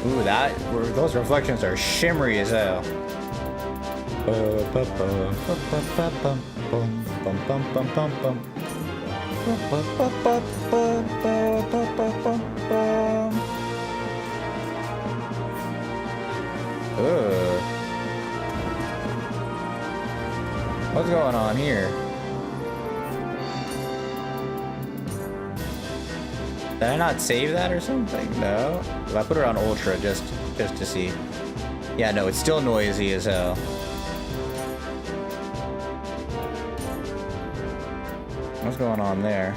Ooh, those reflections are shimmery as hell. What's going on here? Did I not save that or something? No. If I put it on ultra just to see. Yeah, no, it's still noisy as hell. What's going on there?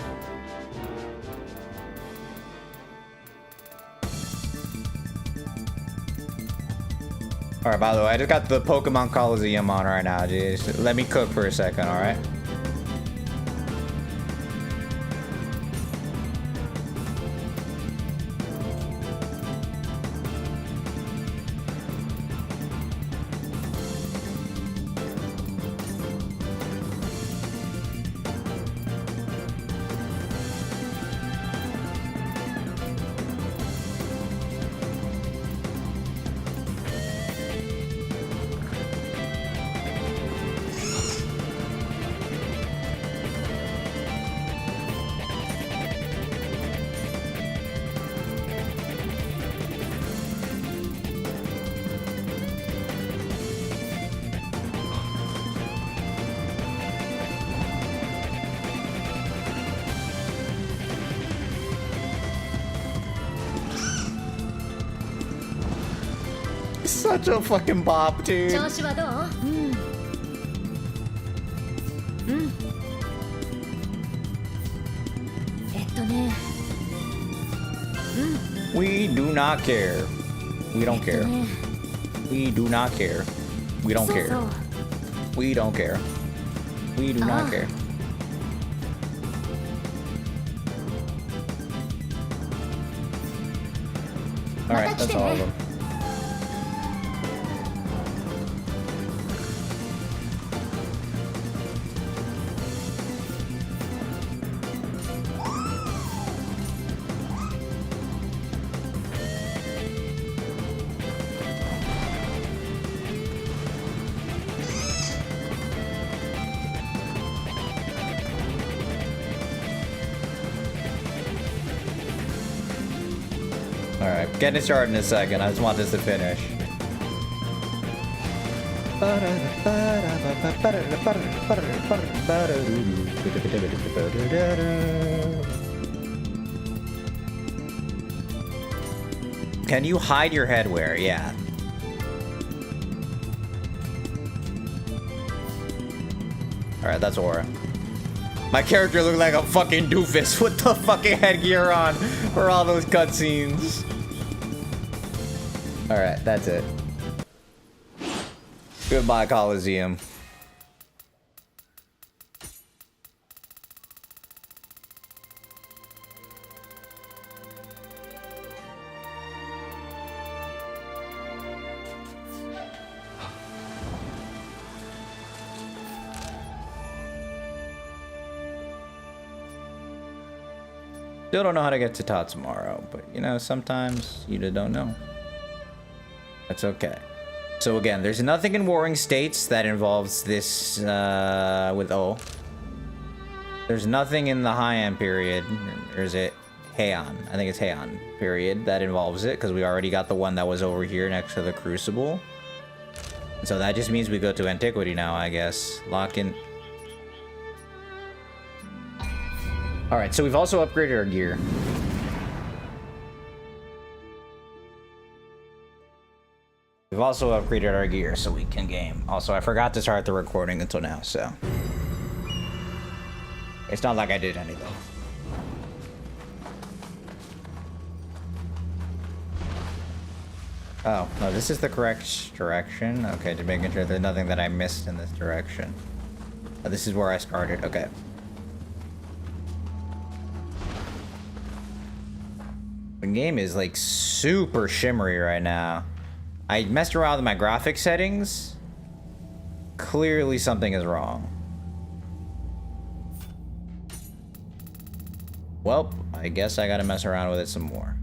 Alright, by the way, I just got the Pokemon Coliseum on right now, dude. Let me cook for a second, alright? Such a fucking bop, dude. We do not care. We don't care. We do not care. We don't care. We don't care. We do not care. Alright, that's all of them. Alright, getting it started in a second. I just want this to finish. Can you hide your headwear? Yeah. Alright, that's Aura. My character looked like a fucking doofus with the fucking headgear on for all those cutscenes. Alright, that's it. Goodbye, Coliseum. Still don't know how to get to Ta tomorrow, but you know, sometimes you just don't know. That's okay. So again, there's nothing in Warring States that involves this with O. There's nothing in the high-end period, or is it Heian? I think it's Heian period that involves it, because we already got the one that was over here next to the Crucible. And so that just means we go to Antiquity now, I guess. Lock in. Alright, so we've also upgraded our gear. We've also upgraded our gear so we can game. Also, I forgot to start the recording until now, so... It's not like I did anything. Oh, no, this is the correct direction. Okay, to making sure there's nothing that I missed in this direction. Oh, this is where I started. Okay. The game is like super shimmery right now. I messed around with my graphics settings. Clearly something is wrong. Well, I guess I gotta mess around with it some more.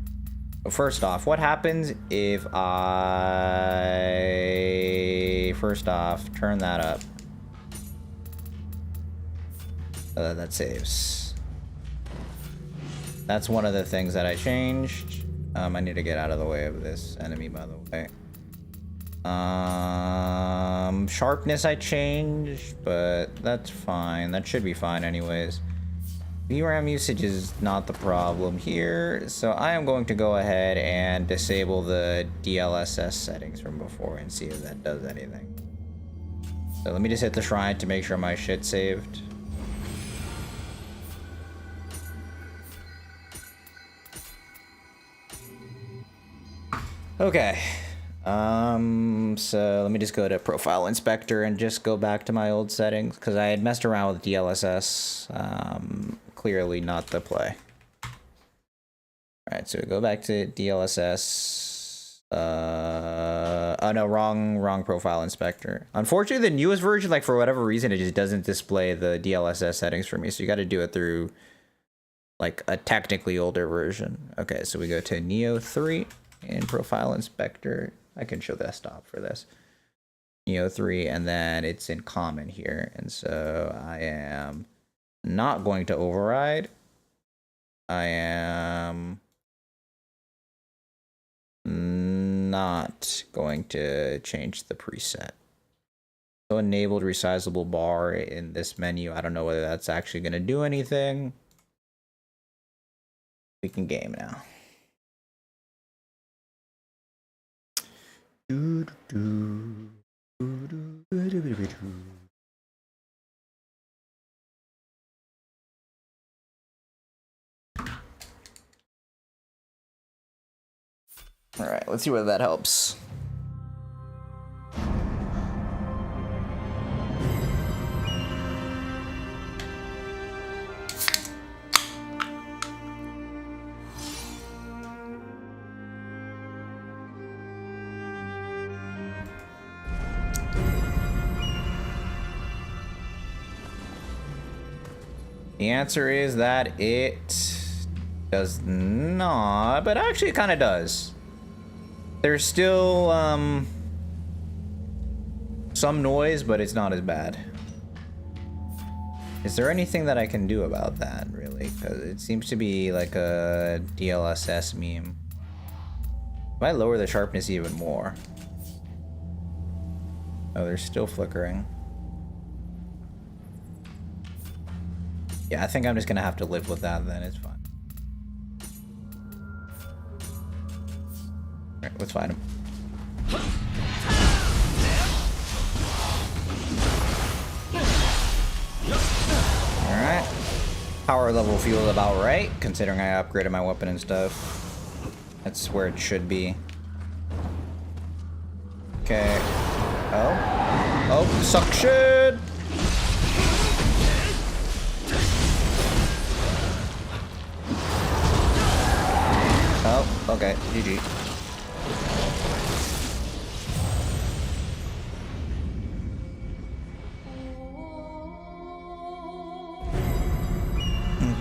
But first off, what happens if I... First off, turn that up. That saves. That's one of the things that I changed. I need to get out of the way of this enemy, by the way. Sharpness I changed, but that's fine. That should be fine anyways. VRAM usage is not the problem here, so I am going to go ahead and disable the DLSS settings from before and see if that does anything. So let me just hit the shrine to make sure my shit's saved. Okay. So let me just go to Profile Inspector and just go back to my old settings because I had messed around with DLSS. Clearly not the play. Alright, so we go back to DLSS. Oh no, wrong Profile Inspector. Unfortunately, the newest version, like for whatever reason, it just doesn't display the DLSS settings for me. So you got to do it through like a technically older version. Okay, so we go to Nioh 3 in Profile Inspector. I can show desktop for this. Nioh 3, and then it's in common here. And so I am not going to override. I am not going to change the preset. So enabled resizable bar in this menu. I don't know whether that's actually going to do anything. We can game now. All right, let's see whether that helps. The answer is that it does not, but actually it kind of does. There's still some noise, but it's not as bad. Is there anything that I can do about that, really? Because it seems to be like a DLSS meme. If I lower the sharpness even more. Oh, they're still flickering. Yeah, I think I'm just gonna have to live with that then, it's fine. Alright, let's fight him. Alright. Power level feels about right, considering I upgraded my weapon and stuff. That's where it should be. Okay. Oh. Oh, suction! Oh, okay. GG.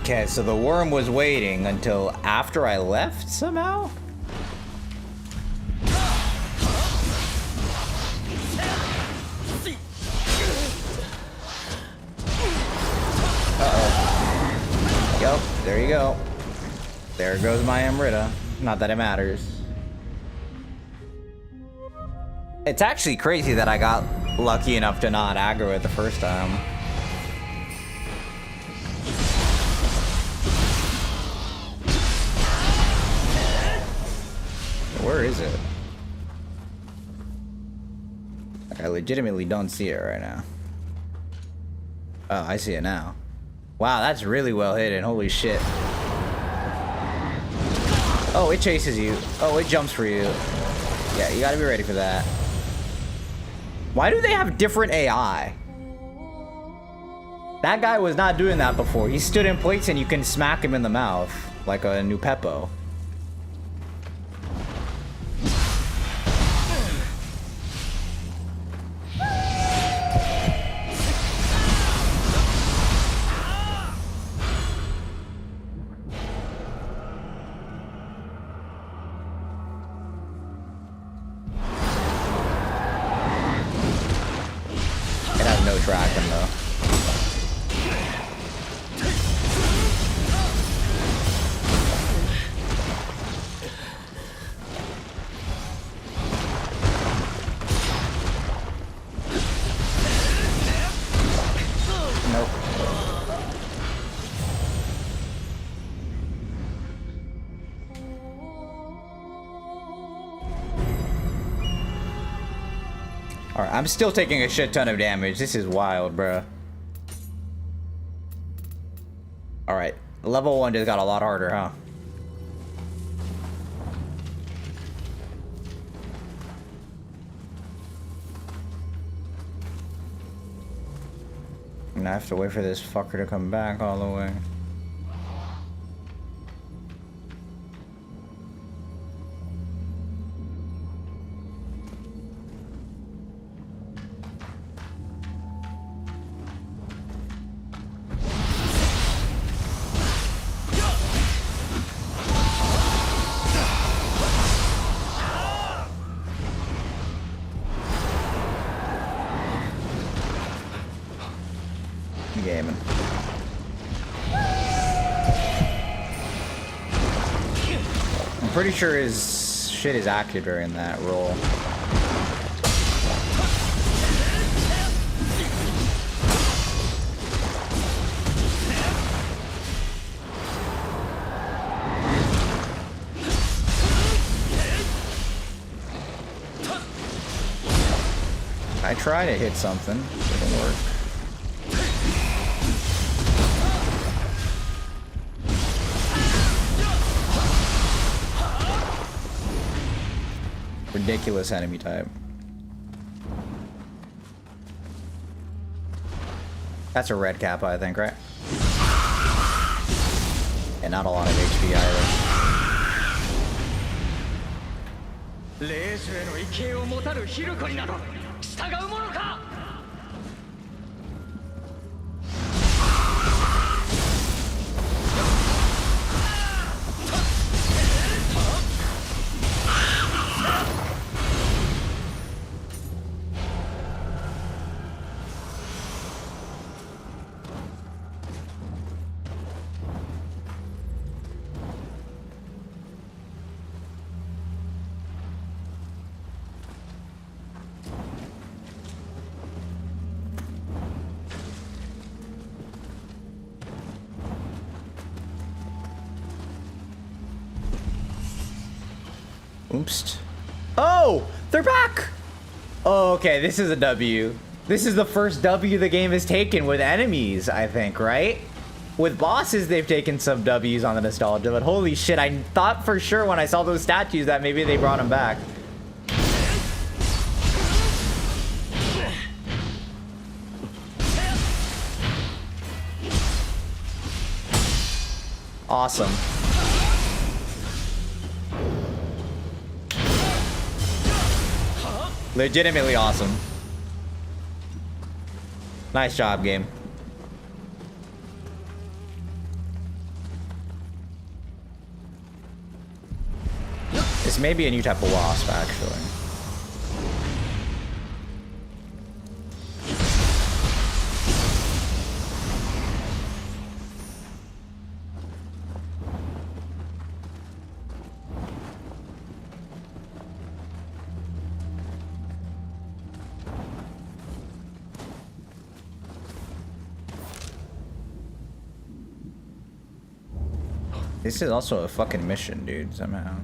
Okay, so the worm was waiting until after I left somehow? Uh-oh. Yup, there you go. There goes my Amrita. Not that it matters. It's actually crazy that I got lucky enough to not aggro it the first time. Where is it? I legitimately don't see it right now. Oh, I see it now. Wow, that's really well hidden. Holy shit. Oh, it chases you. Oh, it jumps for you. Yeah, you gotta be ready for that. Why do they have different AI? That guy was not doing that before. He stood in place and you can smack him in the mouth like a new Peppo. Tracking though. Nope. Alright, I'm still taking a shit ton of damage. This is wild, bruh. Alright, level 1 just got a lot harder, huh? And I have to wait for this fucker to come back all the way. Gaming. I'm pretty sure his shit is active during that roll. I tried to hit something, it didn't work. Ridiculous enemy type. That's a red kappa, I think, right? And not a lot of HP either. Oops. Oh, they're back. Oh, okay, this is a W. This is the first W the game has taken with enemies, I think, right? With bosses, they've taken some W's on the nostalgia, but holy shit, I thought for sure when I saw those statues that maybe they brought them back. Awesome. Legitimately awesome. Nice job, game. This may be a new type of wasp, actually. This is also a fucking mission, dude, somehow.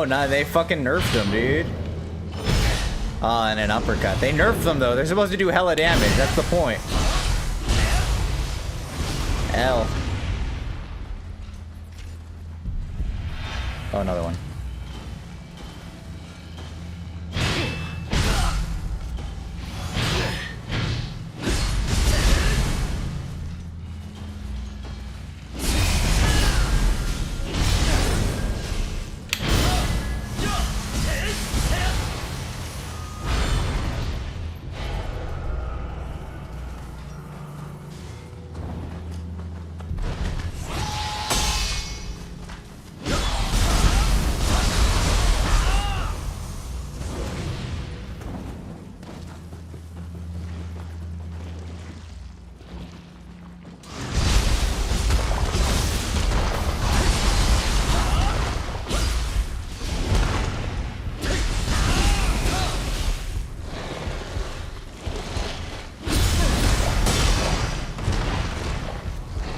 No, they fucking nerfed them, dude. Oh, and an uppercut. They nerfed them, though. They're supposed to do hella damage. That's the point. L. Oh, another one.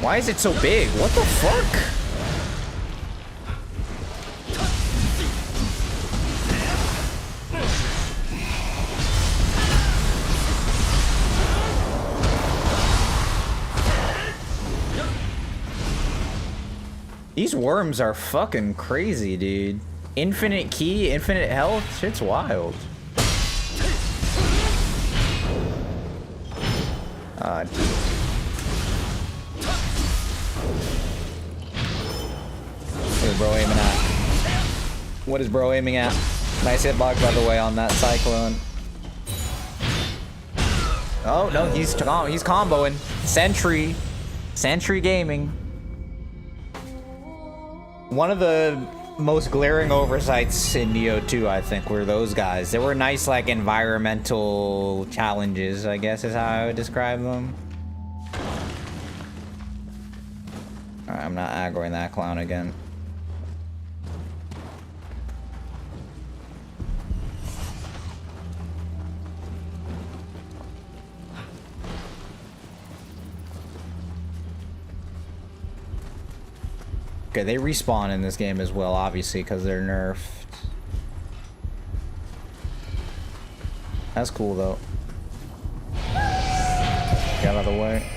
Why is it so big? What the fuck? These worms are fucking crazy, dude. Infinite key, infinite health, shit's wild. What is bro aiming at? What is bro aiming at? Nice hitbox, by the way, on that cyclone. Oh no, he's comboing. Sentry Gaming. One of the most glaring oversights in Nioh 2, I think, were those guys. There were nice, like, environmental challenges, I guess is how I would describe them. Alright, I'm not aggroing that clown again. Okay, they respawn in this game as well, obviously, because they're nerfed. That's cool, though. Get out of the way.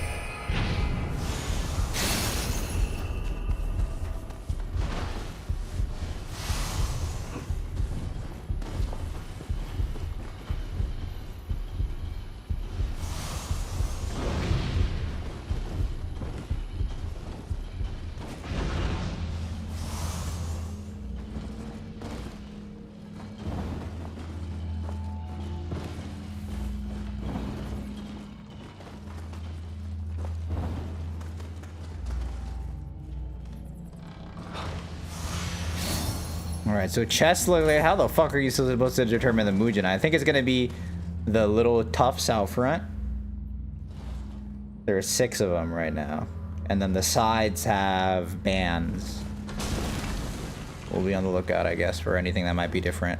Alright, so chest, like, how the fuck are you supposed to determine the Muujin? I think it's gonna be the little tufts out front. There are 6 of them right now. And then the sides have bands. We'll be on the lookout, I guess, for anything that might be different.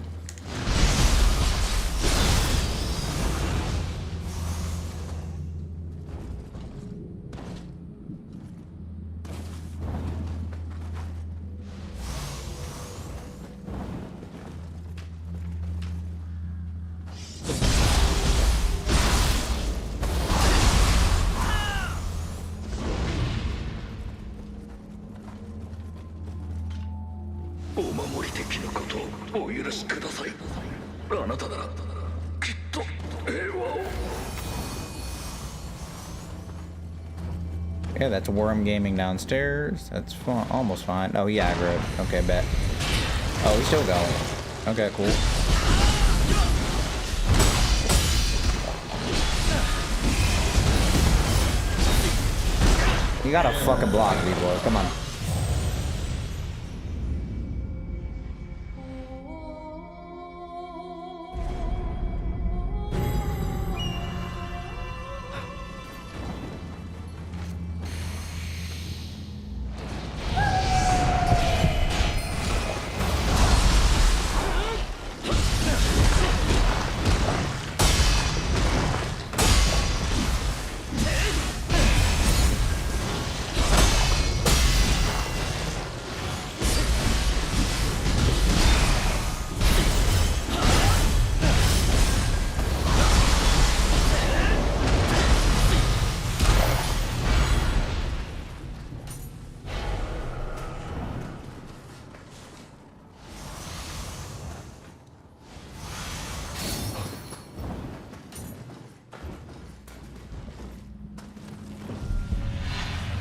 お守り的なことをお許しください。あなたならきっと平和を。 Yeah, that's Worm Gaming downstairs. That's fun. Almost fine. Oh, yeah, aggroed. Okay, bet. Oh, he's still going. Okay, cool. You gotta fucking block, B-boy. Come on.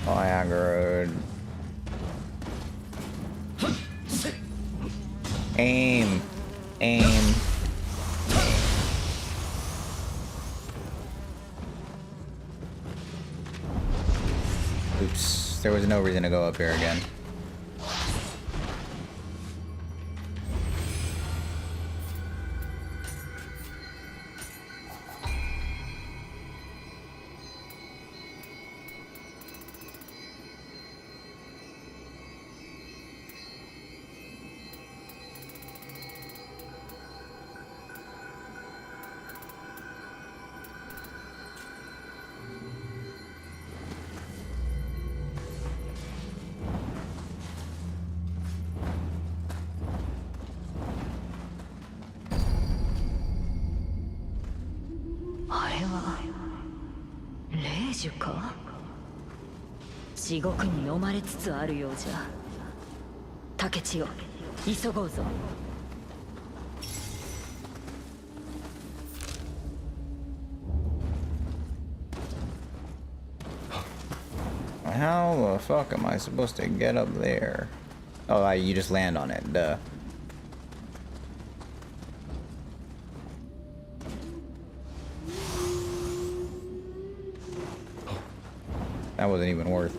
Oh, I aggroed. Aim. Aim. Oops. There was no reason to go up here again.か地獄に飲まれつつあるようじゃ。竹千代、急ごうぞ。How the fuck am I supposed to get up there? Oh, you just land on it, duh. That wasn't even worth.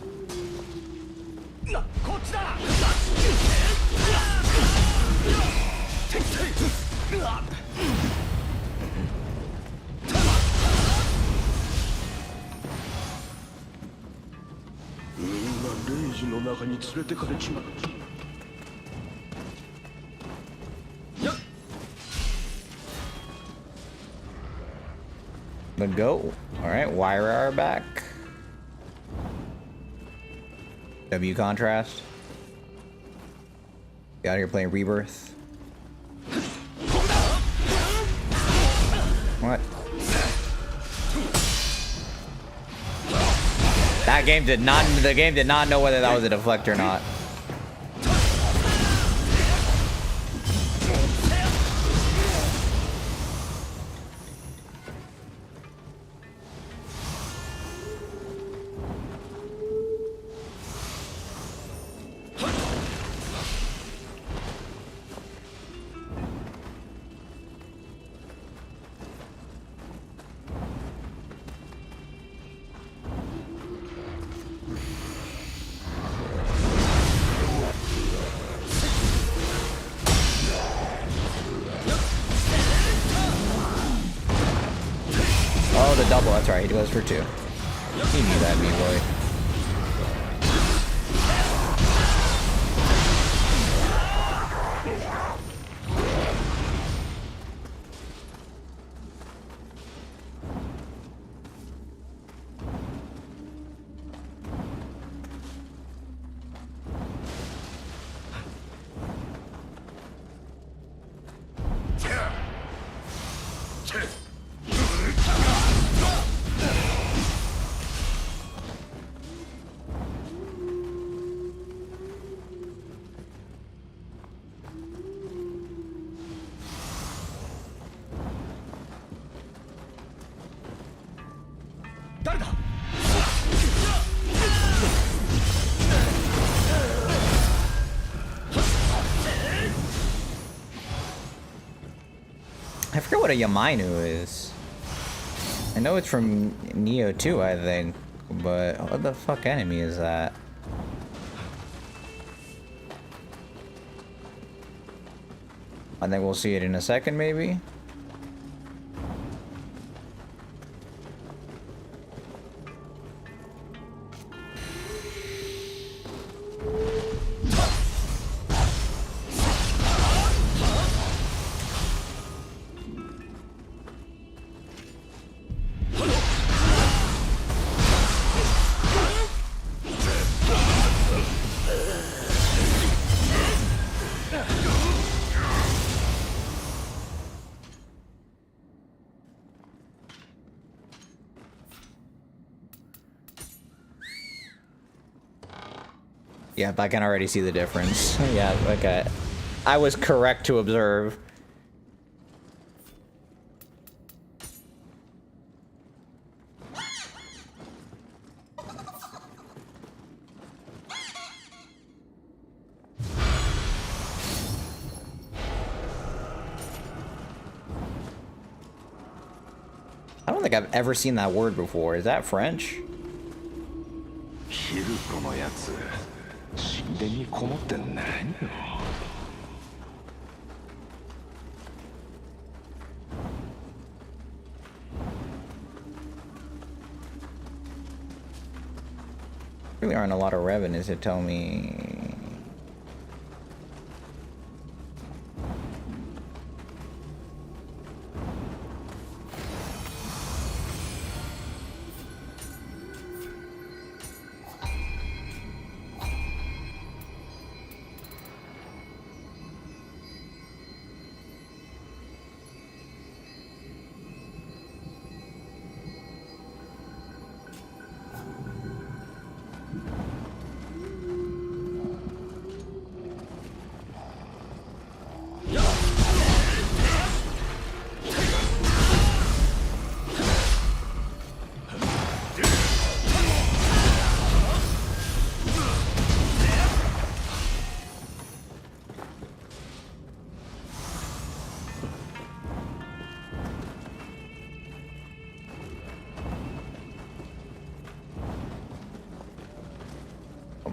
The go. All right, wire our back. W contrast. Get out here playing Rebirth. What? That game did not. The game did not know whether that was a deflect or not. Oh, the double. That's right. He goes for 2. He knew that, B-boy. I forget what a Yamainu is. I know it's from Nioh 2, I think. But what the fuck enemy is that? I think we'll see it in a second, maybe. Yeah, I can already see the difference. Yeah, okay. I was correct to observe. I don't think I've ever seen that word before. Is that French? キルコのやつ神殿にこもってんねんよ Really aren't a lot of revenues to tell me.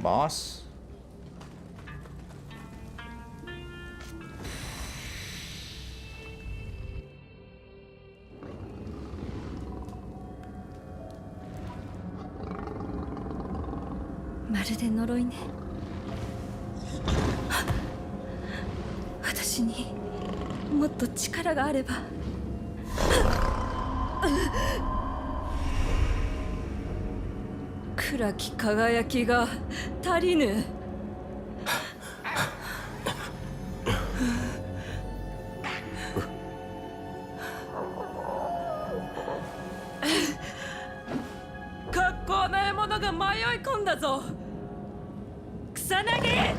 Boss. Marude noroi ne. 私にもっと力があれば。暗き輝きが足りぬ。格好な獲物が迷い込んだぞ。草薙。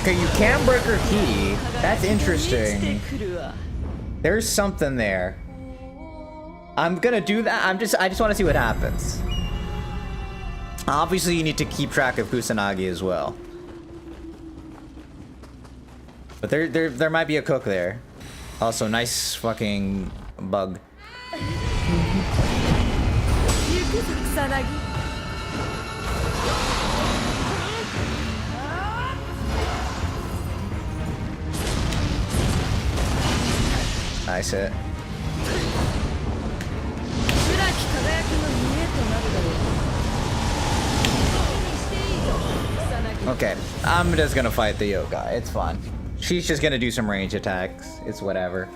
Okay, you can break her key. That's interesting. There's something there. I'm gonna do that. I just want to see what happens. Obviously, you need to keep track of Kusanagi as well. But there might be a cook there. Also, nice fucking bug. Nice hit. Okay, I'm just gonna fight the yokai. It's fine. She's just gonna do some range attacks. It's whatever.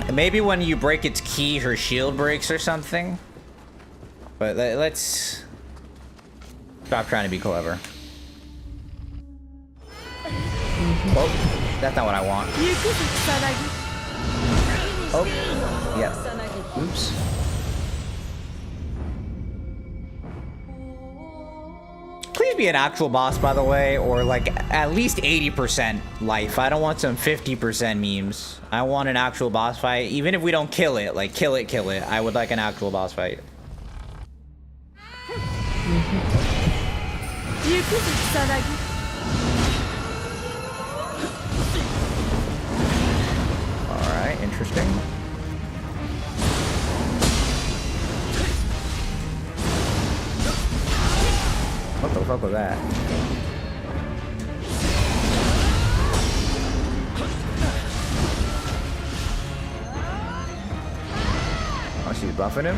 And maybe when you break its key, her shield breaks or something. But let's stop trying to be clever. Oh, That's not what I want. Oh, yeah. Oops. Please be an actual boss, by the way, or like at least 80% life. I don't want some 50% memes. I want an actual boss fight. Even if we don't kill it, like kill it. I would like an actual boss fight. Alright, interesting. What the fuck was that? Oh, she's buffing him?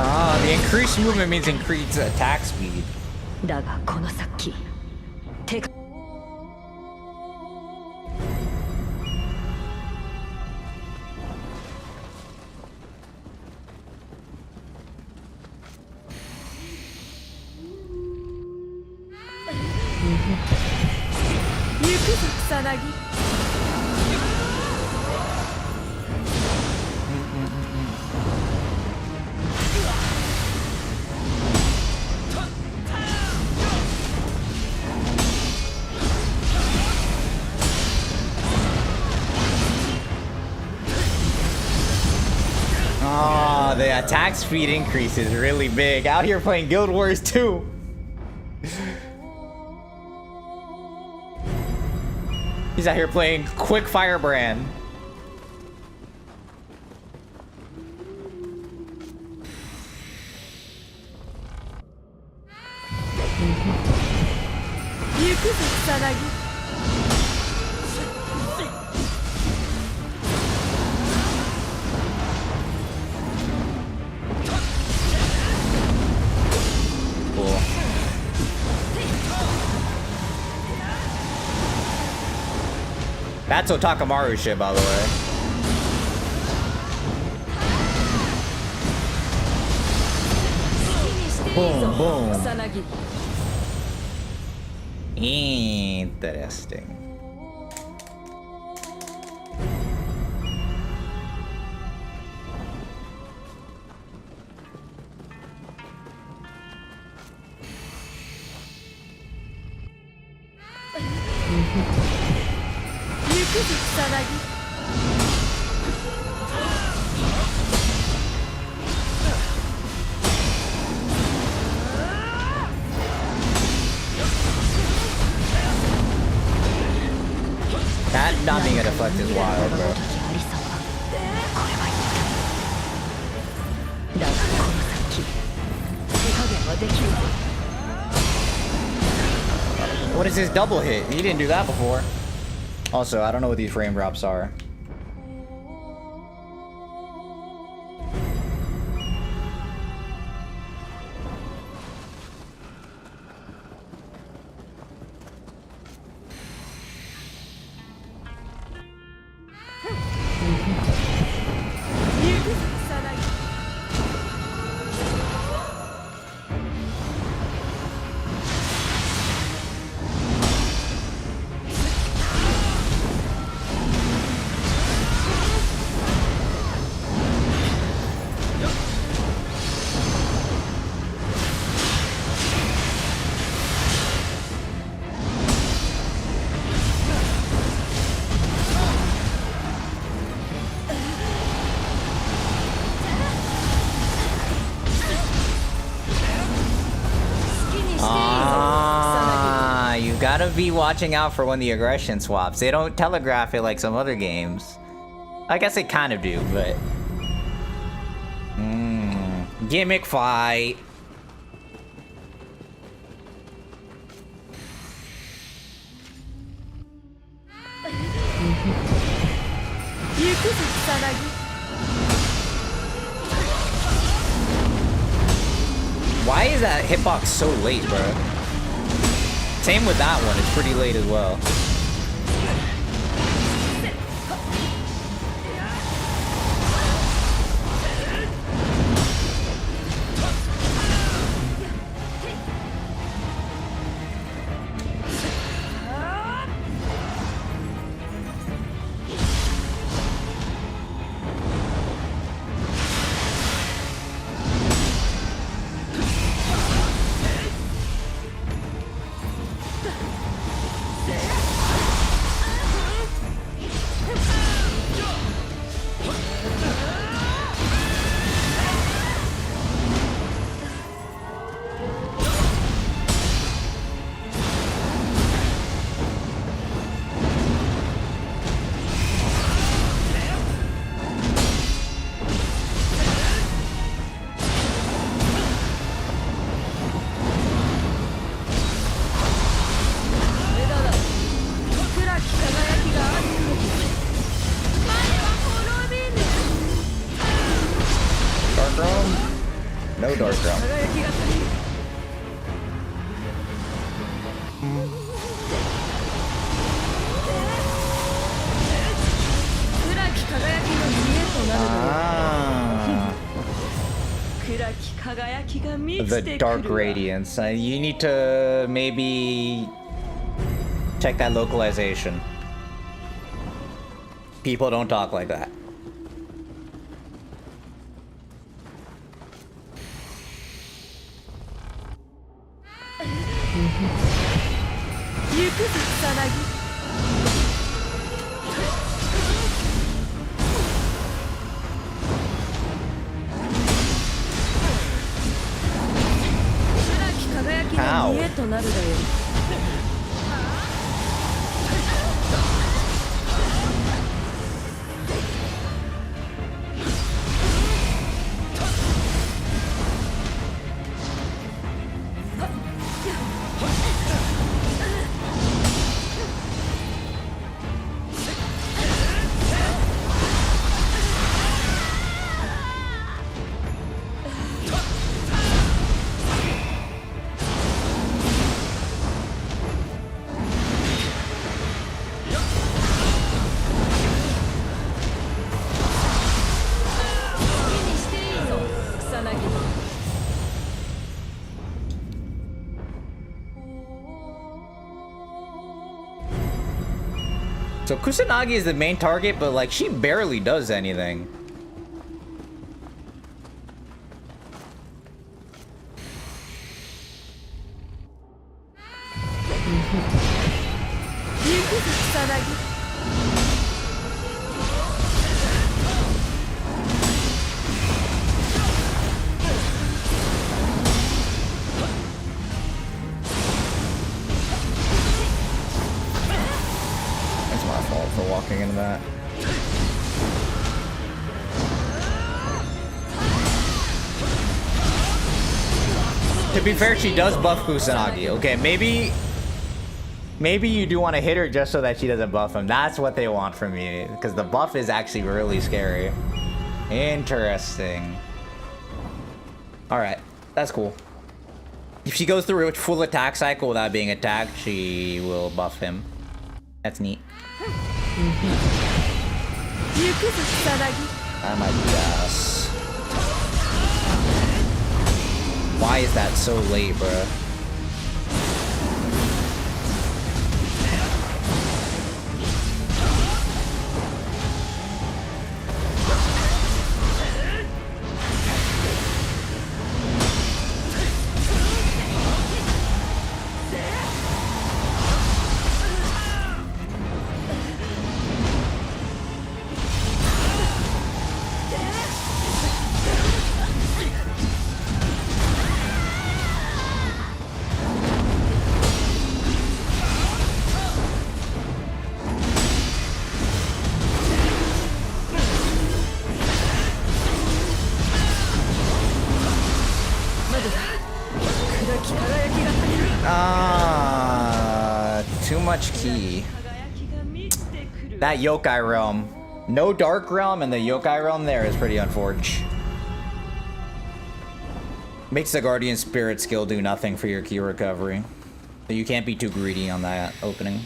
Ah, the increased movement means increased attack speed. Oh, the attack speed increase is really big. Out here playing Guild Wars 2. He's out here playing Quick Firebrand. Cool. That's Otakamaru's shit, by the way. Boom, boom. Interesting. That not being a deflect is wild, bro. What is his double hit? He didn't do that before. Also, I don't know what these frame drops are. Gotta be watching out for when the aggression swaps. They don't telegraph it like some other games. I guess they kind of do, but... Gimmick fight. Why is that hitbox so late, bro? Same with that one, it's pretty late as well. no dark realm. 輝きが足りる暗き輝きの見えとなるのよ Ah, 暗き輝きが満ち the てくるわ dark radiance. You need to maybe check that localization. People don't talk like that. 行くぞ草薙暗き輝きの見えとなるだよ So Kusanagi is the main target, but like she barely does anything. It's my fault for walking into that. To be fair, she does buff Kusanagi. Okay, maybe you do want to hit her just so that she doesn't buff him. That's what they want from me, because the buff is actually really scary. Interesting. All right, that's cool. If she goes through a full attack cycle without being attacked, she will buff him. That's neat. That might be ass. Why is that so late, bruh? Too much key. That yokai realm. No dark realm and the yokai realm there is pretty unfortunate. Makes the guardian spirit skill do nothing for your key recovery. So you can't be too greedy on that opening.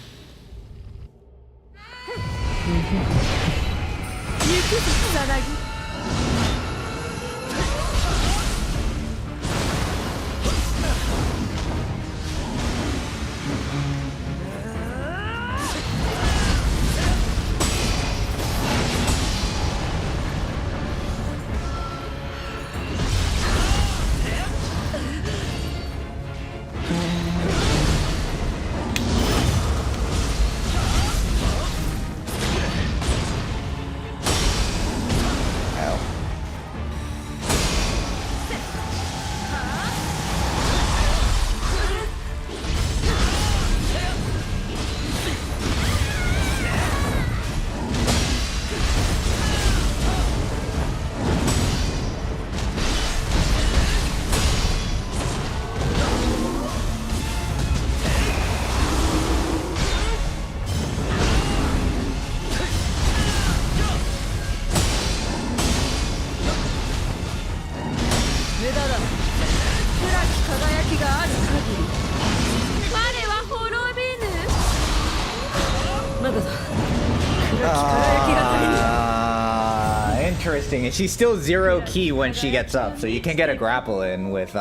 Interesting. And she's still 0 key when she gets up, so you can get a grapple in with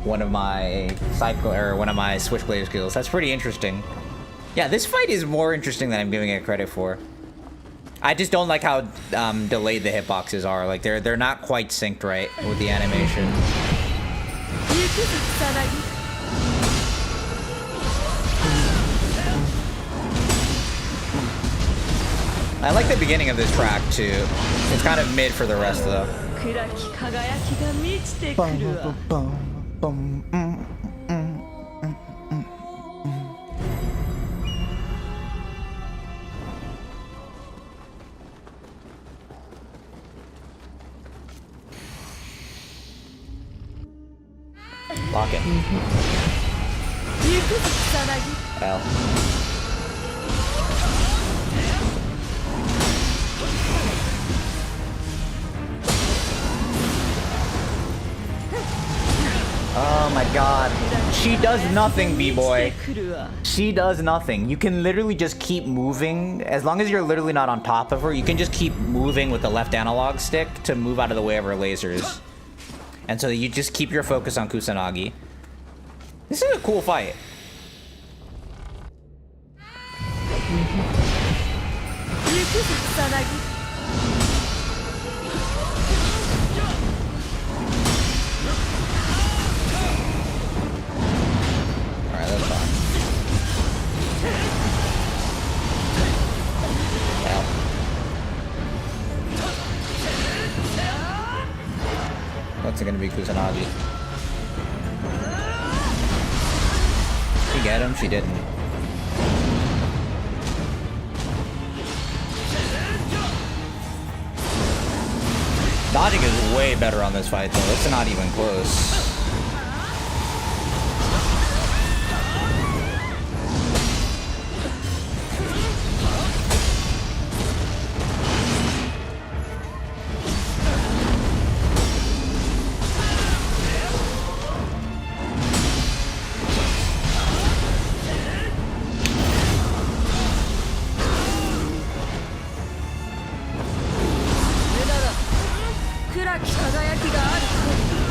one of my switchblade skills. That's pretty interesting. Yeah, this fight is more interesting than I'm giving it credit for. I just don't like how delayed the hitboxes are. Like they're not quite synced right with the animation. I like the beginning of this track too. It's kind of mid for the rest though. Lock it. L. Oh my god. She does nothing, B-boy. She does nothing. You can literally just keep moving. As long as you're literally not on top of her, you can just keep moving with the left analog stick to move out of the way of her lasers. And so you just keep your focus on Kusanagi. This is a cool fight. Alright, that's fine. Ow. What's it gonna be, Kusanagi? She get him? She didn't. Dodging is way better on this fight though. It's not even close.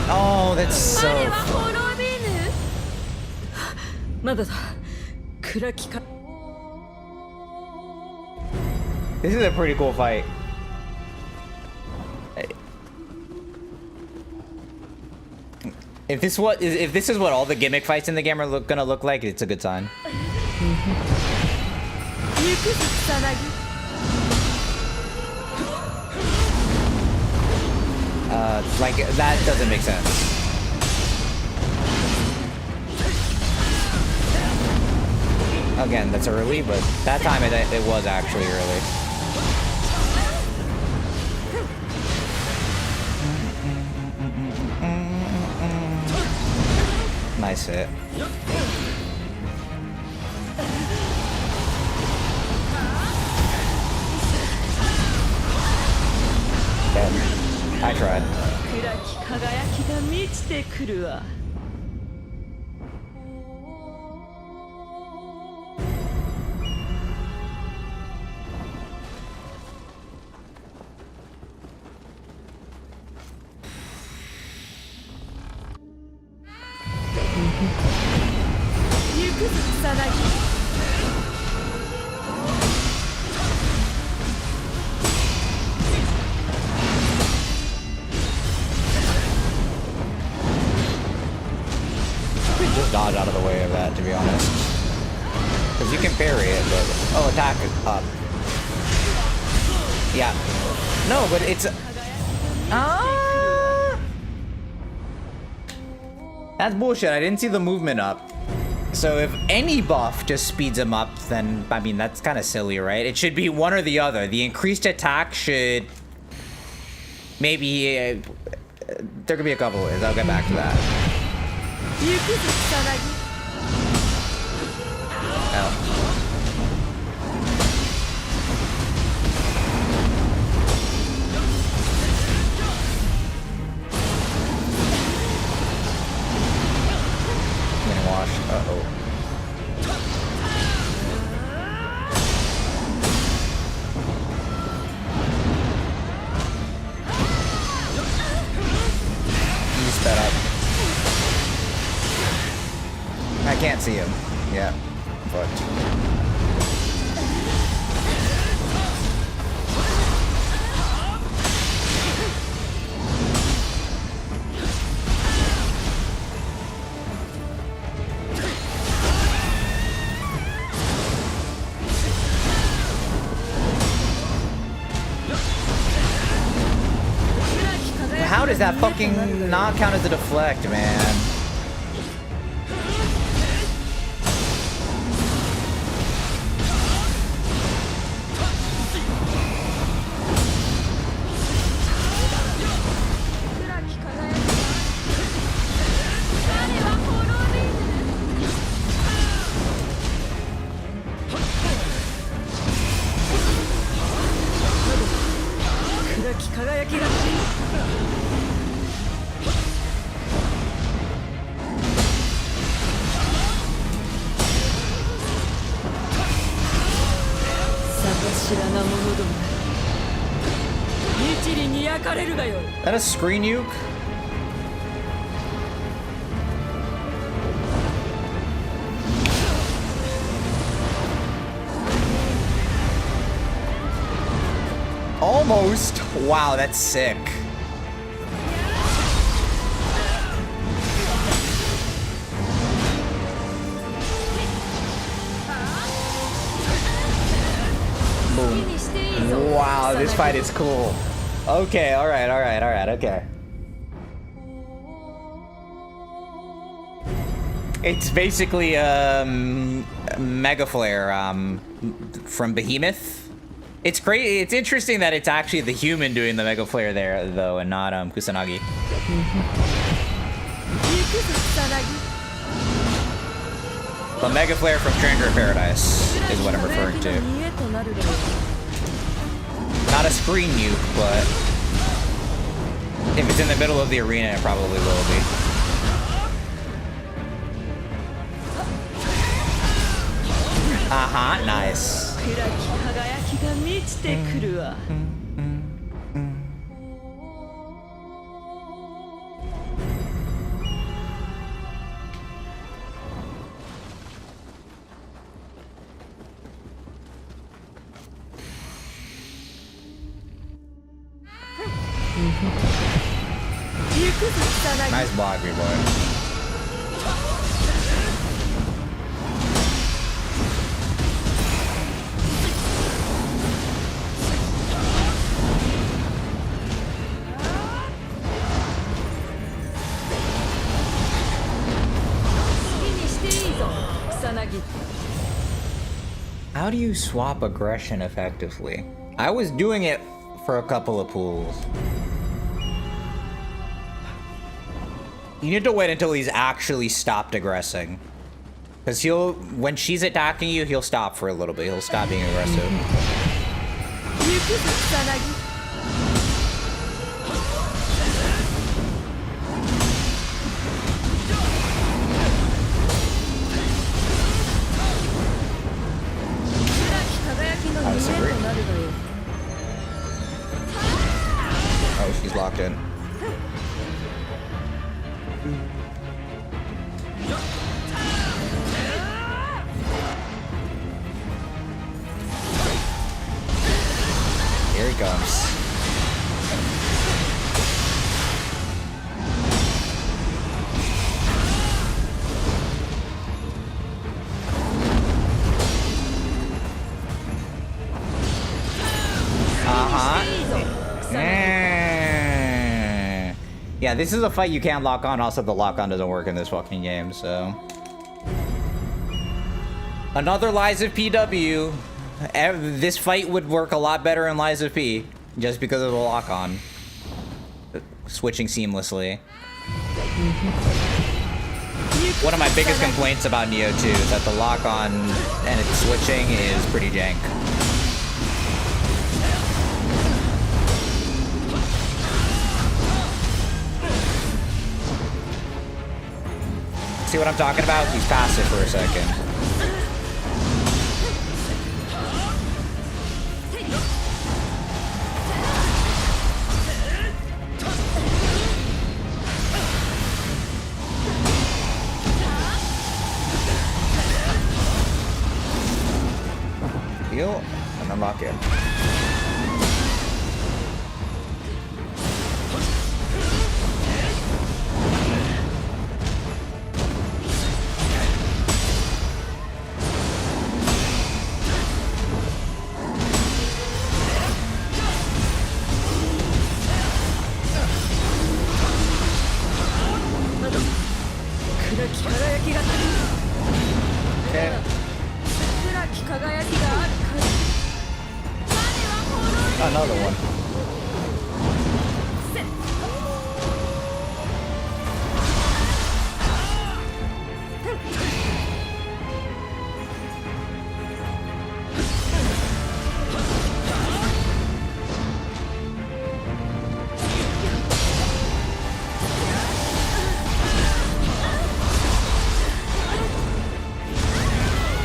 Oh, that's so fun. This is a pretty cool fight. If this is what all the gimmick fights in the game are gonna look like, it's a good sign. Like, that doesn't make sense. Again, that's early, but that time it was actually early. Nice hit. Okay. I tried. Just dodge out of the way of that, to be honest. Because you can parry it, but... Oh, attack up. Yeah. No, but it's... That's bullshit. I didn't see the movement up. So if any buff just speeds him up, then, I mean, that's kind of silly, right? It should be one or the other. The increased attack should... Maybe... there could be a couple ways. I'll get back to that. Oh. Getting washed. Uh-oh. can't see him. Yeah. Fucked. How does that fucking not count as a deflect, man? That a screen nuke? Almost. Wow, that's sick. Boom. Wow, this fight is cool. Okay, alright, okay. It's basically Mega Flare from Behemoth. It's great. It's interesting that it's actually the human doing the Mega Flare there, though, and not Kusanagi. The Mega Flare from Stranger in Paradise is what I'm referring to. Not a screen nuke, but if it's in the middle of the arena, it probably will be. Nice. Nice block, boy. How do you swap aggression effectively? I was doing it for a couple of pools. You need to wait until he's actually stopped aggressing. Because when she's attacking you, he'll stop for a little bit. He'll stop being aggressive. I disagree. Oh, she's locked in. Here he comes. Yeah, this is a fight you can't lock on. Also, the lock-on doesn't work in this fucking game, so... Another Lies of PW. This fight would work a lot better in Lies of P, just because of the lock-on. Switching seamlessly. One of my biggest complaints about Nioh 2 is that the lock-on and its switching is pretty jank. See what I'm talking about? He's passive for a second. pocket. Another one.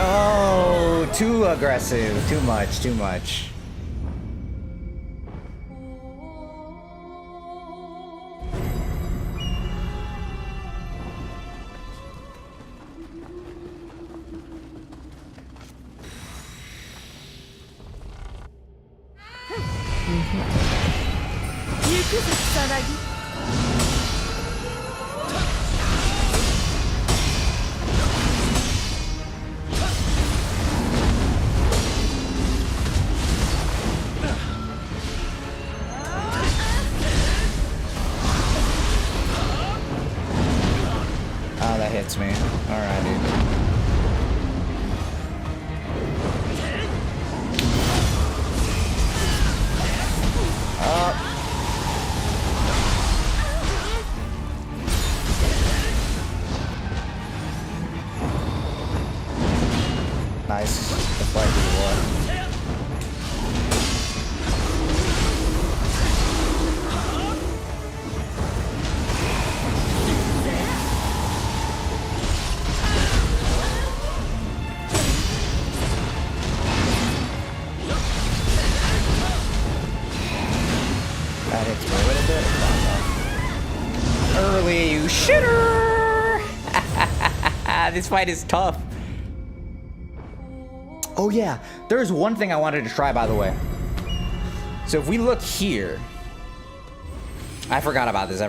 Oh, too aggressive. Too much, too much. Oh, that hits me. Alright, dude. Nice. The fight is war. That hits me a little bit. Early, you shitter! This fight is tough. Oh yeah, there's one thing I wanted to try, by the way. So if we look here, I forgot about this.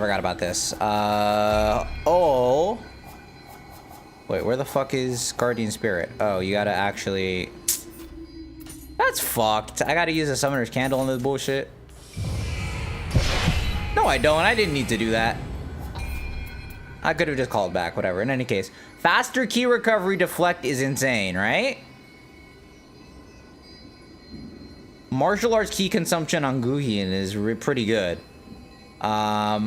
Oh, wait, where the fuck is Guardian Spirit? Oh, you gotta actually. That's fucked. I gotta use a Summoner's Candle on this bullshit. No, I don't. I didn't need to do that. I could have just called back. Whatever. In any case, faster key recovery deflect is insane, right? Martial arts key consumption on Guhin is pretty good. A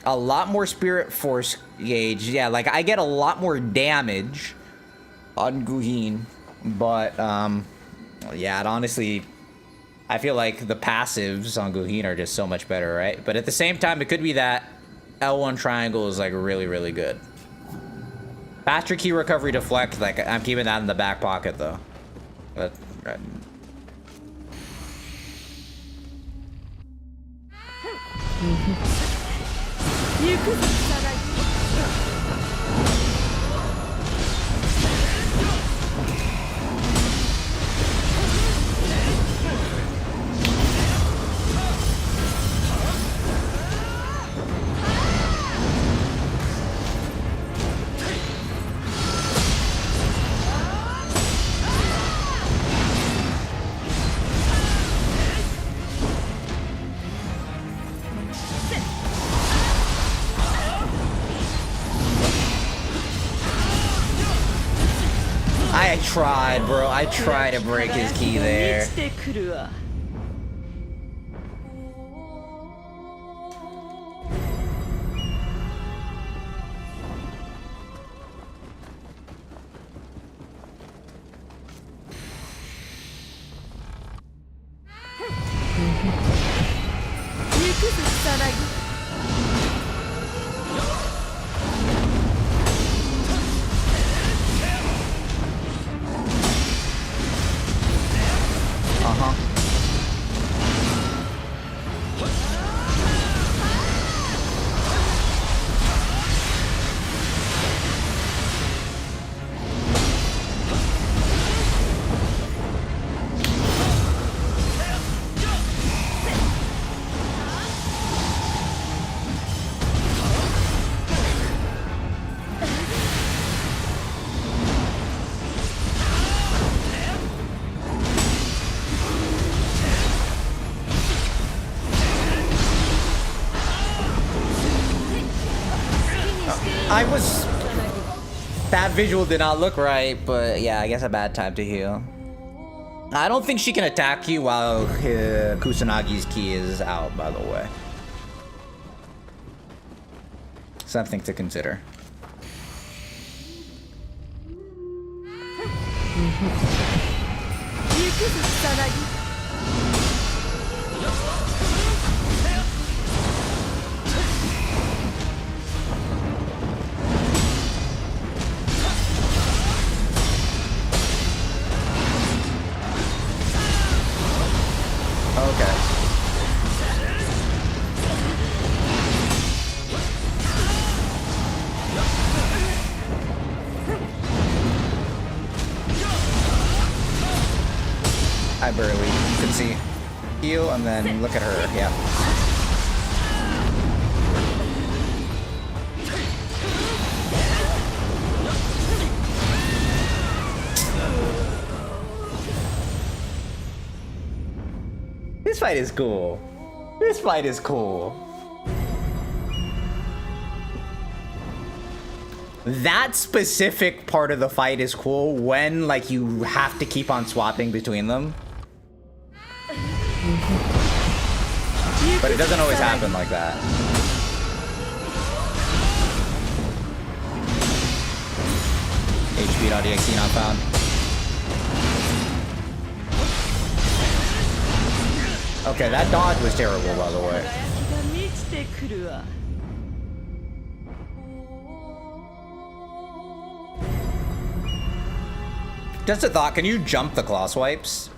lot more spirit force gauge. Yeah, like I get a lot more damage on Guhin, but yeah, it honestly, I feel like the passives on Guhin are just so much better, right? But at the same time, it could be that L1 triangle is like really, really good. Faster key recovery deflect, like I'm keeping that in the back pocket though. But, right. I tried, bro. I tried to break his key there. I was... That visual did not look right, but yeah, I guess a bad time to heal. I don't think she can attack you while Kusanagi's key is out, by the way. Something to consider. Okay. I barely can see. Heal and then look at her. Yeah. This fight is cool. This fight is cool. That specific part of the fight is cool when, like, you have to keep on swapping between them. But it doesn't always happen like that. HP.exe not found. Okay, that dodge was terrible, by the way. Just a thought, can you jump the claw swipes?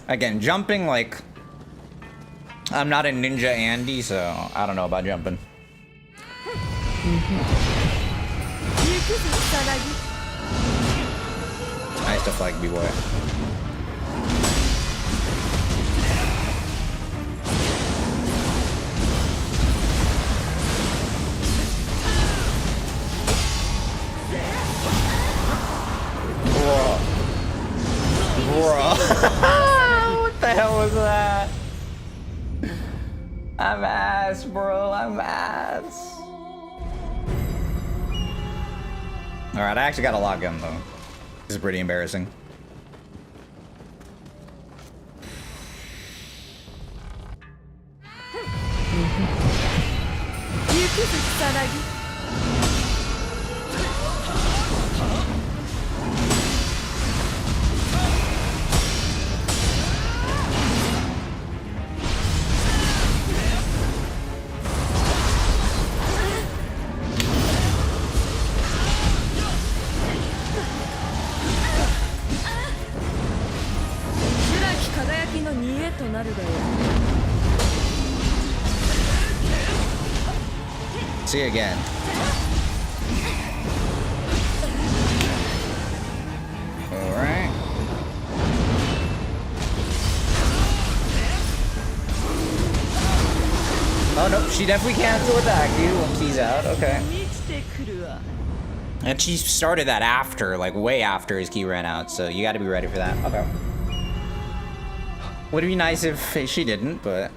Again, jumping, like... I'm not a ninja Andy, so I don't know about jumping. Nice to flag, B-boy. Whoa. Bro. What the hell was that? I'm ass, bro. I'm ass. Alright, I actually got a lockgun, though. This is pretty embarrassing. See you again. Alright. Oh no, she definitely canceled attack you when she's out, okay. And she started that after, like way after his key ran out, so you gotta be ready for that. Okay. Would be nice if she didn't, but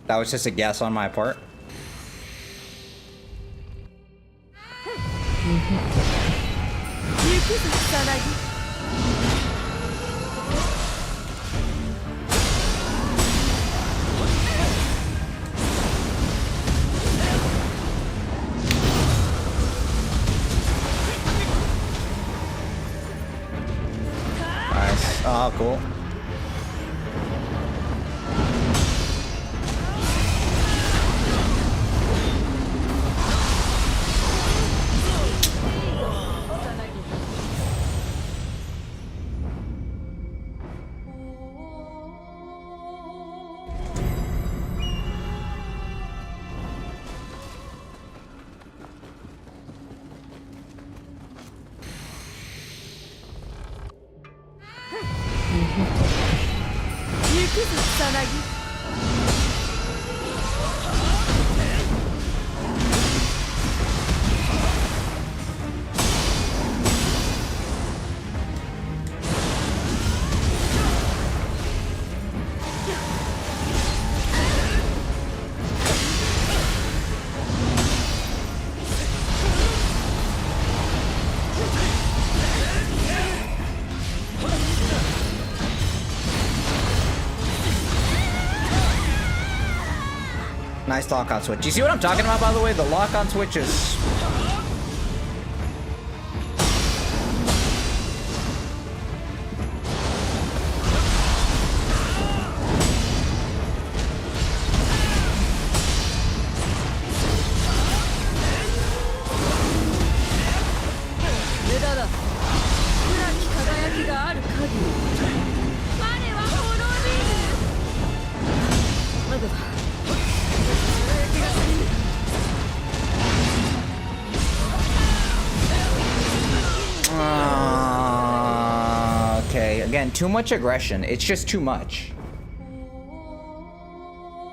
that was just a guess on my part. Nice. Oh, cool. Nice lock-on switch. You see what I'm talking about, by the way? The lock-on switch is... Okay, again, too much aggression. It's just too much.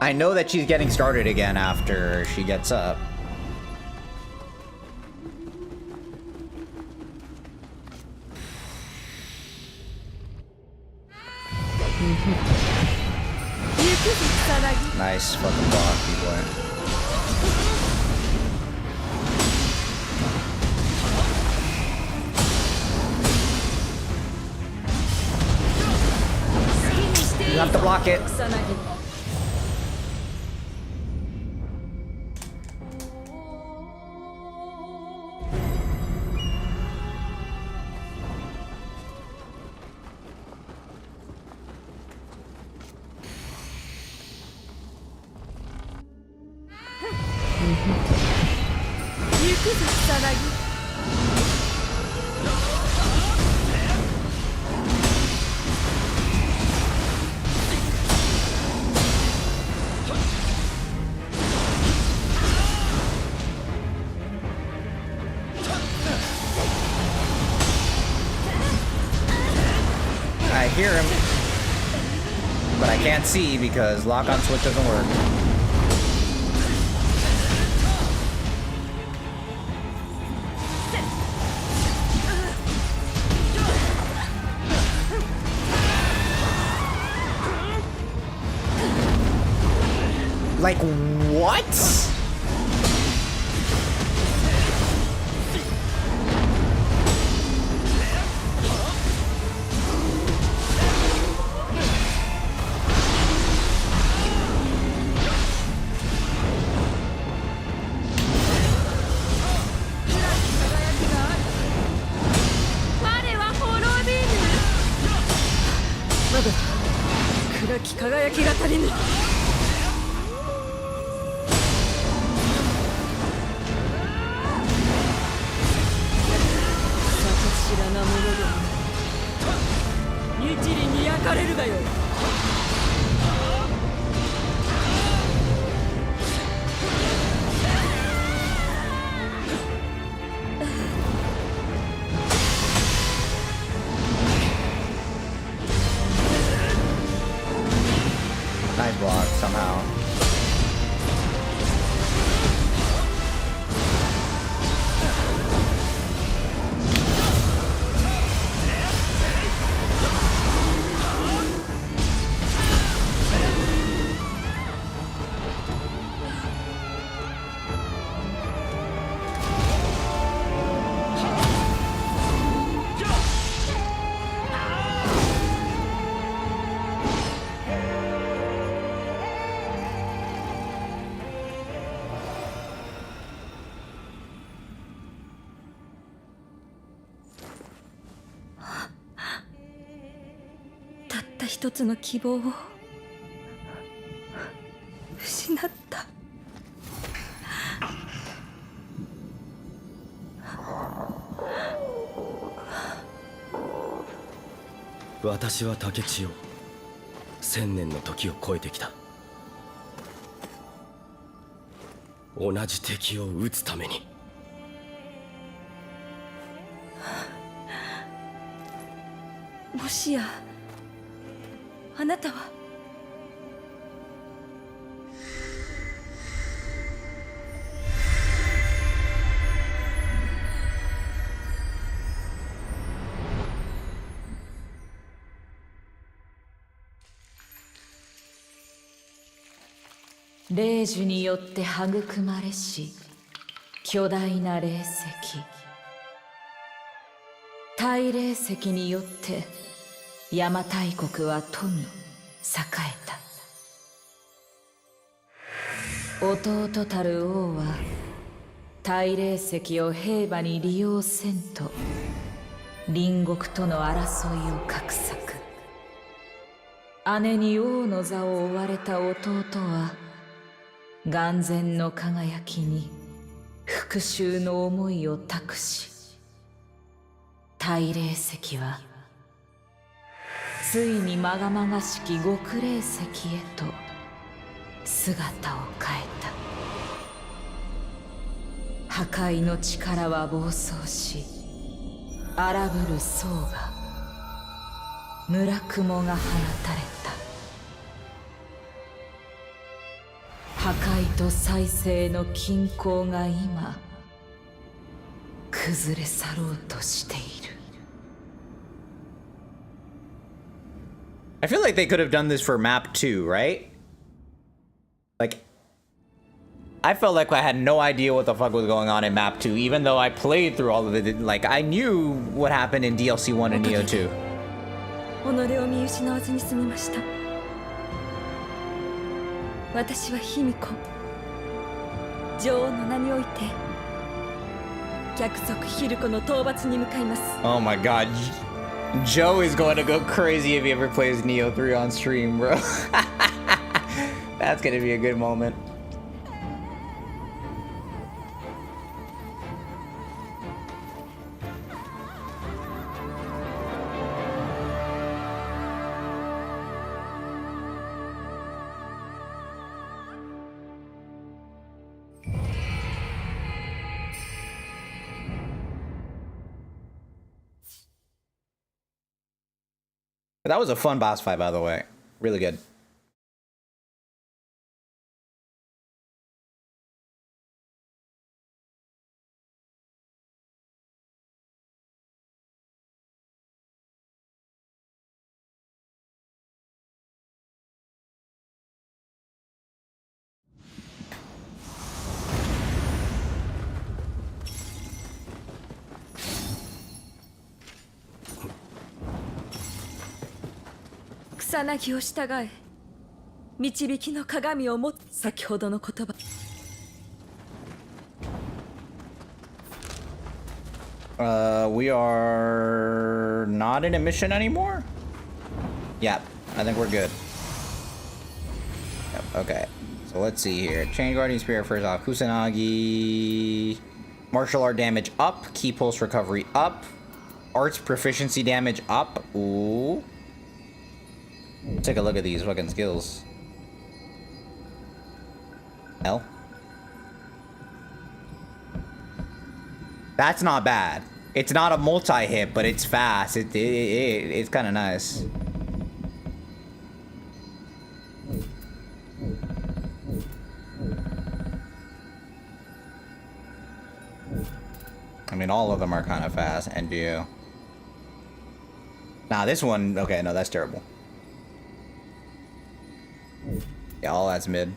I know that she's getting started again after she gets up. Nice fucking block, B-boy. You have to block it. I hear him, but I can't see because lock-on switch doesn't work. Like, what? Nice block somehow.たった一つの希望を失った。私は竹千代、1000年の時を超えてきた。同じ敵を撃つために。もしやあなたは霊樹によって育まれし巨大な霊石、大霊石によって邪馬台国は富栄えた。弟たる王は大霊石を平和に利用せんと隣国との争いを画策。姉に王の座を追われた弟は眼前の輝きに復讐の思いを託し、大霊石はついにまがまがしき極霊石へと姿を変えた。破壊の力は暴走し、荒ぶる層が村雲が放たれた。破壊と再生の均衡が今崩れ去ろうとしている。I feel like they could have done this for map 2, right? Like, I felt like I had no idea what the fuck was going on in map 2, even though I played through all of it. Like, I knew what happened in DLC 1 and Nioh 2. 己を見失わずに済みました。私は卑弥呼、女王の名において逆賊ヒルコの討伐に向かいます。 Oh my god, Joe is going to go crazy if he ever plays Nioh 3 on stream, bro. That's gonna be a good moment. That was a fun boss fight, by the way. Really good.草薙を従え、導きの鏡を持つ。先ほどの言葉。We are not in a mission anymore? Yeah, I think we're good. Yep, okay. So let's see here. Chain Guardian Spear first off. Kusanagi. Martial art damage up. Key pulse recovery up. Arts proficiency damage up. Ooh. Take a look at these fucking skills. Hell. That's not bad. It's not a multi-hit, but it's fast. It's kind of nice. I mean, all of them are kind of fast. NVIDIA. Nah, this one... Okay, no, that's terrible. Yeah, all that's mid.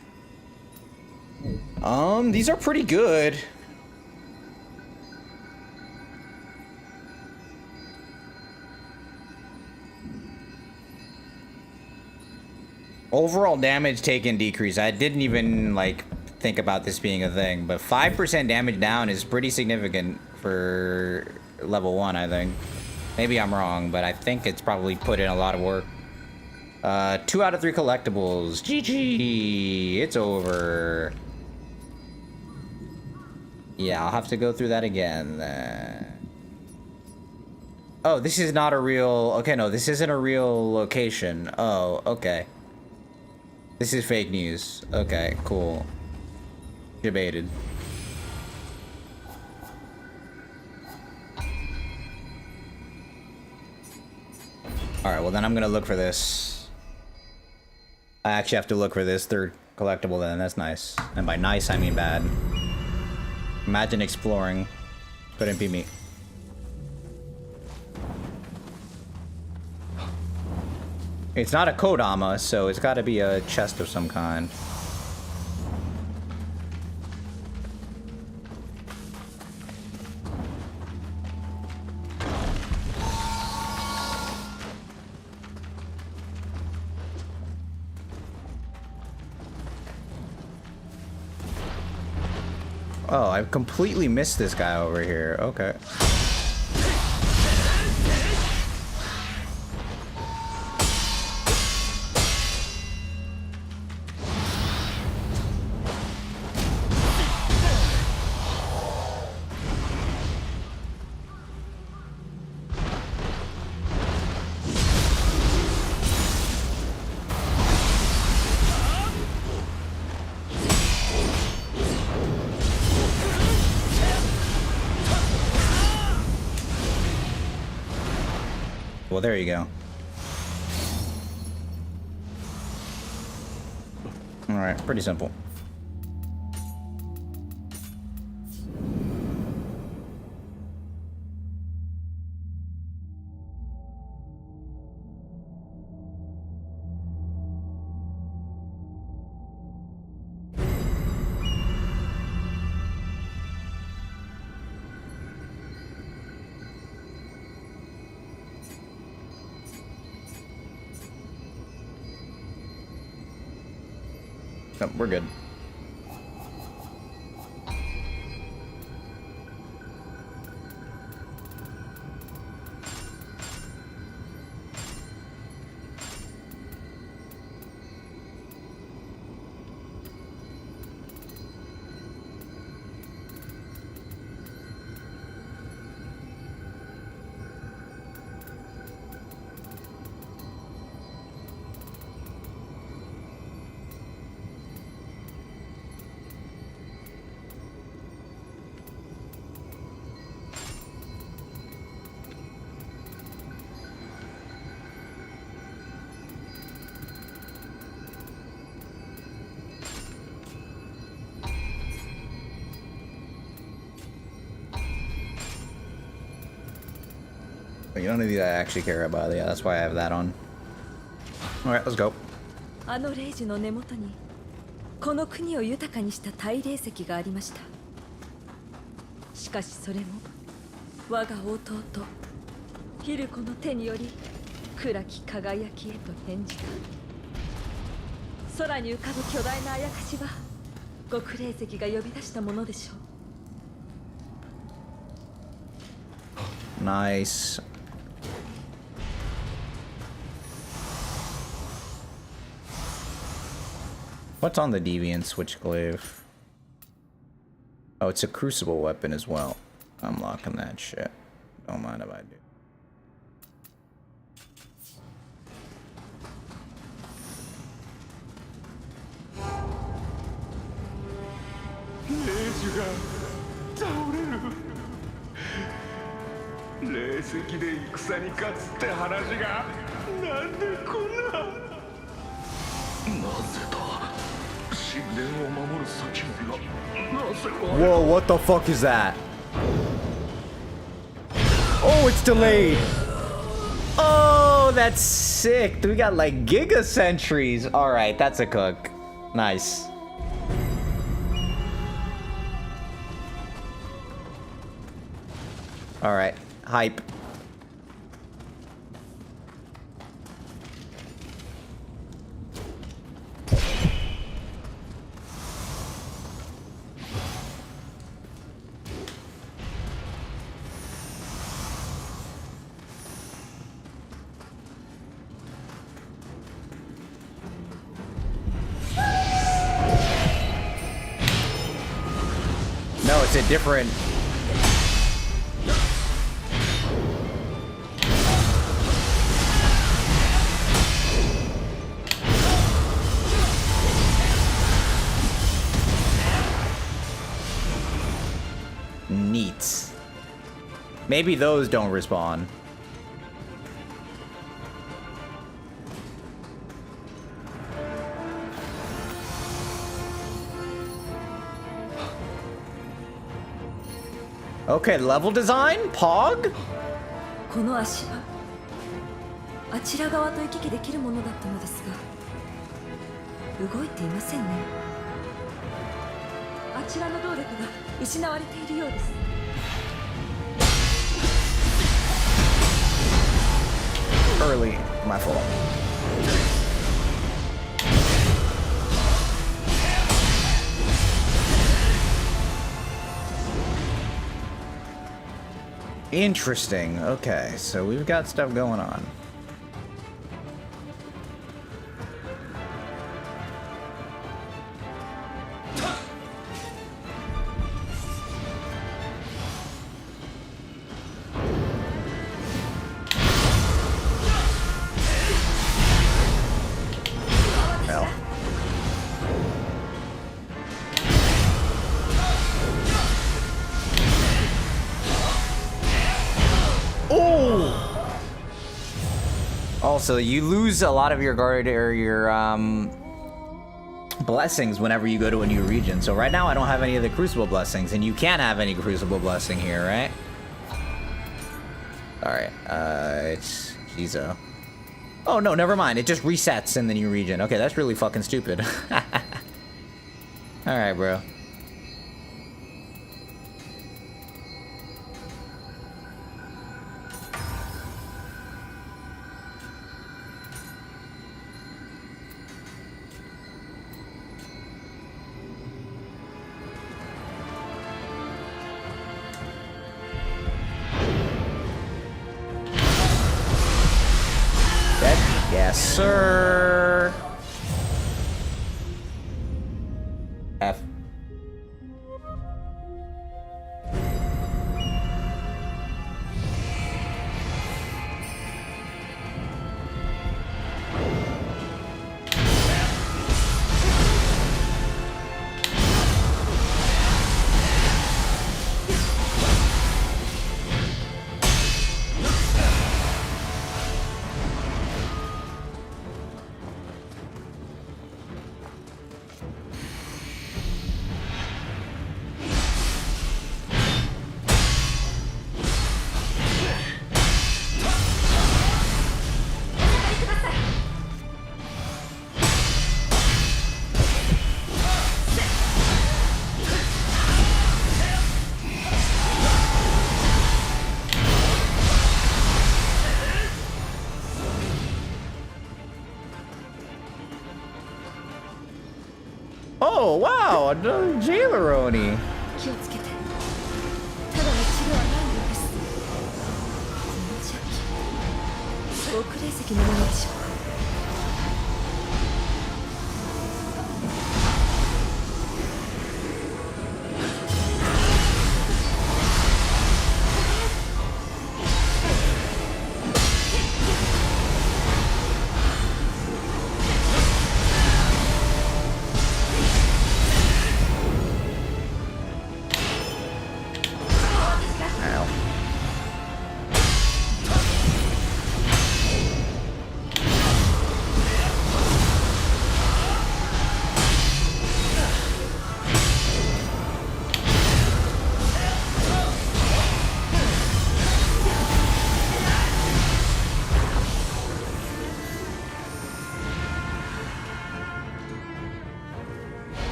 These are pretty good. Overall damage taken decrease. I didn't even, like, think about this being a thing, but 5% damage down is pretty significant for level 1, I think. Maybe I'm wrong, but I think it's probably put in a lot of work. 2 out of 3 collectibles. GG! It's over. Yeah, I'll have to go through that again then. Oh, this is not a real... Okay, no, this isn't a real location. Oh, okay. This is fake news. Okay, cool. Debated. Alright, well then I'm gonna look for this. I actually have to look for this third collectible then. That's nice. And by nice, I mean bad. Imagine exploring. Couldn't be me. It's not a Kodama, so it's gotta be a chest of some kind. Oh, I've completely missed this guy over here. Okay. Well, there you go. All right, pretty simple. Oh, we're good. You don't need to actually care about it. Yeah, that's why I have that on. All right, let's go. あのレイジの根元にこの国を豊かにした大霊石がありました。しかしそれも我が弟ヒルコの手により暗き輝きへと変じた。空に浮かぶ巨大な妖かしは極霊石が呼び出したものでしょう。 Nice. What's on the Deviant Switchglaive? Oh, it's a crucible weapon as well. I'm locking that shit. Don't mind if I do. Whoa, what the fuck is that? Oh, it's delayed. Oh, that's sick. We got like giga sentries. All right, that's a cook. Nice. All right, hype. No, it's a different... Neat. Maybe those don't respawn. Okay, level design? Pog? この足はあちら側と行き来できるものだったのですが動いていませんね。あちらの動力が失われているようです。 Early, my fault. Interesting. Okay, so we've got stuff going on. Also, you lose a lot of your guard or your blessings whenever you go to a new region. So right now I don't have any of the Crucible blessings, and you can't have any Crucible blessing here, right? Alright, it's Kizo. Oh no, never mind. It just resets in the new region. Okay, that's really fucking stupid. Alright, bro. Yes, sir. F. Oh, wow, another Jaileroni. 気をつけて。ただの治療はないようです。この邪気、小暮石のものでしょうか。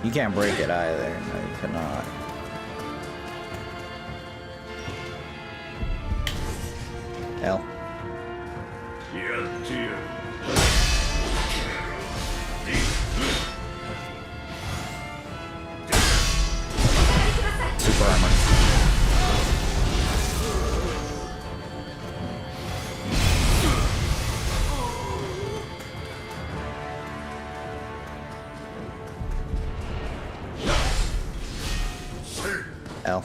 You can't break it either. No, you cannot. L. Super armor. L.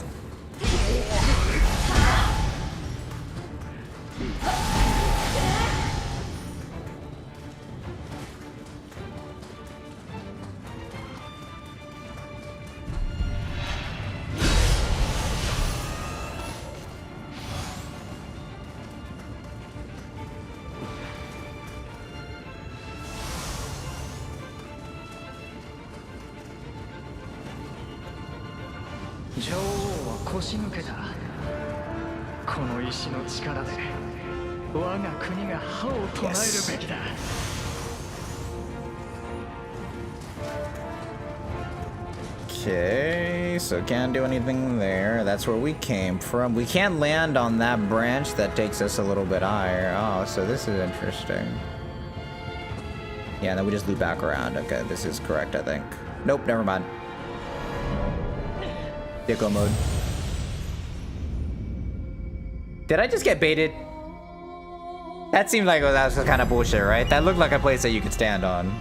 Okay, so can't do anything there. That's where we came from. We can't land on that branch that takes us a little bit higher. Oh, so this is interesting. Yeah, and then we just loop back around. Okay, this is correct, I think. Nope, never mind. Dicko mode. Did I just get baited? That seemed like that was kind of bullshit, right? That looked like a place that you could stand on.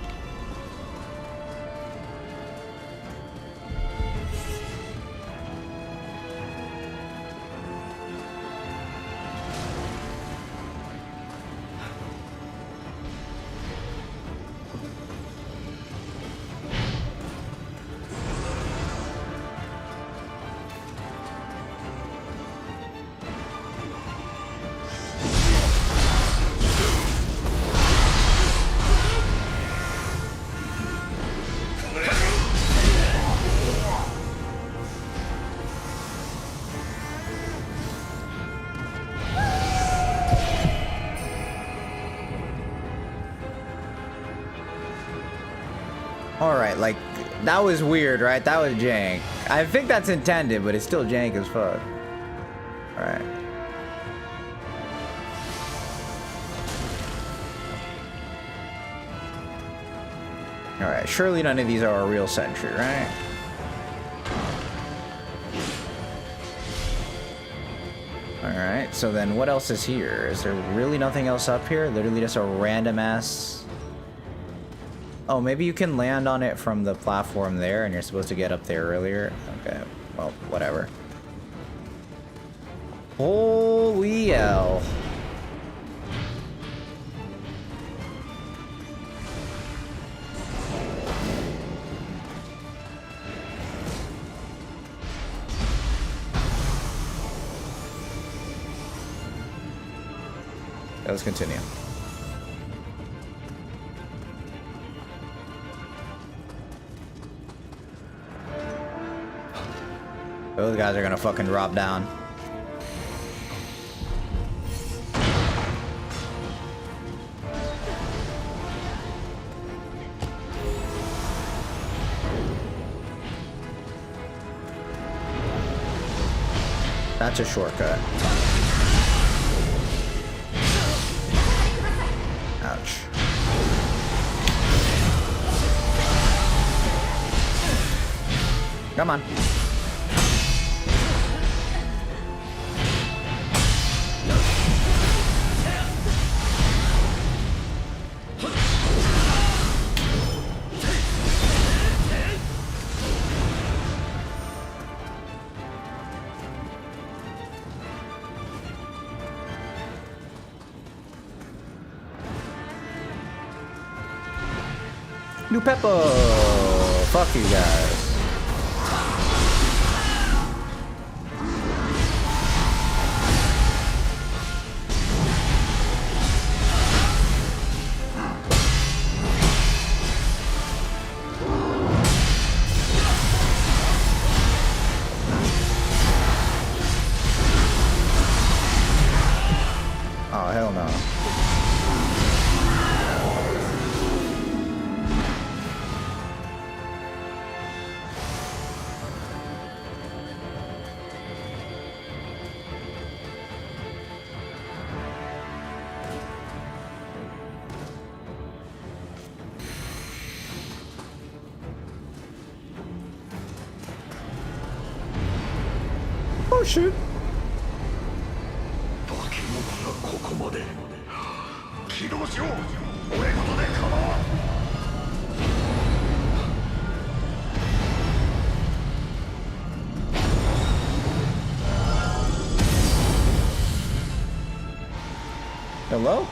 Alright, like, that was weird, right? That was jank. I think that's intended, but it's still jank as fuck. Alright. Alright, surely none of these are a real sentry, right? Alright, so then what else is here? Is there really nothing else up here? Literally just a random ass... Oh, maybe you can land on it from the platform there and you're supposed to get up there earlier. Okay, well, whatever. Holy hell. Let's continue. Those guys are gonna fucking drop down. That's a shortcut. Ouch. Come on. New Peppo! Fuck you guys. Oh, hell no. Oh shit. 化け物がここまで起動しろ俺ごとで構わん Hello?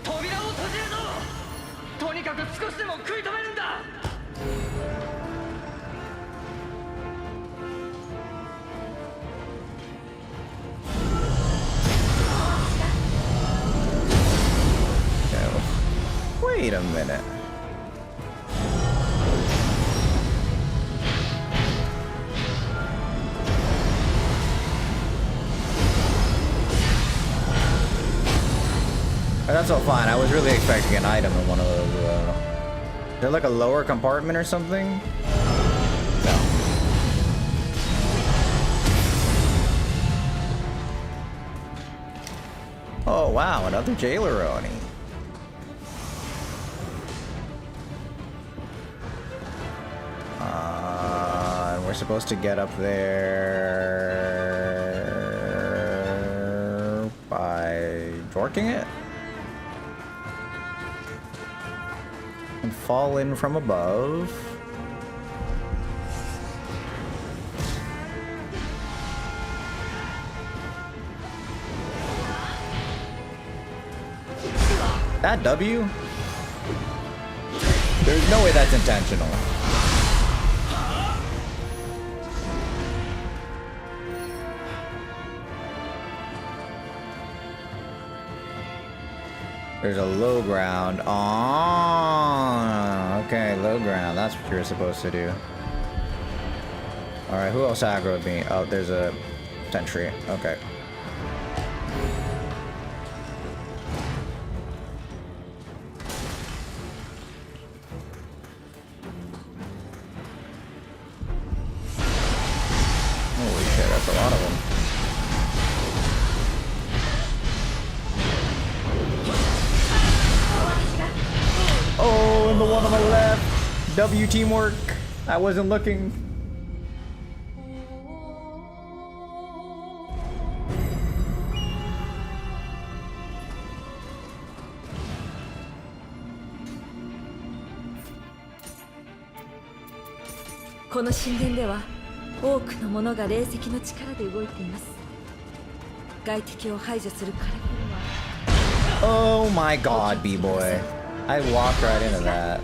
扉を閉じるぞとにかく少しでも食い止めるんだ Wait a minute. That's all fine. I was really expecting an item in one of those. Is there like a lower compartment or something? No. Oh wow, another jailer Oni. supposed to get up there by dorking it and fall in from above. That W? There's no way that's intentional. There's a low ground. Oh, okay, low ground. That's what you're supposed to do. Alright, who else aggroed me? Oh, there's a sentry. Okay. Holy shit, that's a lot of them. Oh, and the one on the left. W teamwork. I wasn't looking.この神殿では多くのものが霊石の力で動いています。外敵を排除するカラクルは Oh my god, B-boy. I walked right into that.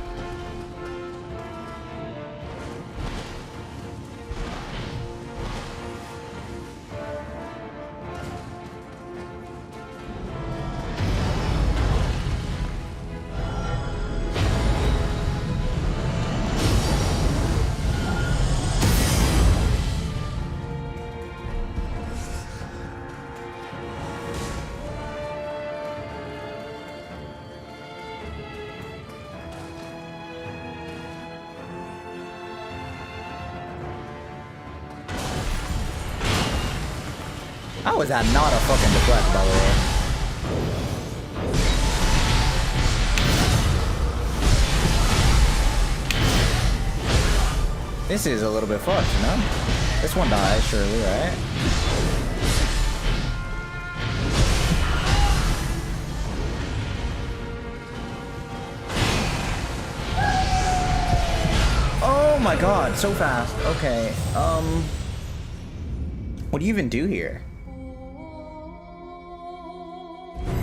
How is that not a fucking deflect, by the way? This is a little bit fucked, you know? This one dies, surely, right? Oh my god, so fast. Okay, what do you even do here?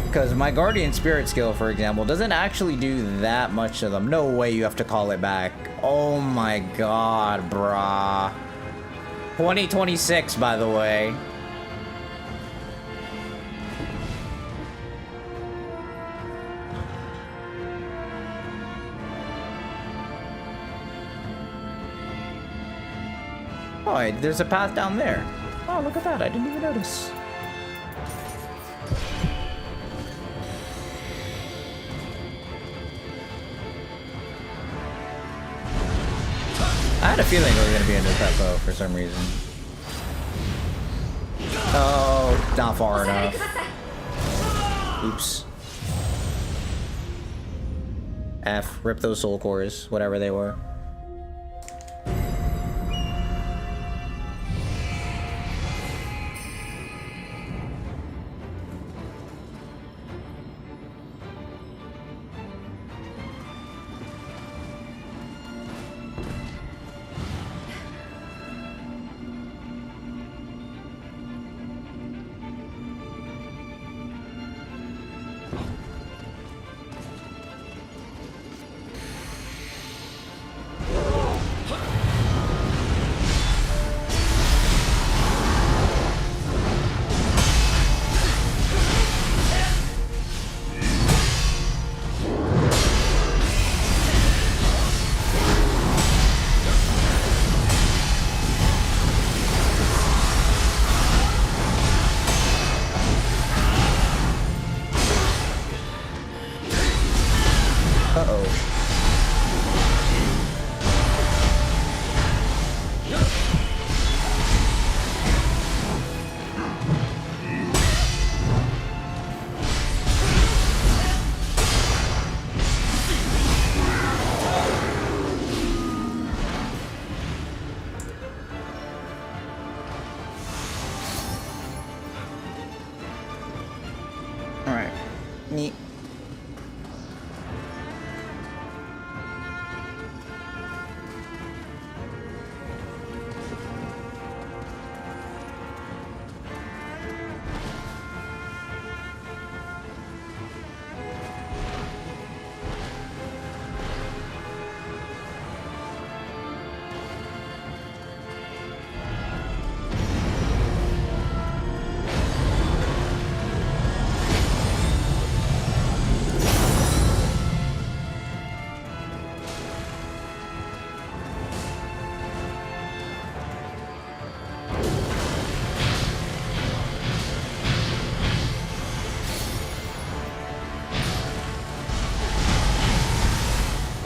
Because my Guardian Spirit skill, for example, doesn't actually do that much to them. No way you have to call it back. Oh my god, brah. 2026, by the way. Oh, there's a path down there. Oh, look at that. I didn't even notice. I had a feeling it was going to be a new Peppo for some reason. Oh, not far enough. Oops. F. Rip those soul cores, whatever they were.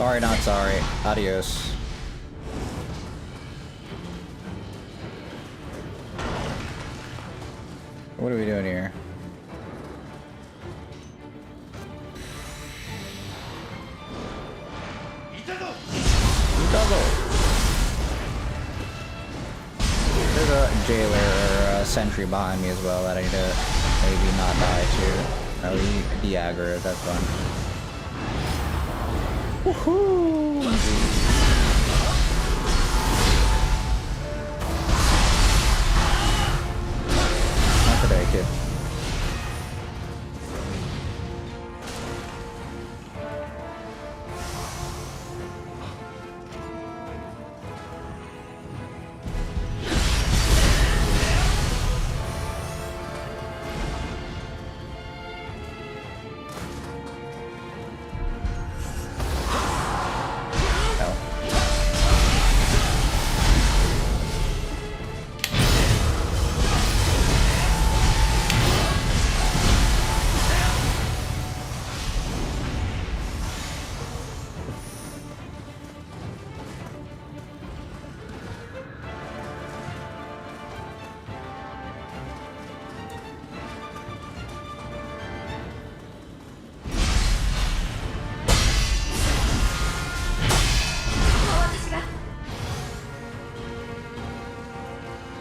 Sorry, not sorry. Adios. What are we doing here? There's a jailer or a sentry behind me as well that I need to maybe not die to. Oh, he aggroed, that's fun. Woohoo! Not today, kid.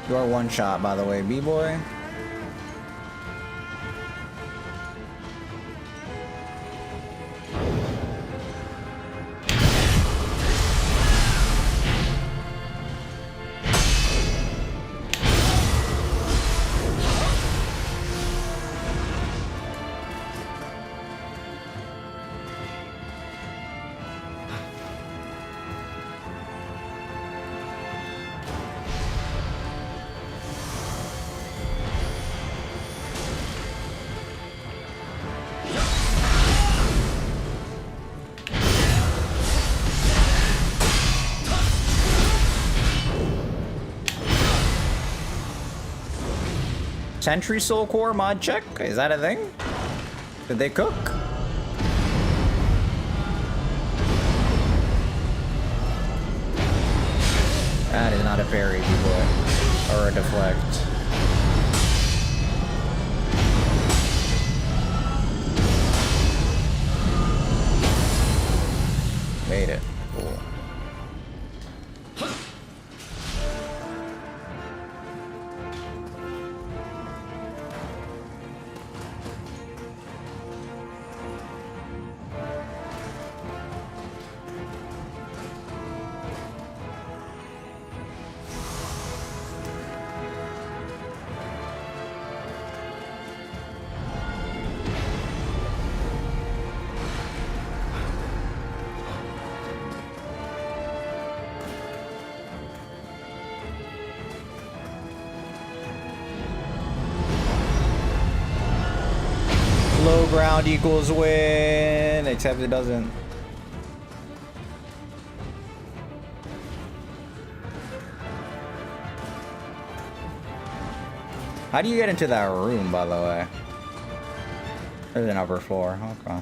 You are one shot, by the way, B-boy. Sentry Soul Core mod check? Is that a thing? Did they cook? That is not a parry, boy. Or a deflect. Made it. Cool. Low ground equals win, except it doesn't. How do you get into that room, by the way? There's an upper floor. Okay.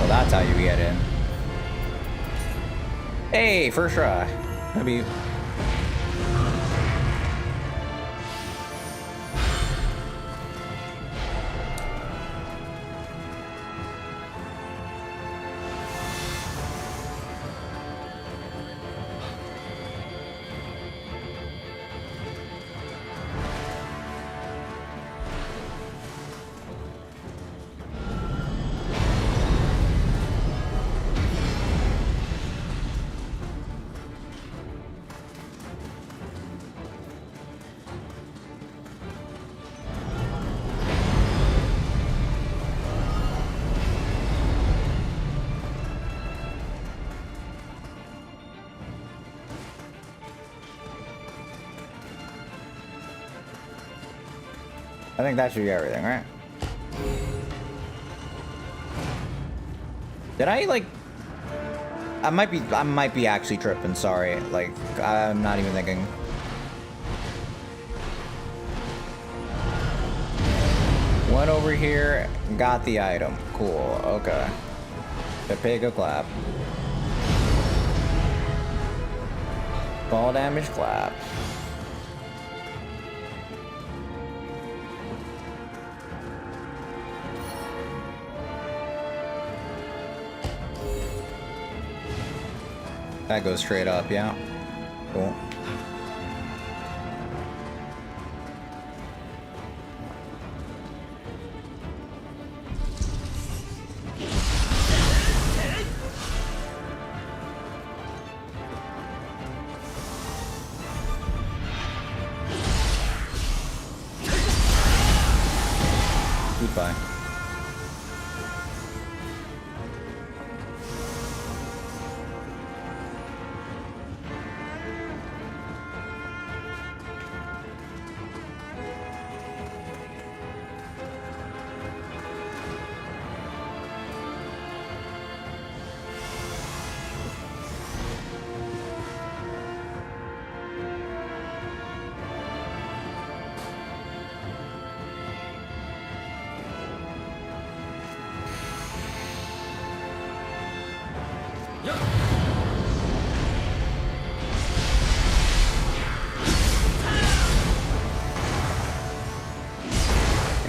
That's how you get in. Hey, first try. Maybe. I think that should be everything, right? Did I like? I might be actually tripping. Sorry. Like I'm not even thinking. Went over here, got the item. Cool. Okay. Pega clap. Fall damage clap. That goes straight up, yeah. Cool. Goodbye.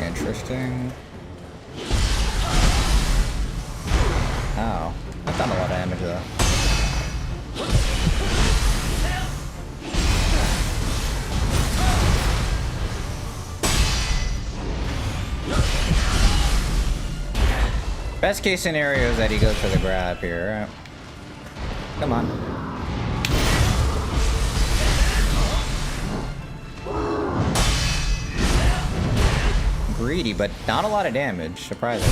Interesting. Ow. I've done a lot of damage though. Best case scenario is that he goes for the grab here, right? Come on. Greedy, but not a lot of damage, surprisingly.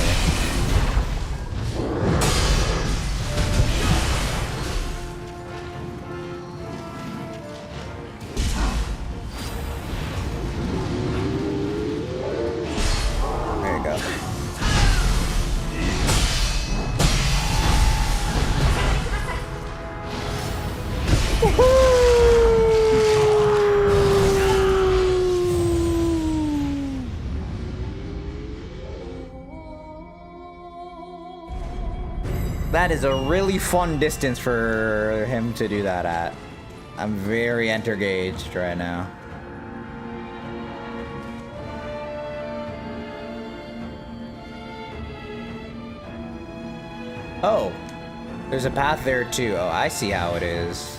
There you go. That is a really fun distance for him to do that at. I'm very enter-gauged right now. Oh, there's a path there too. Oh, I see how it is.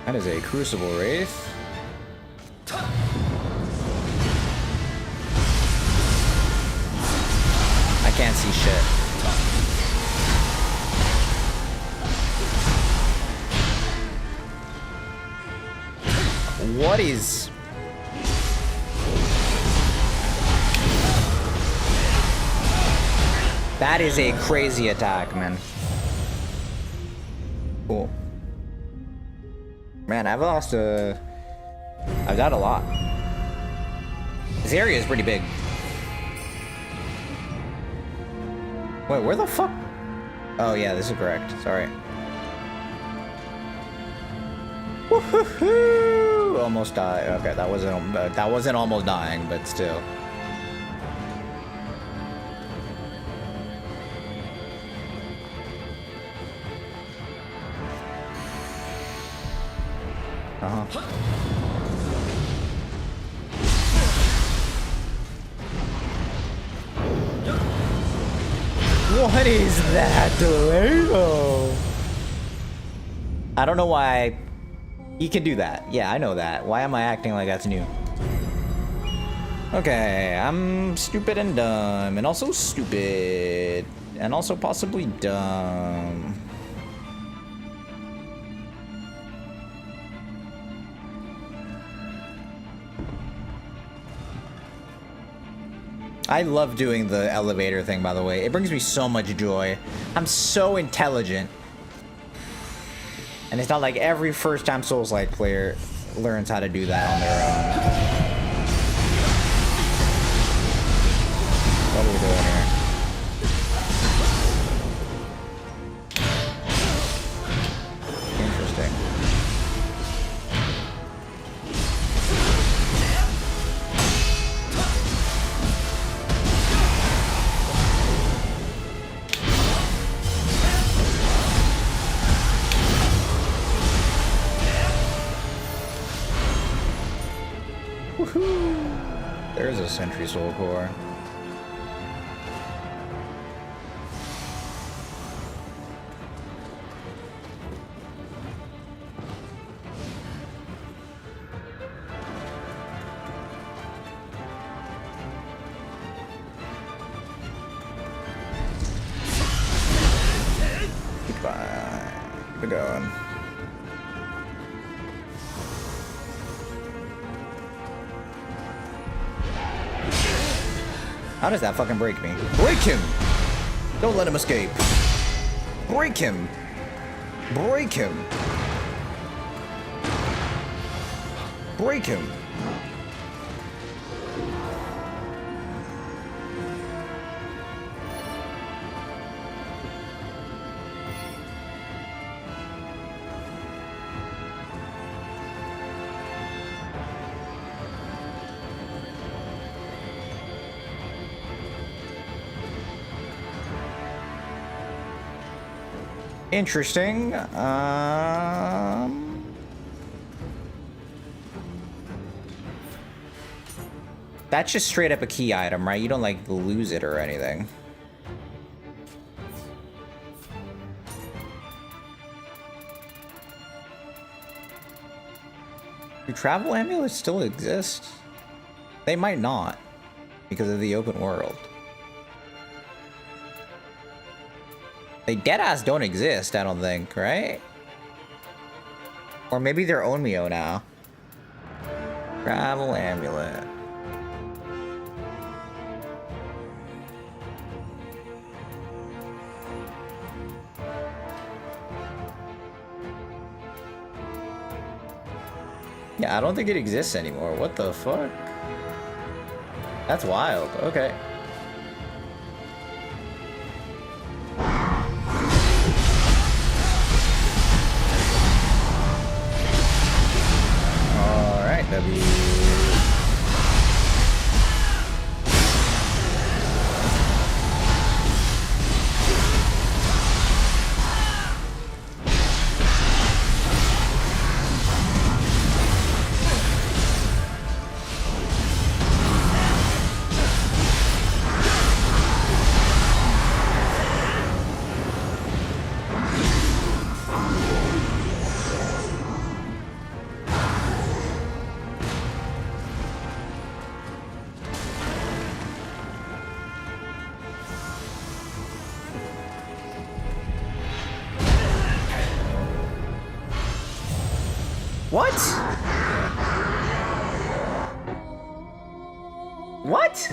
That is a Crucible Wraith. I can't see shit. What is... That is a crazy attack, man. Cool. Man, I've lost I've got a lot. This area is pretty big. Wait, where the fuck? Oh yeah, this is correct. Sorry. Woohoo! Almost died. Okay, that wasn't almost dying, but still. What is that, Toledo? I don't know why he can do that. Yeah, I know that. Why am I acting like that's new? Okay, I'm stupid and dumb, and also stupid, and also possibly dumb. I love doing the elevator thing, by the way. It brings me so much joy. I'm so intelligent. And it's not like every first-time Souls-like player learns how to do that on their own. What are we doing here? Interesting. Woohoo! There's a Sentry Soul Core. Keep it going. How does that fucking break me? Break him! Don't let him escape. Break him! Break him! Break him! Interesting. That's just straight up a key item, right? You don't like lose it or anything. Do travel amulets still exist? They might not, because of the open world. They deadass don't exist, I don't think, right? Or maybe they're Onmyo now. Travel amulet. Yeah, I don't think it exists anymore. What the fuck? That's wild. Okay. W. What? What?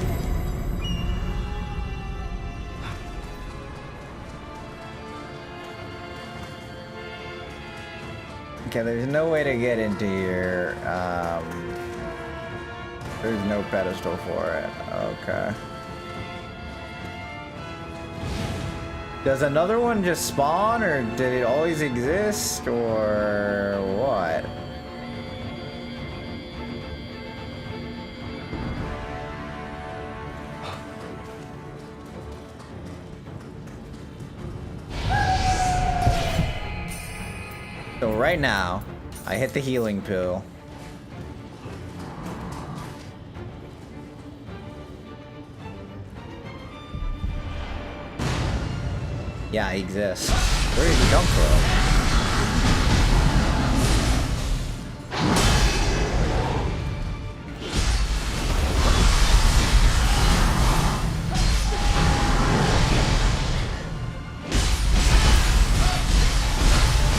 Okay, there's no way to get into here. There's no pedestal for it. Okay. Does another one just spawn, or did it always exist, or what? So right now, I hit the healing pill. Yeah, he exists. Where did he come from?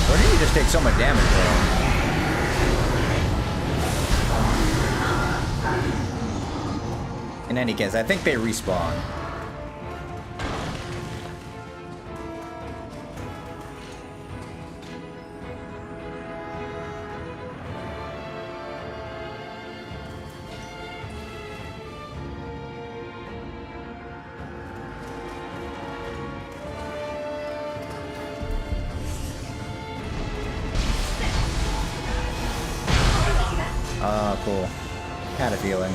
Where did he just take so much damage from? In any case, I think they respawn. Oh, cool. Had a feeling.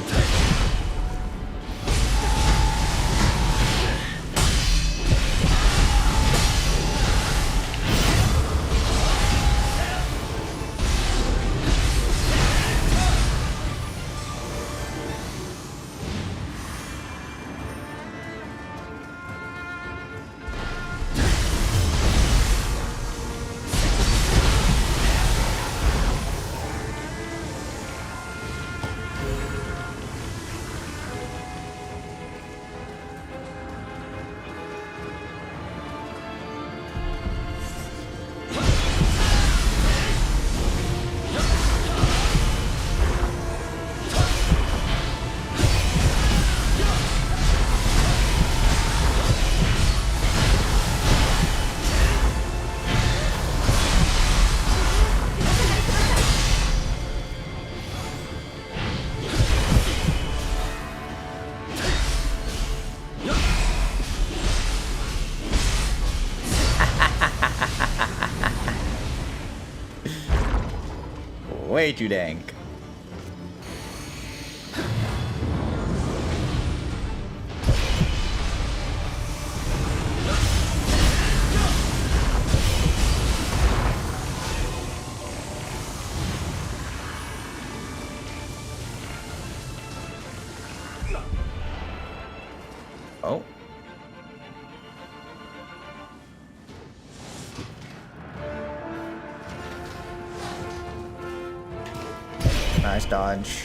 Way too dank. Oh. Nice dodge.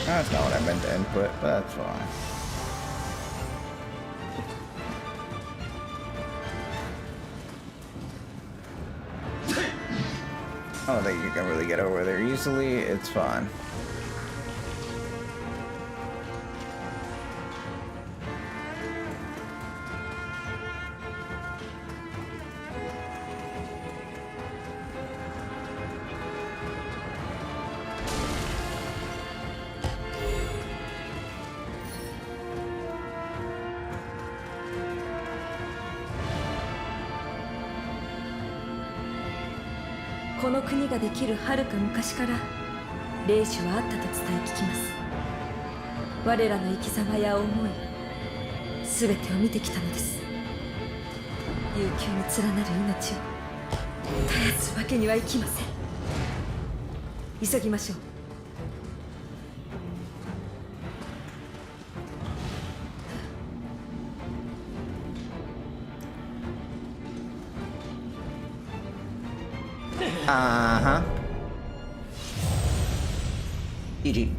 That's not what I meant to input, but that's fine. I don't think you can really get over there easily. It's fine.この国ができるはるか昔から霊種はあったと伝え聞きます。我らの生き様や思い全てを見てきたのです。悠久に連なる命を絶やすわけにはいきません。急ぎましょう。Uh-huh. GG.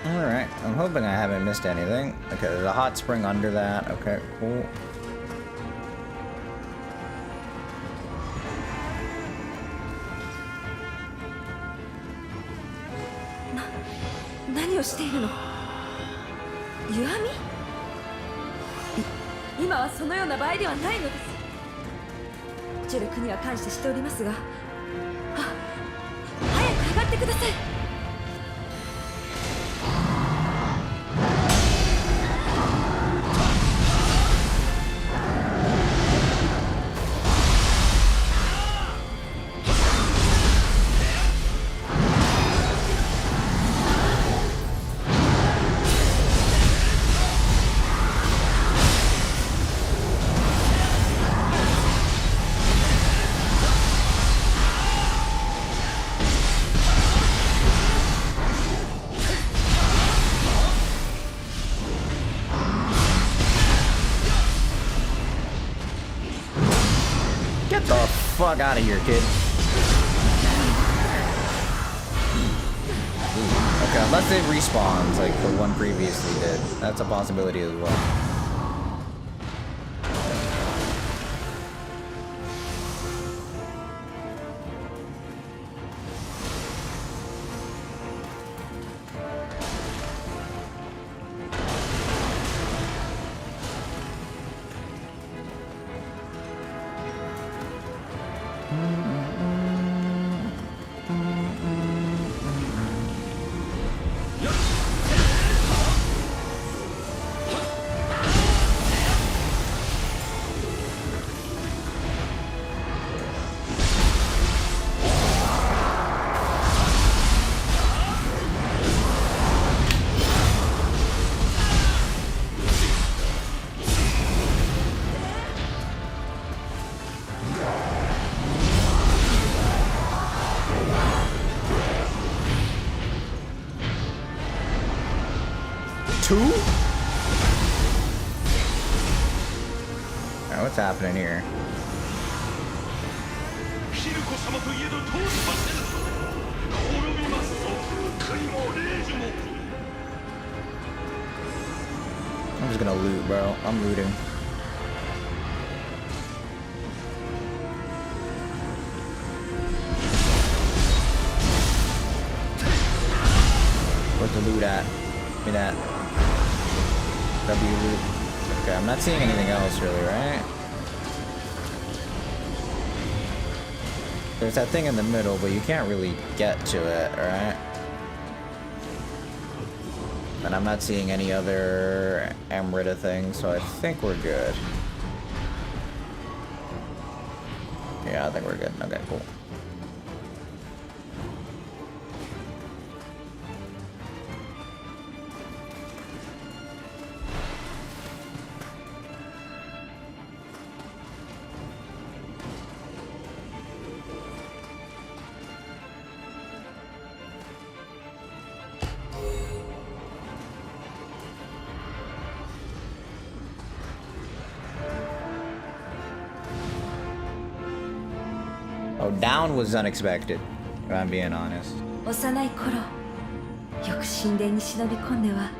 Alright, I'm hoping I haven't missed anything. Okay, there's a hot spring under that. Okay, cool.何をしているの？湯あみ？今はそのような場合ではないのです。ジェルクには感謝しておりますが、早く上がってください。Get the fuck out of here, kid. Okay, unless it respawns like the one previously did. That's a possibility as well. Two? Alright, what's happening here? I'm just gonna loot, bro. I'm looting. Where's the loot at? Give me that. W loot. Okay, I'm not seeing anything else really, right? There's that thing in the middle, but you can't really get to it, right? And I'm not seeing any other Amrita things, so I think we're good. Yeah, I think we're good. Okay, cool. Oh, down was unexpected, if I'm being honest. 幼い頃、よく神殿に忍び込んでは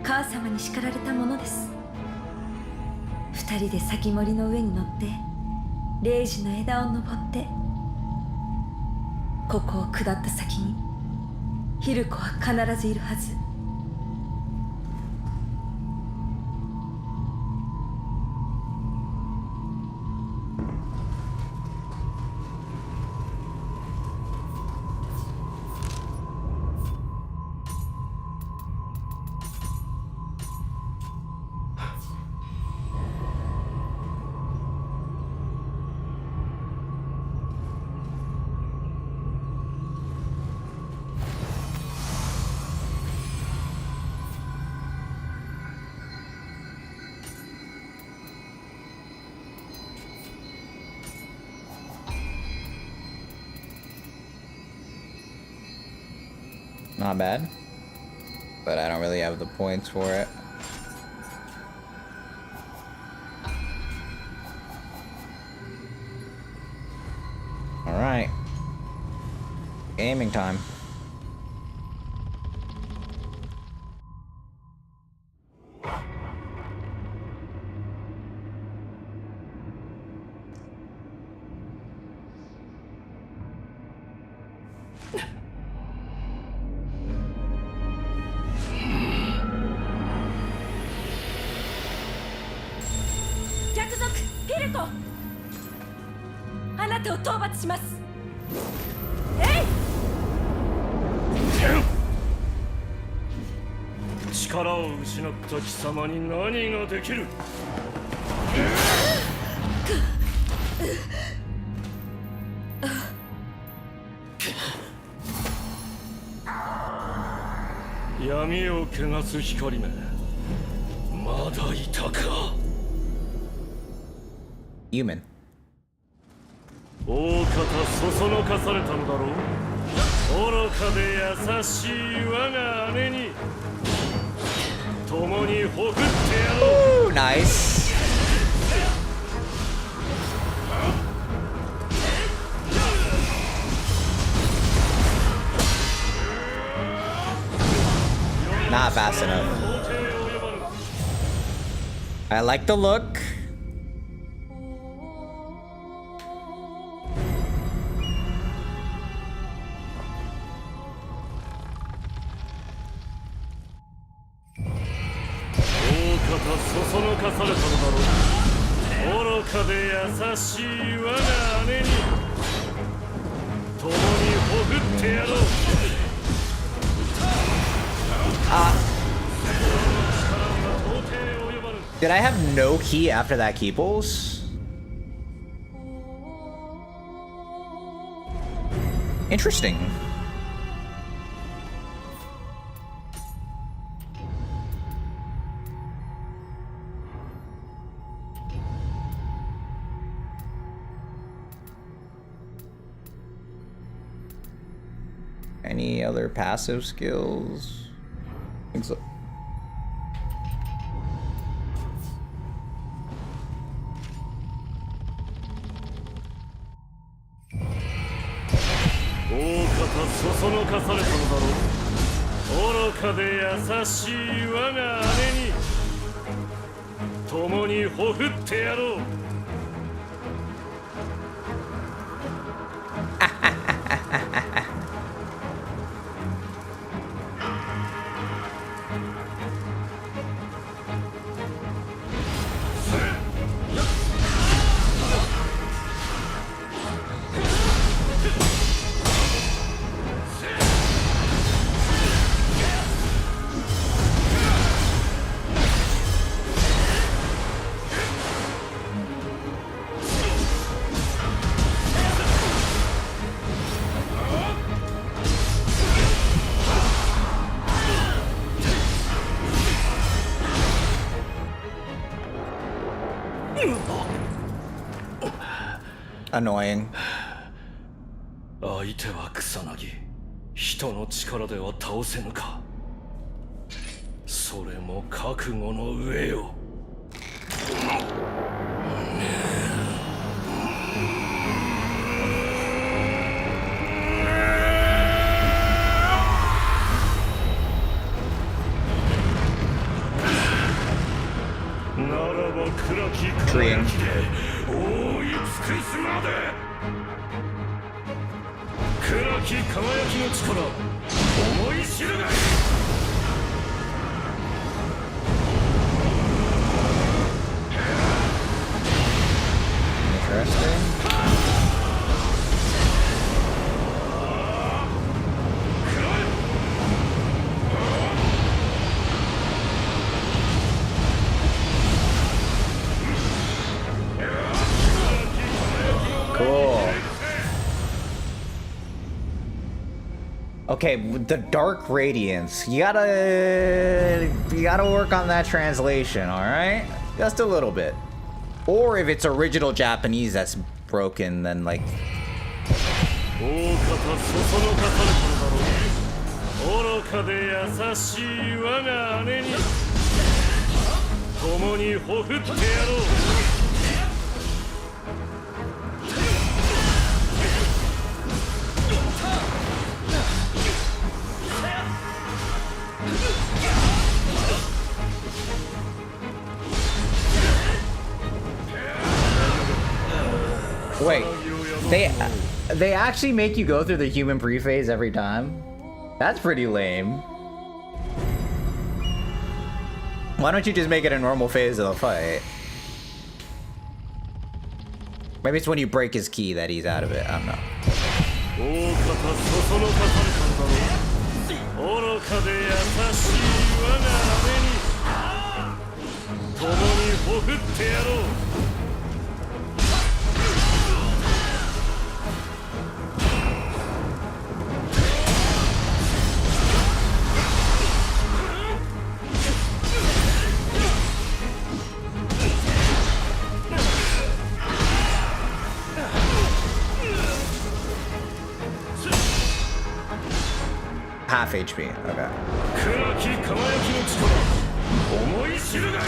母様に叱られたものです。二人で先森の上に乗って霊樹の枝を登ってここを下った先にヒルコは必ずいるはず。Not bad, but I don't really have the points for it. All right, gaming time. なたを討伐します。力を失った貴様に何ができる。闇を汚す光目、まだいたか。Human. 大方そそのかされたのだろう。愚かで優しい我が姉に共にほふってやろう。 Ooh, nice. Not fast enough. I like the look. Did I have no key after that key pulse? Interesting. Any other passive skills? I think so. Annoying. 相手は草薙。人の力では倒せぬか。それも覚悟の上よ。ならば暗き輝きで覆い尽くすまで。暗き輝きの力、思い知るがいい。Interesting. Cool. Okay, the Dark Radiance. You gotta work on that translation, all right? Just a little bit. Or if it's original Japanese that's broken, then like. Wait, they actually make you go through the human pre-phase every time? That's pretty lame. Why don't you just make it a normal phase of the fight? Maybe it's when you break his key that he's out of it. I don't know. 大方そそのかされたんだろう。愚かで優しい我が姉に共にほふってやろう。Half HP. Okay. 暗き輝きの力思い知るがいい。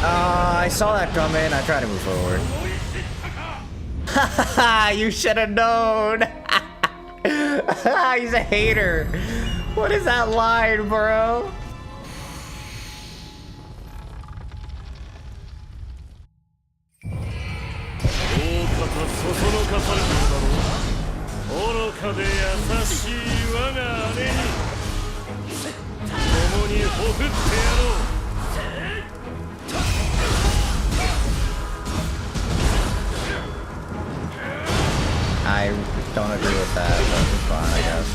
I saw that coming. I tried to move forward. You should have known. He's a hater. What is that line, bro? I don't agree with that, but it's fine, I guess.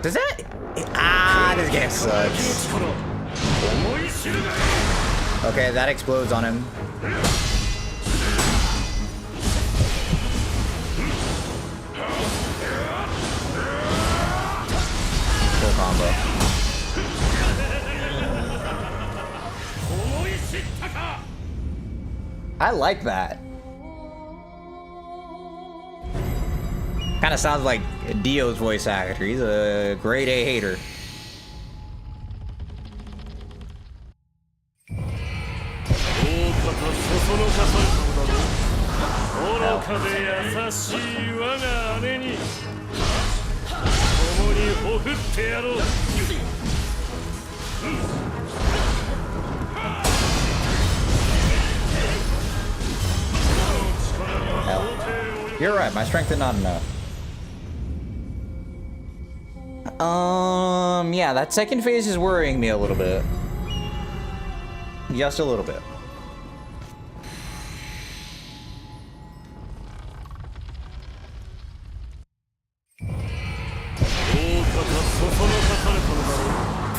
Does that? This game sucks. Okay, that explodes on him. Full combo. I like that. Kind of sounds like Dio's voice actor. He's a grade A hater. Hell. You're right, my strength is not enough. Yeah, that second phase is worrying me a little bit. Just a little bit.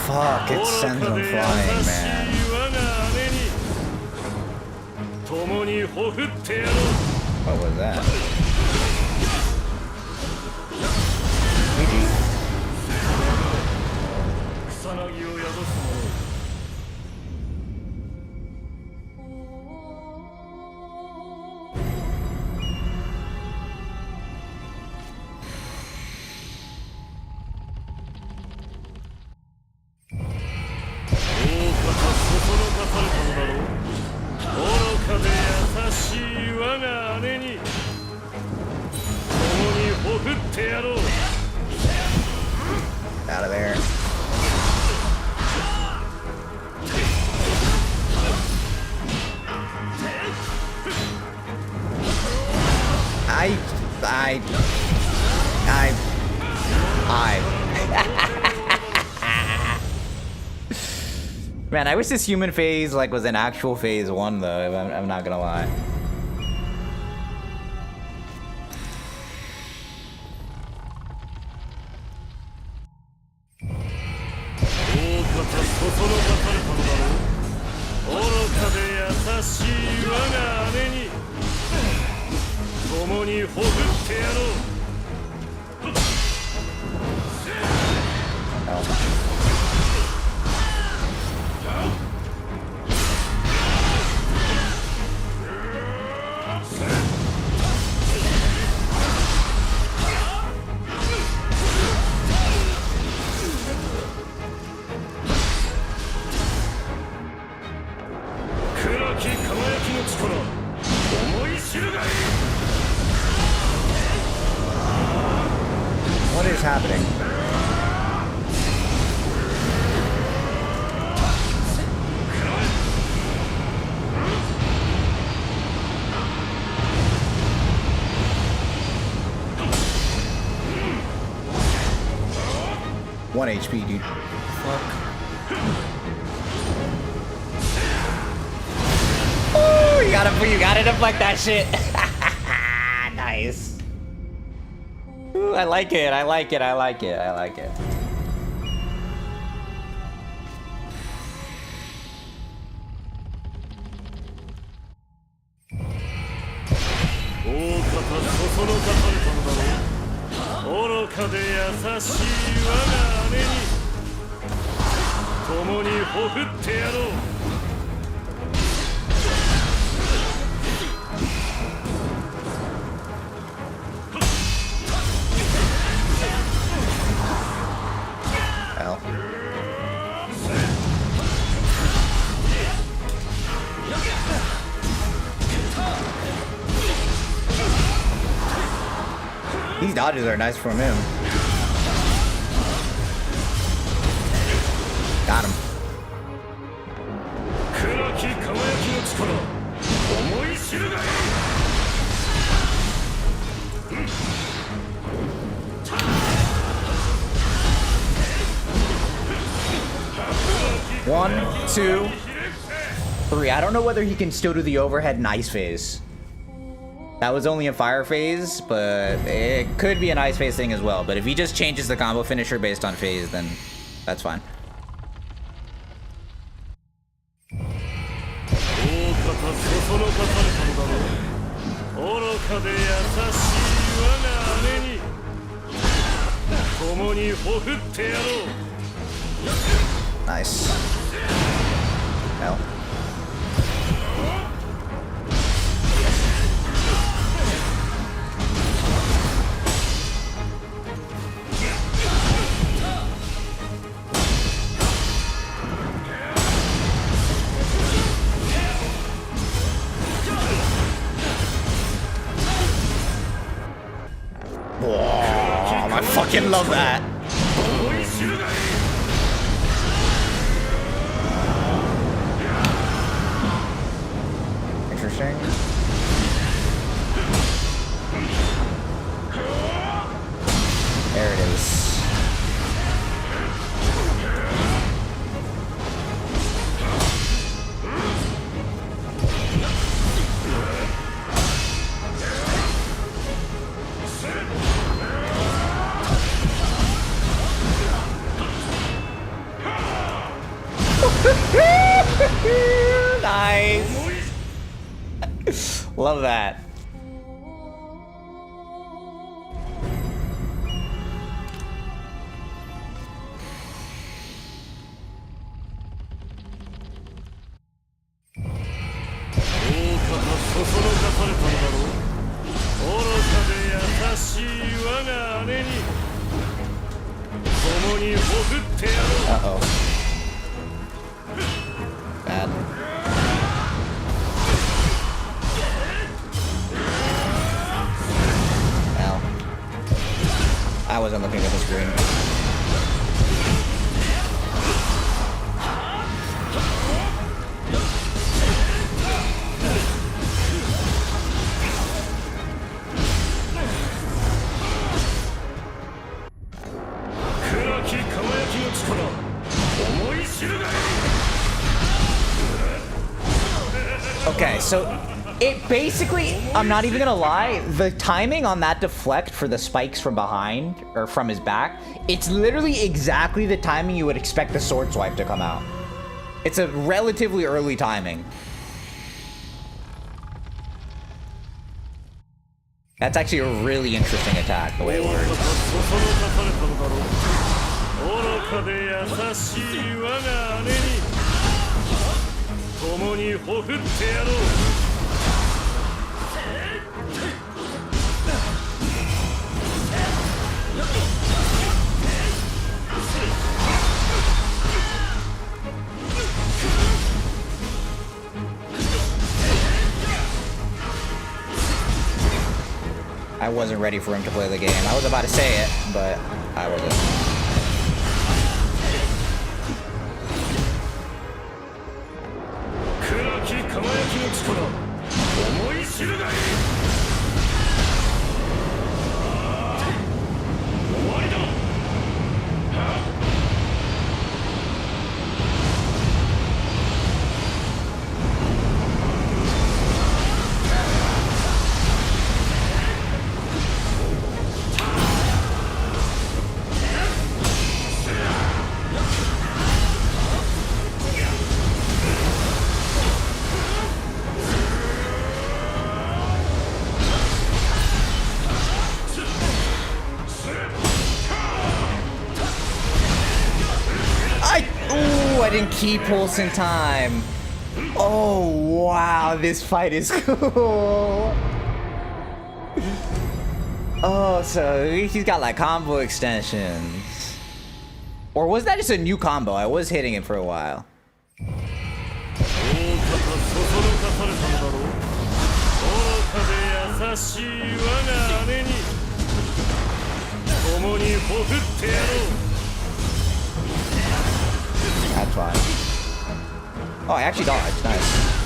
Fuck, it sends them flying, man. What was that? GG. Out of there. Man, I wish this human phase like was an actual phase 1 though. I'm not gonna lie. happening. One HP, dude. Fuck. Oh, you gotta deflect that shit. Nice. Ooh, I like it. I like it. I like it. I like it. Hell. These dodges are nice from him. Got him. One, two, three. I don't know whether he can still do the overhead and ice phase. That was only a fire phase, but it could be an ice phase thing as well. But if he just changes the combo finisher based on phase, then that's fine. Nice. Hell. Whoa, I fucking love that. Interesting. There it is. Nice. Love that. Uh-oh. Bad. Ow. I wasn't looking at the screen. Okay, so it basically, I'm not even gonna lie, the timing on that deflect for the spikes from behind, or from his back, it's literally exactly the timing you would expect the sword swipe to come out. It's a relatively early timing. That's actually a really interesting attack, the way it works. I wasn't ready for him to play the game. I was about to say it, but I wasn't. I didn't keep pulse in time. Oh, wow. This fight is cool. Oh, so he's got like combo extensions. Or was that just a new combo? I was hitting it for a while. That's fine. Oh, I actually dodged. Nice.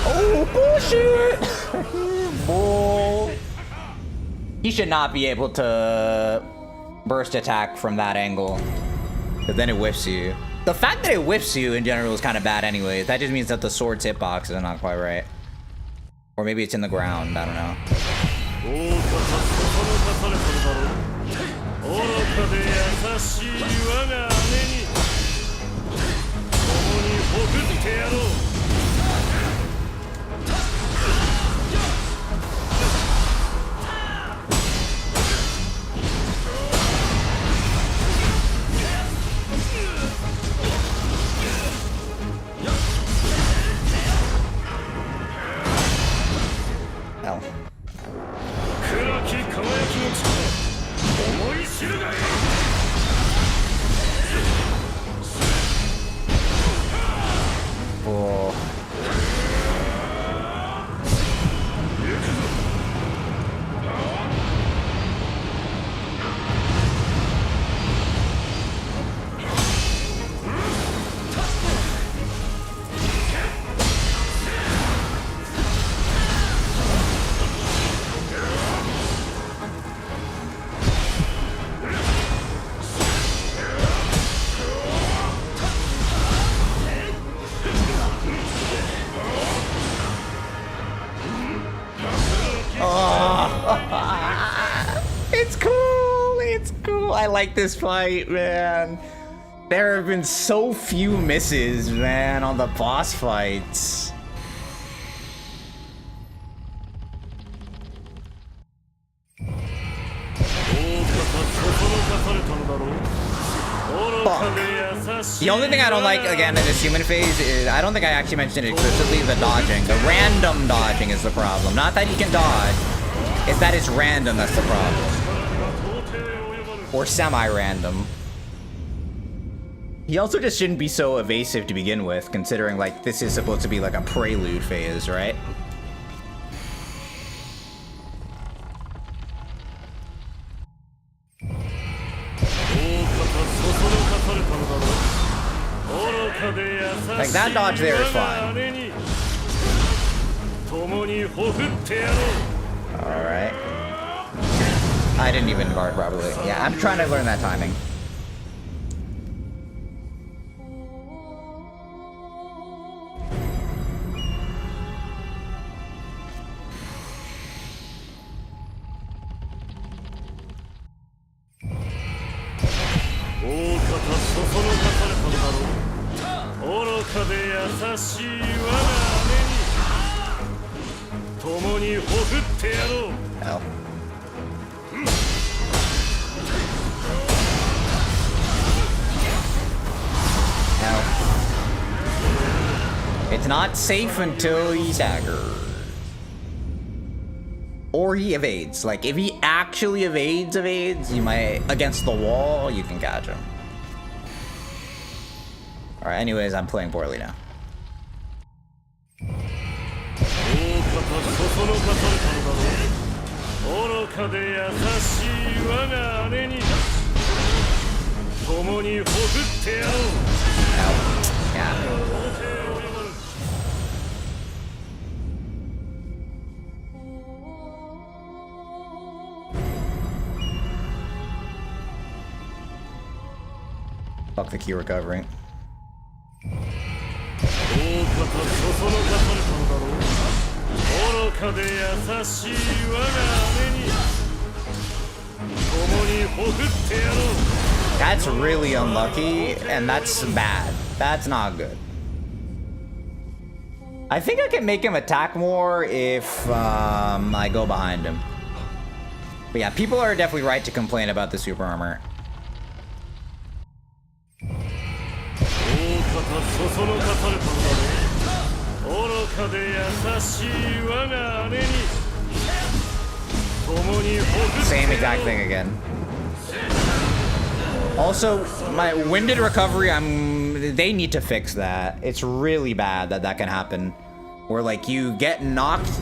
Oh, bullshit! Bull. He should not be able to burst attack from that angle. But then it whiffs you. The fact that it whiffs you in general is kind of bad anyways. That just means that the sword's hitbox is not quite right. Or maybe it's in the ground, I don't know. Hell. Oh. It's cool. It's cool. I like this fight, man. There have been so few misses, man, on the boss fights. Fuck. The only thing I don't like, again, in this human phase is, I don't think I actually mentioned it explicitly, the dodging. The random dodging is the problem. Not that he can dodge, it's that it's random that's the problem. Or semi-random. He also just shouldn't be so evasive to begin with, considering, like, this is supposed to be like a prelude phase, right? Like, that dodge there is fine. Alright. I didn't even guard properly. Yeah, I'm trying to learn that timing. Hell. It's not safe until he's staggered. Or he evades. Like, if he actually evades, you might, against the wall, you can catch him. Alright, anyways, I'm playing poorly now. Yeah. Fuck the key recovery. That's really unlucky, and that's bad. That's not good. I think I can make him attack more if I go behind him. But yeah, people are definitely right to complain about the super armor. Same exact thing again. Also, my winded recovery, they need to fix that. It's really bad that can happen. Where like you get knocked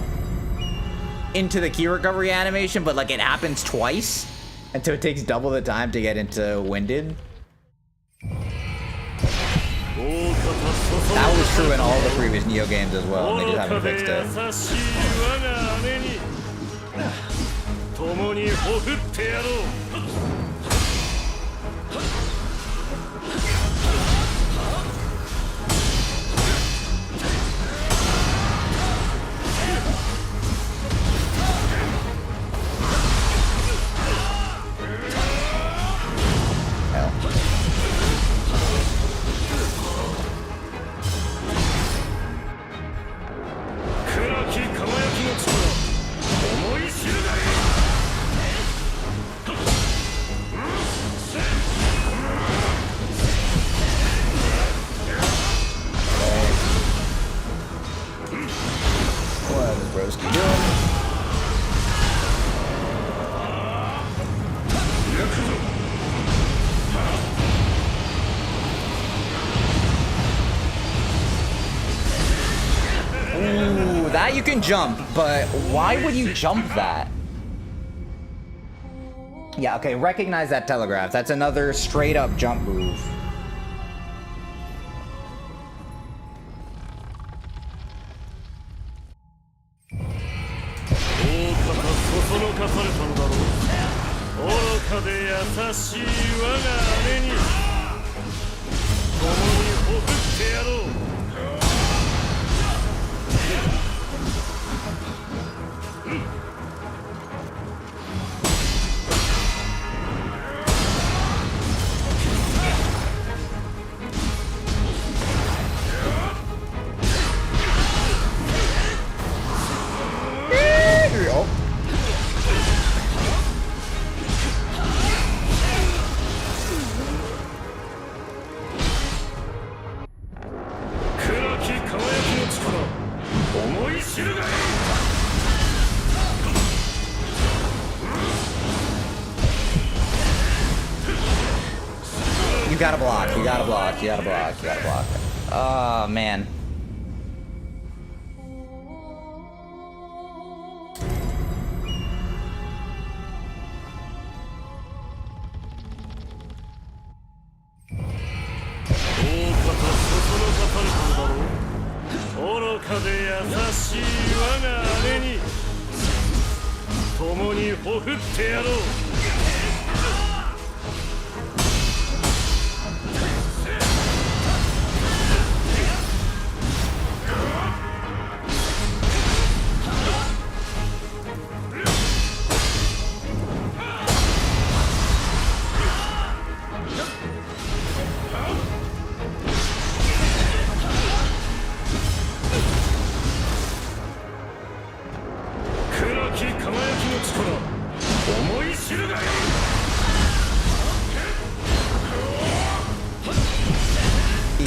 into the key recovery animation, but like it happens twice. And so it takes double the time to get into winded. That was true in all the previous Nioh games as well, and they just haven't fixed it. That you can jump, but why would you jump that? Yeah, okay, recognize that telegraph. That's another straight up jump move. You gotta block, you gotta block, you gotta block, you gotta block. Oh, man.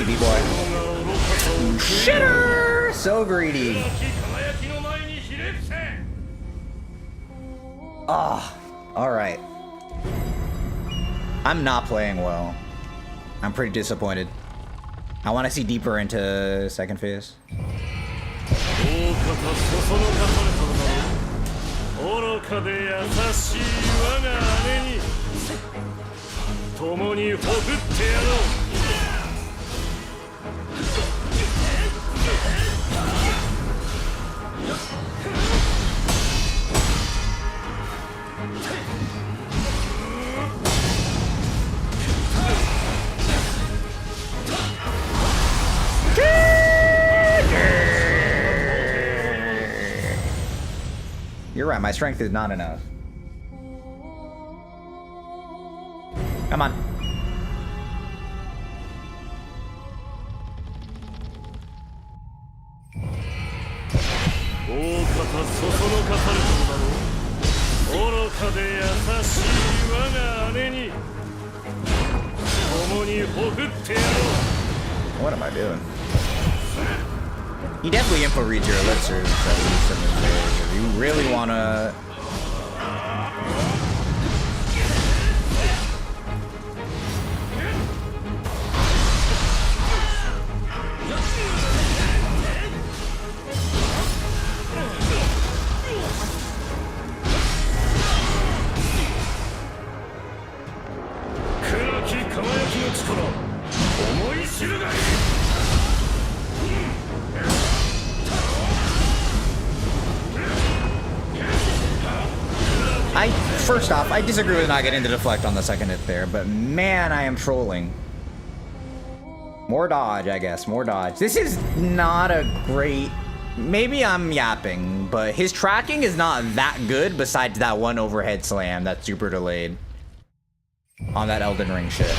greedy, B-boy. Shitter! So greedy. Ah, alright. I'm not playing well. I'm pretty disappointed. I want to see deeper into second phase. You're right, my strength is not enough. Come on. What am I doing? He definitely info reads your elixirs. If you really wanna. First off, I disagree with not getting the deflect on the second hit there, but man, I am trolling. More dodge, I guess. More dodge. This is not a great... Maybe I'm yapping, but his tracking is not that good besides that one overhead slam that's super delayed on that Elden Ring shit.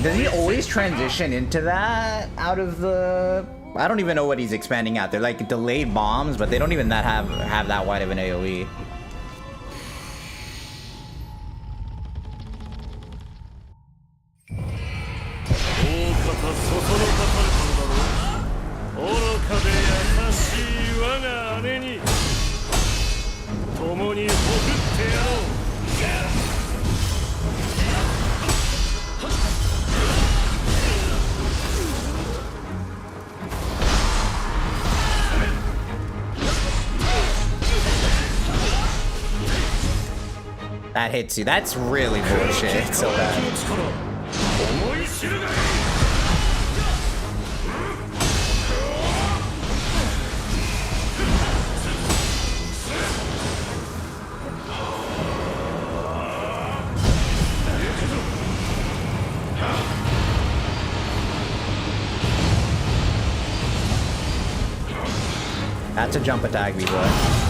Does he always transition into that out of the... I don't even know what he's expanding out. They're like delayed bombs, but they don't even have that wide of an AoE. That hits you. That's really bullshit. It's so bad. That's a jump attack, B-boy.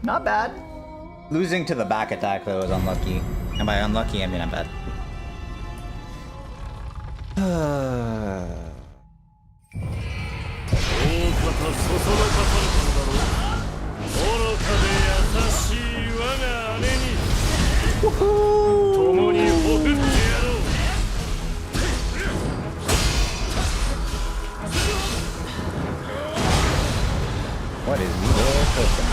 Not bad. Losing to the back attack, though, is unlucky. And by unlucky, I mean I'm bad. 共にほぐってやろう。 What is Nioh cooking?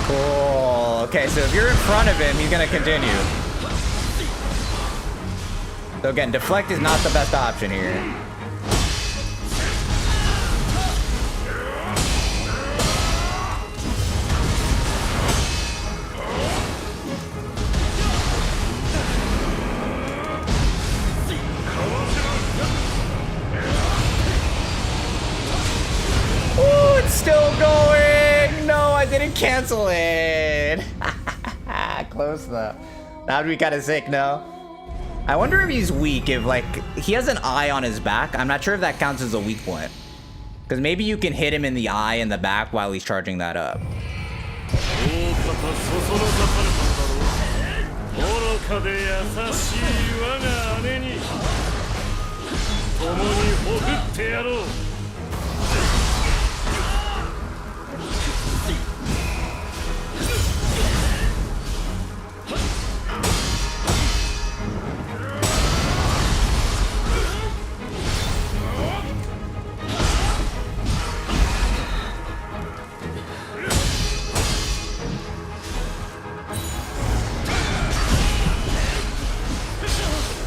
Cool. Okay, so if you're in front of him, he's gonna continue. So again, deflect is not the best option here. Ooh, it's still going! No, I didn't cancel it! Close though. That would be kind of sick, no? I wonder if he's weak, if like, he has an eye on his back. I'm not sure if that counts as a weak point. Because maybe you can hit him in the eye and the back while he's charging that up.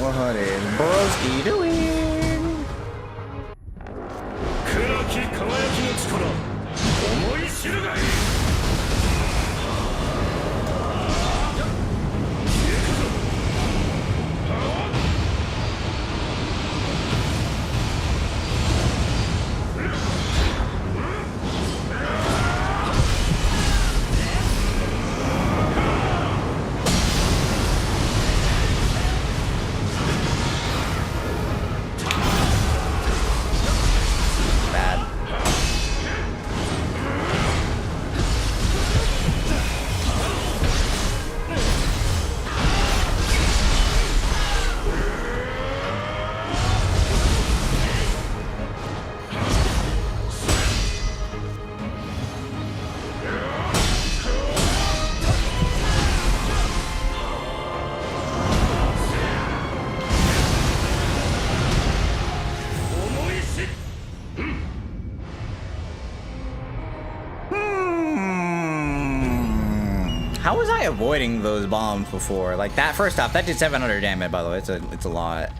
What is Broski doing? How was I avoiding those bombs before? Like that first off, that did 700 damage, by the way. It's a lot.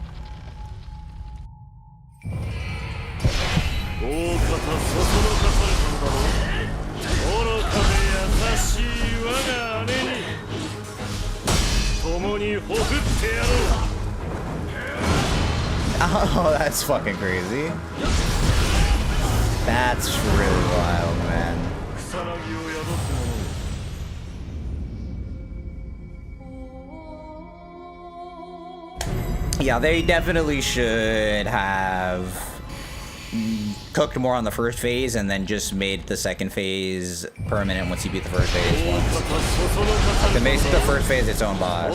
Oh, that's fucking crazy. That's really wild, man. Yeah, they definitely should have cooked more on the first phase and then just made the second phase permanent once you beat the first phase once. They made the first phase its own boss.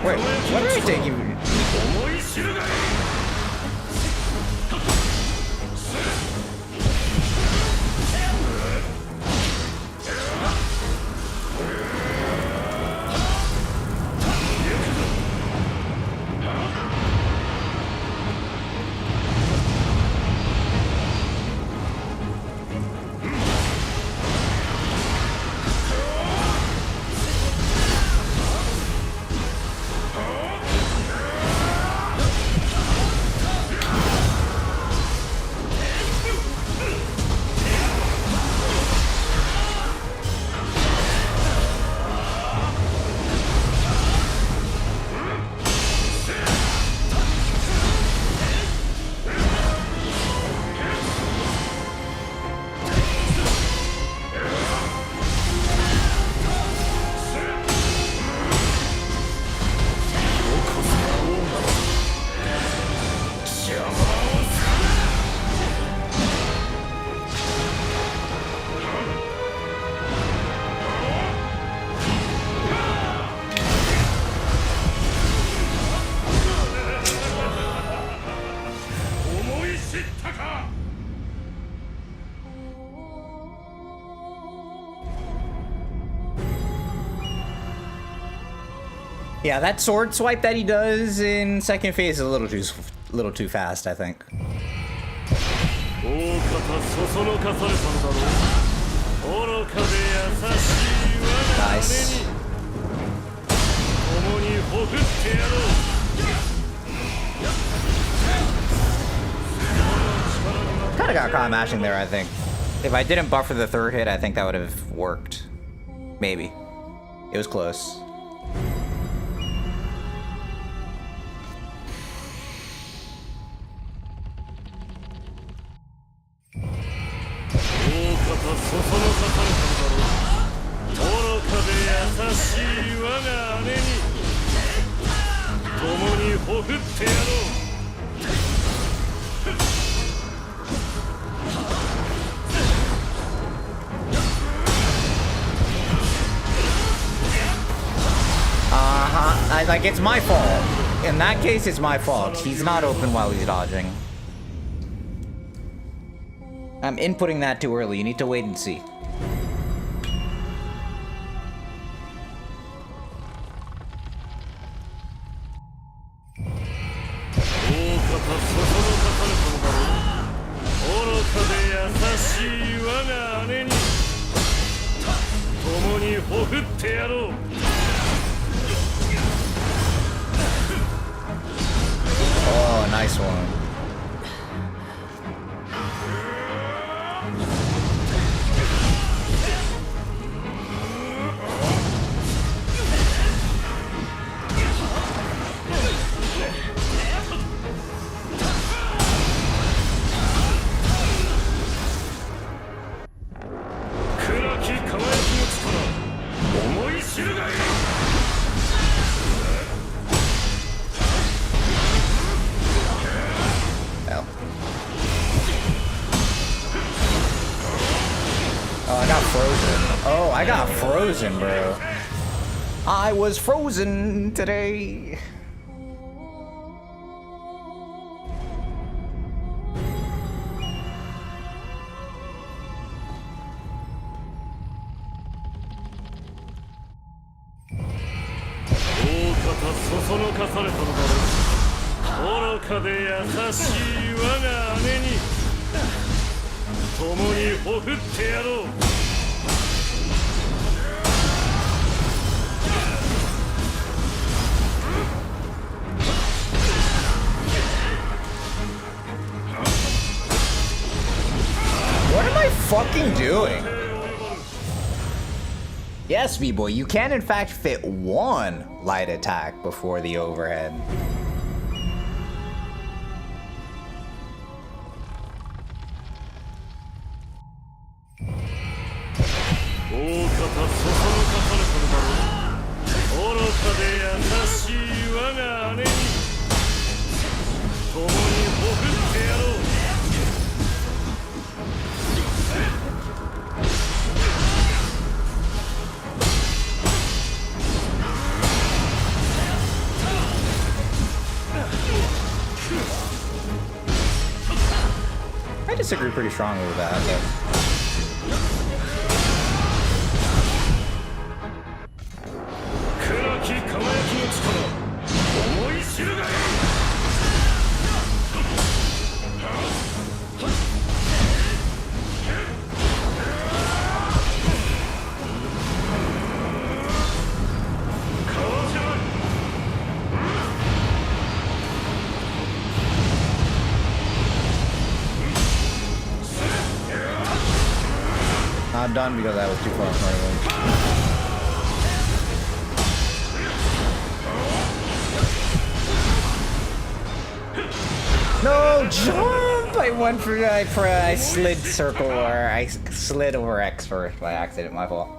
Wait, what did I take you? Yeah, that sword swipe that he does in second phase is a little too fast, I think. Nice. Kinda got caught mashing there, I think. If I didn't buffer the third hit, I think that would have worked. Maybe. It was close. Like, it's my fault. In that case, it's my fault. He's not open while he's dodging. I'm inputting that too early. You need to wait and see. Oh, nice one. I got frozen, bro. I was frozen today. What am I fucking doing? Yes, B-boy, you can in fact fit one light attack before the overhead. I disagree pretty strongly with that, but... Not done because I was too far from everyone. No, jump! I slid circle, or I slid over X first by accident, my fault.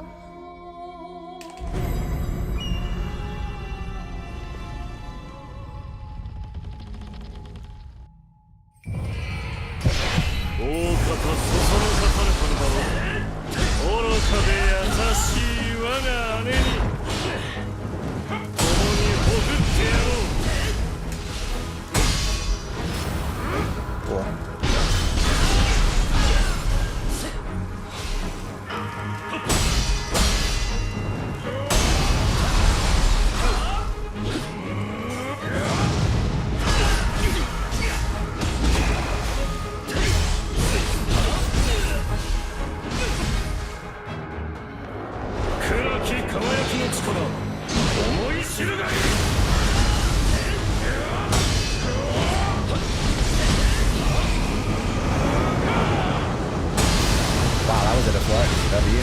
was a deflect. W.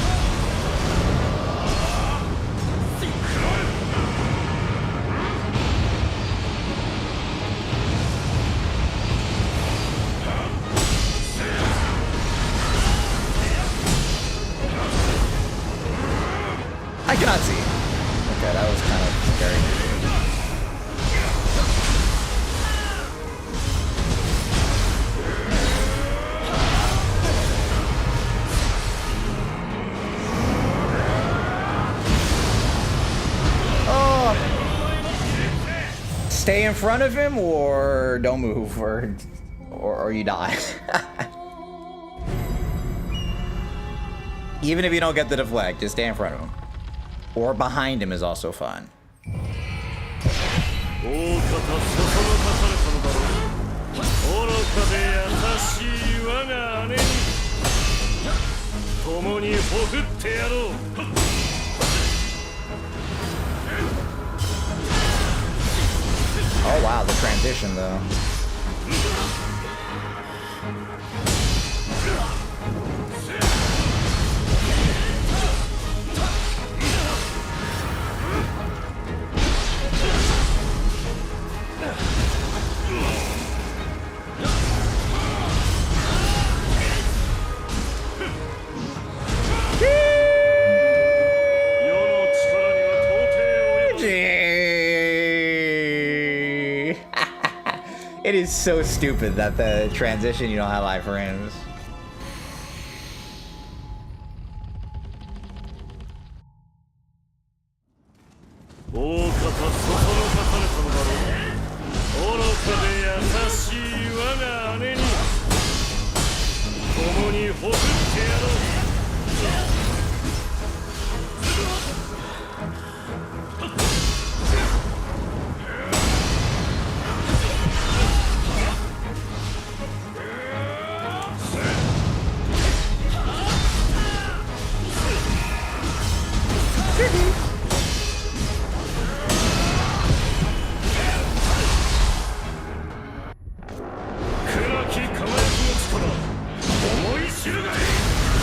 I cannot see. Okay, that was kind of scary. Oh! Stay in front of him or don't move or you die. Even if you don't get the deflect, just stay in front of him. Or behind him is also fine. Oh wow, the transition though. It is so stupid that the transition you don't have iframes.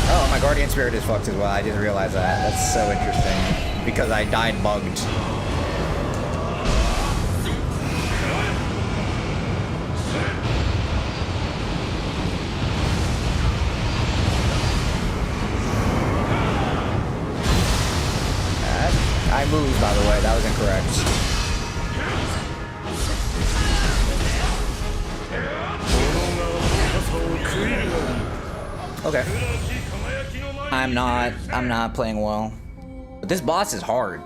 Oh, my Guardian Spirit is fucked as well. I just realized that. That's so interesting. Because I died bugged. I moved, by the way. That was incorrect. Okay. I'm not playing well. But this boss is hard.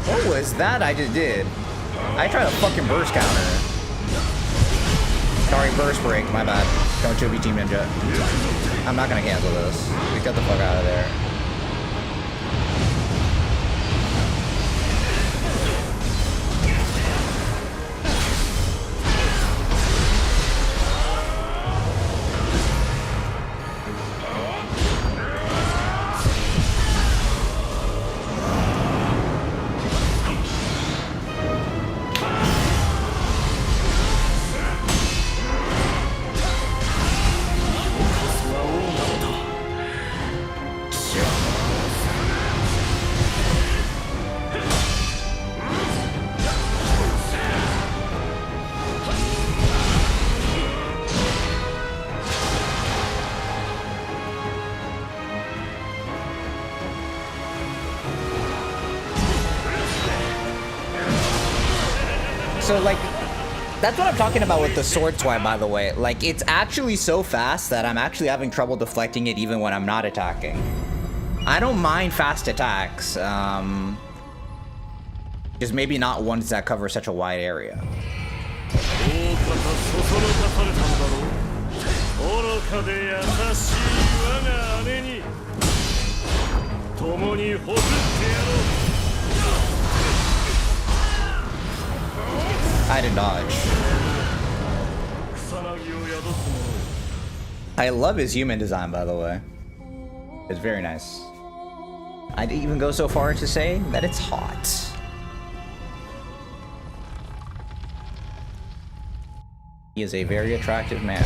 What was that I just did? I tried a fucking burst counter. Sorry, burst break, my bad. Don't you be Team Ninja. I'm not gonna cancel this. We get the fuck out of there. so like, that's what I'm talking about with the sword swipe, by the way. Like, it's actually so fast that I'm actually having trouble deflecting it even when I'm not attacking. I don't mind fast attacks, just maybe not ones that cover such a wide area. I did dodge. I love his human design, by the way. It's very nice. I'd even go so far as to say that it's hot. He is a very attractive man.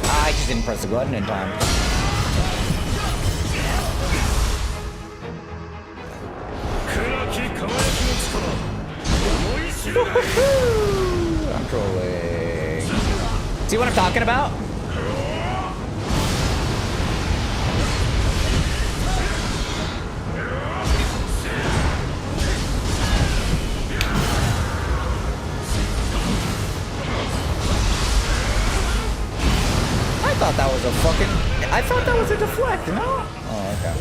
I just didn't press the button in time. I'm trolling. See what I'm talking about? I thought that was a fucking... I thought that was a deflect, no? Oh, okay.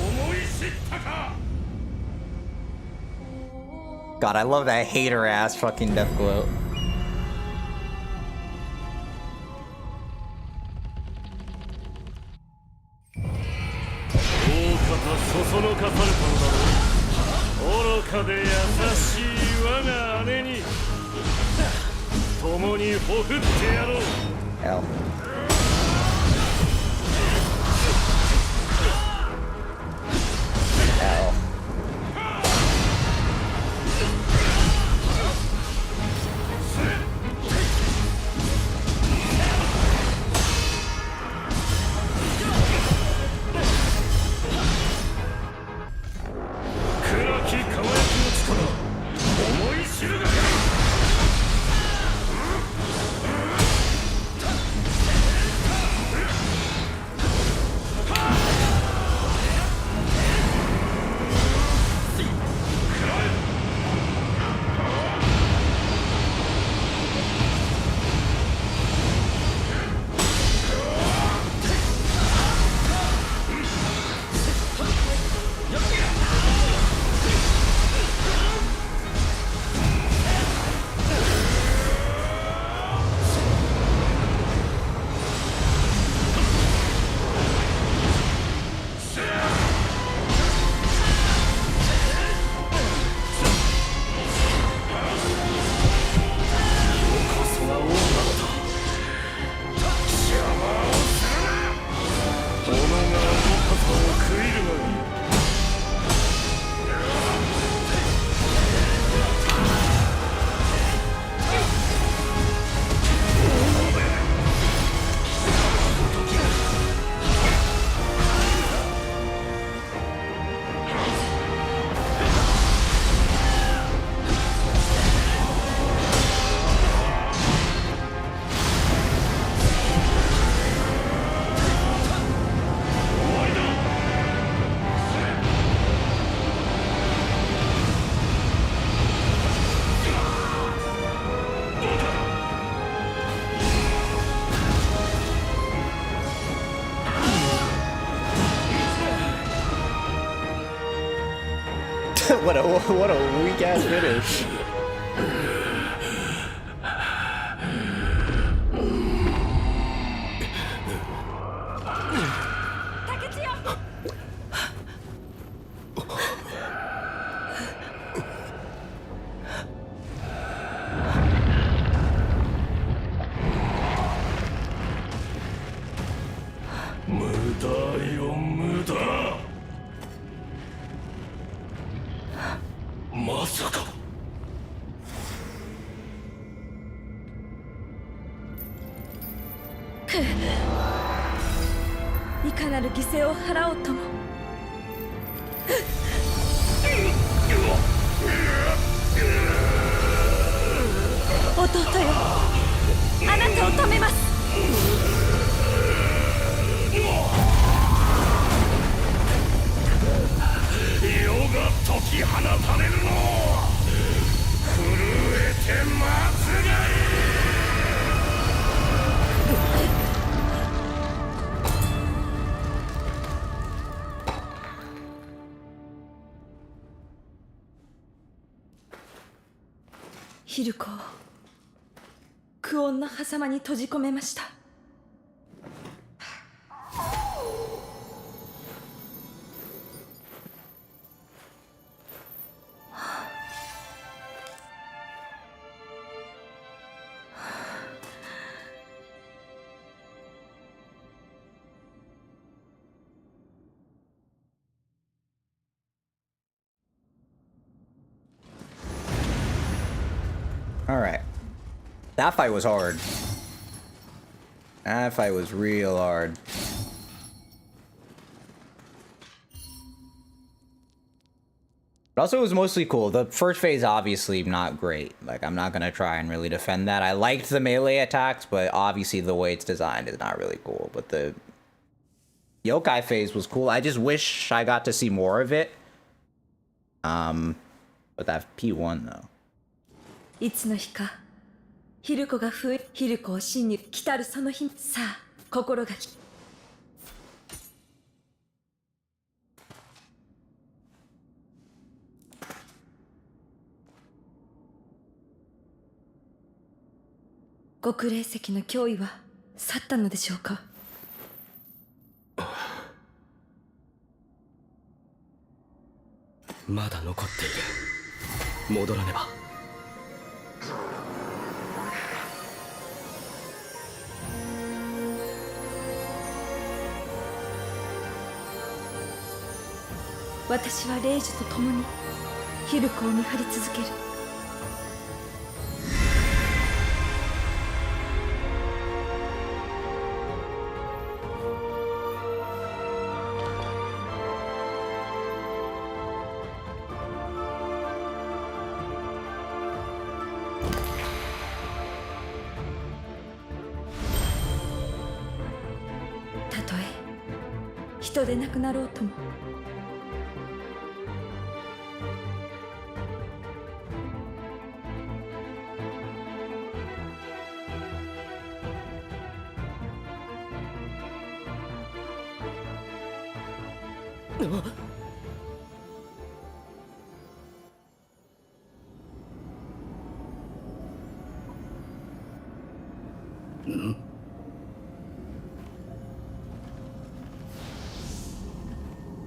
God, I love that hater-ass fucking death glow. L. L. what a weak ass finish. いかなる犠牲を払おうとも弟よ、あなたを止めます。世が解き放たれるのを震えて待つがいい。ヒルコを久遠の狭間に閉じ込めました。Alright. That fight was hard. That fight was real hard. But also it was mostly cool. The first phase obviously not great. Like I'm not gonna try and really defend that. I liked the melee attacks, but obviously the way it's designed is not really cool. But the yokai phase was cool. I just wish I got to see more of it. But that P1 though. いつの日かヒルコがヒルコを真に来たるその日、さあ心がき極霊石の脅威は去ったのでしょうか。まだ残っている。戻らねば。私はレイジと共にヒルコを見張り続ける。たとえ人でなくなろうとも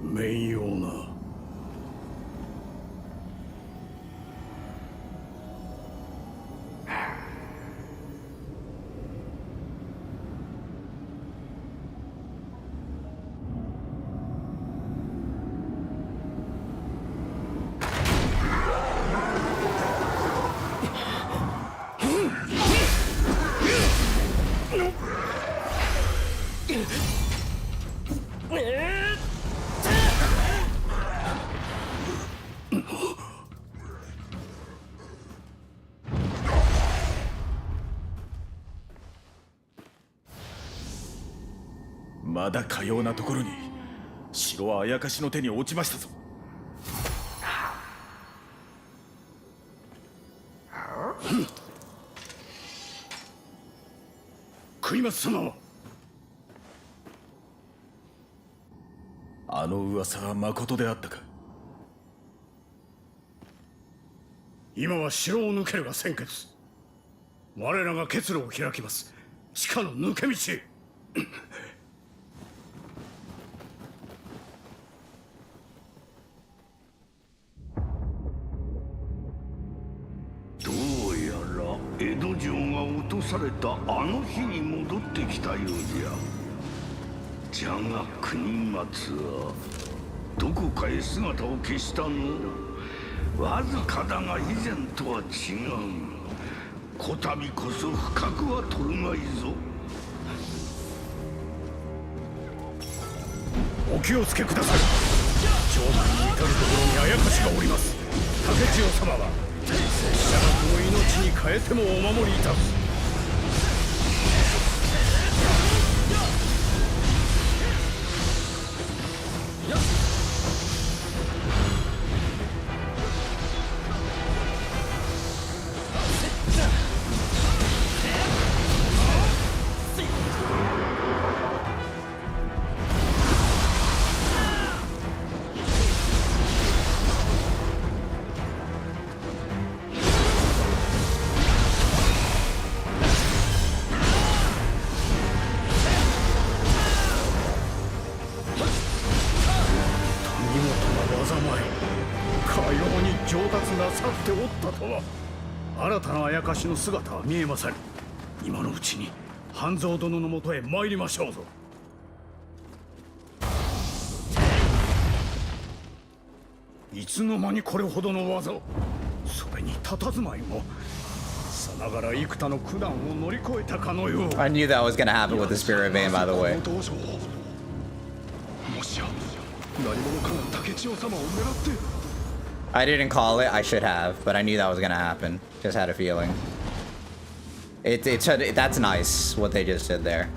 面用な。まだかようなところに城はあやかしの手に落ちましたぞ。食い松様はあの噂はまことであったか。今は城を抜けるが先決。我らが結露を開きます。地下の抜け道へ。どうやら江戸城が落とされたあの日に戻ってきたようじゃ。じゃが国松はどこかへ姿を消したの。わずかだが以前とは違う。こたびこそ不覚は取るまいぞ。お気をつけください。城内に至るところにあやかしがおります。竹千代様は拙者がこの命に変えてもお守りいたす。上達なさっておったとは。新たなあやかしの姿は見えません。今のうちに半蔵殿のもとへ参りましょうぞ。いつの間にこれほどの技を。それに佇まいもさながら幾多の苦難を乗り越えたかのよう。 I knew that was gonna happen with the Spirit Vein, by the way. もしや何者かが竹千代様を狙って。 I didn't call it. I should have, but I knew that was gonna happen. Just had a feeling. That's nice what they just did there.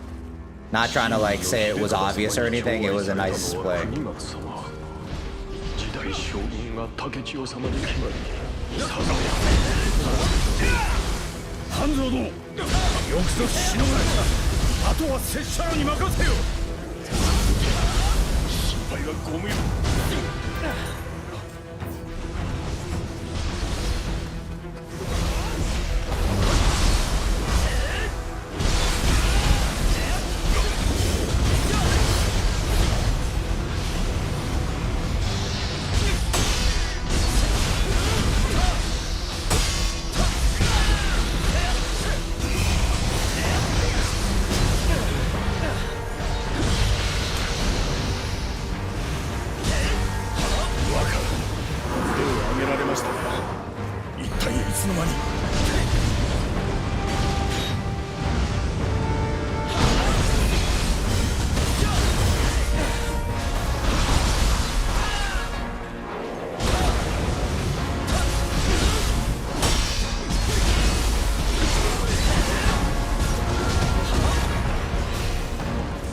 Not trying to like say it was obvious or anything. It was a nice play. 時代将軍が竹千代様に決まり。半蔵殿、よくぞしのがれた。あとは拙者らに任せよ。心配はご無用。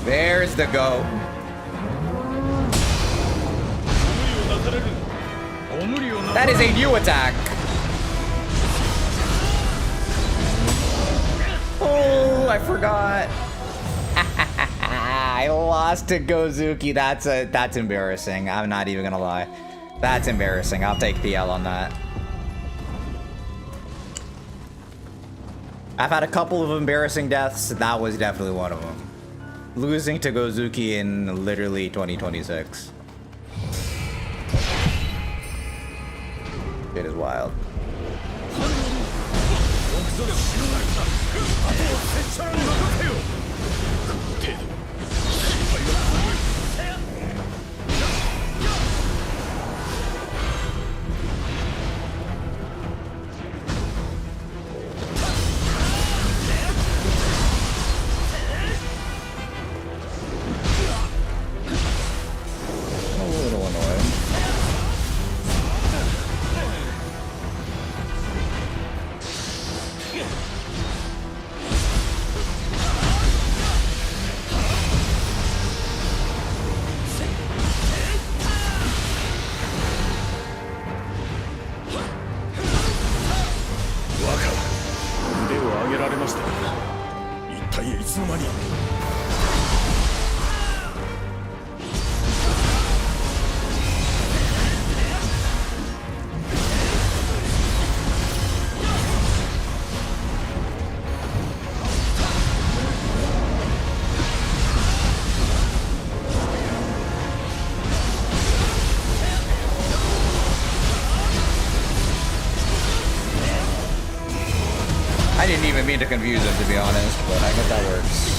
There's the go. That is a new attack. Oh, I forgot. I lost to Gozuki. That's embarrassing. I'm not even gonna lie. That's embarrassing. I'll take the L on that. I've had a couple of embarrassing deaths. That was definitely one of them. Losing to Gozuki in literally 2026. It is wild. I didn't even mean to confuse him, to be honest, but I guess that works.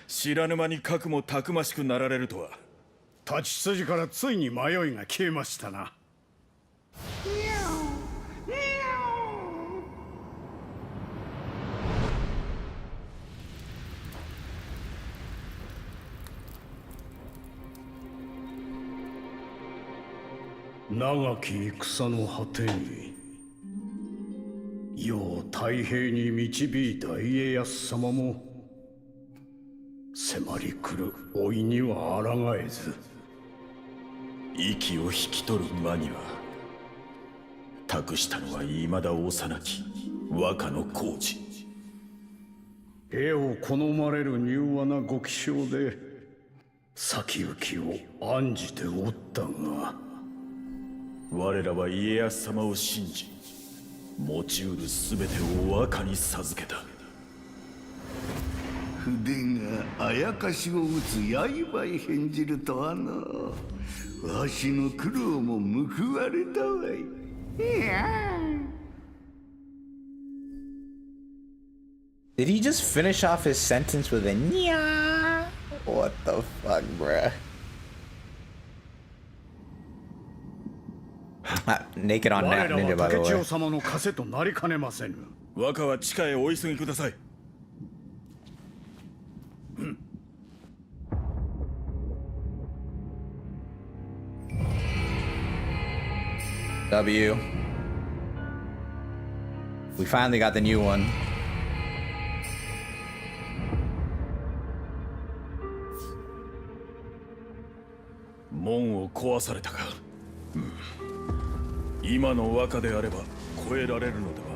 知らぬ間に核もたくましくなられるとは。立ち筋からついに迷いが消えましたな。長き戦の果てに世を太平に導いた家康様も迫り来る老いには抗えず、息を引き取る間には託したのは未だ幼き若の工事。絵を好まれる柔和なご気性で先行きを案じておったが、我らは家康様を信じ、持ちうる全てを若に授けた。筆があやかしを打つ刃へ変じるとはな。わしの苦労も報われたわい。Did he just finish off his sentence with a Nioh? What the fuck, bruh? Naked on Nat Ninja, by the 竹千代 way. 様の枷となりかねませぬ。若は地下へお急ぎください。W. We finally got the new one.門を壊されたか。今の若であれば超えられるのでは。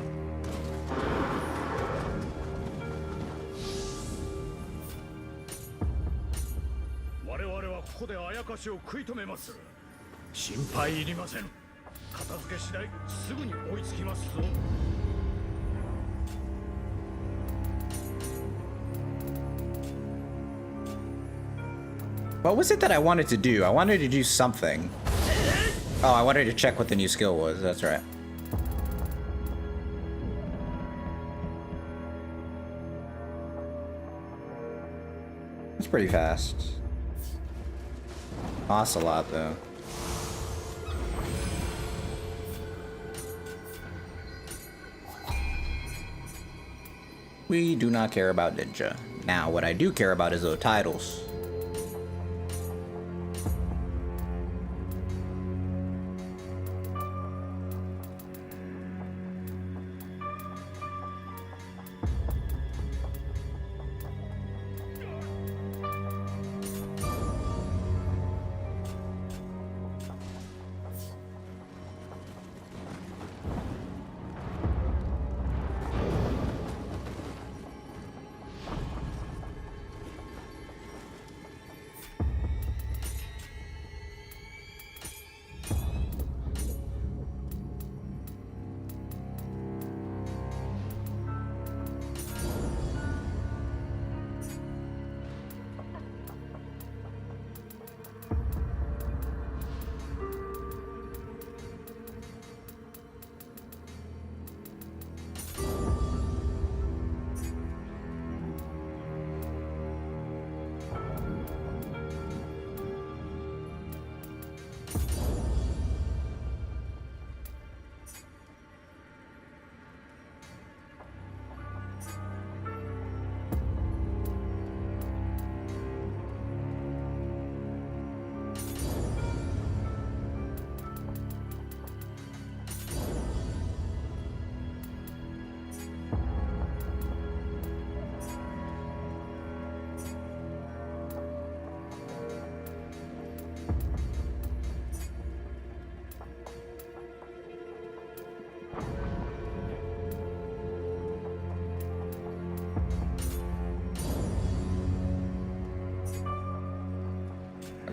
我々はここであやかしを食い止めます。心配いりません。片付け次第すぐに追いつきますぞ。What was it that I wanted to do? I wanted to do something. Oh, I wanted to check what the new skill was. That's right. It's pretty fast. Costs a lot, though. We do not care about Ninja. Now, what I do care about is those titles.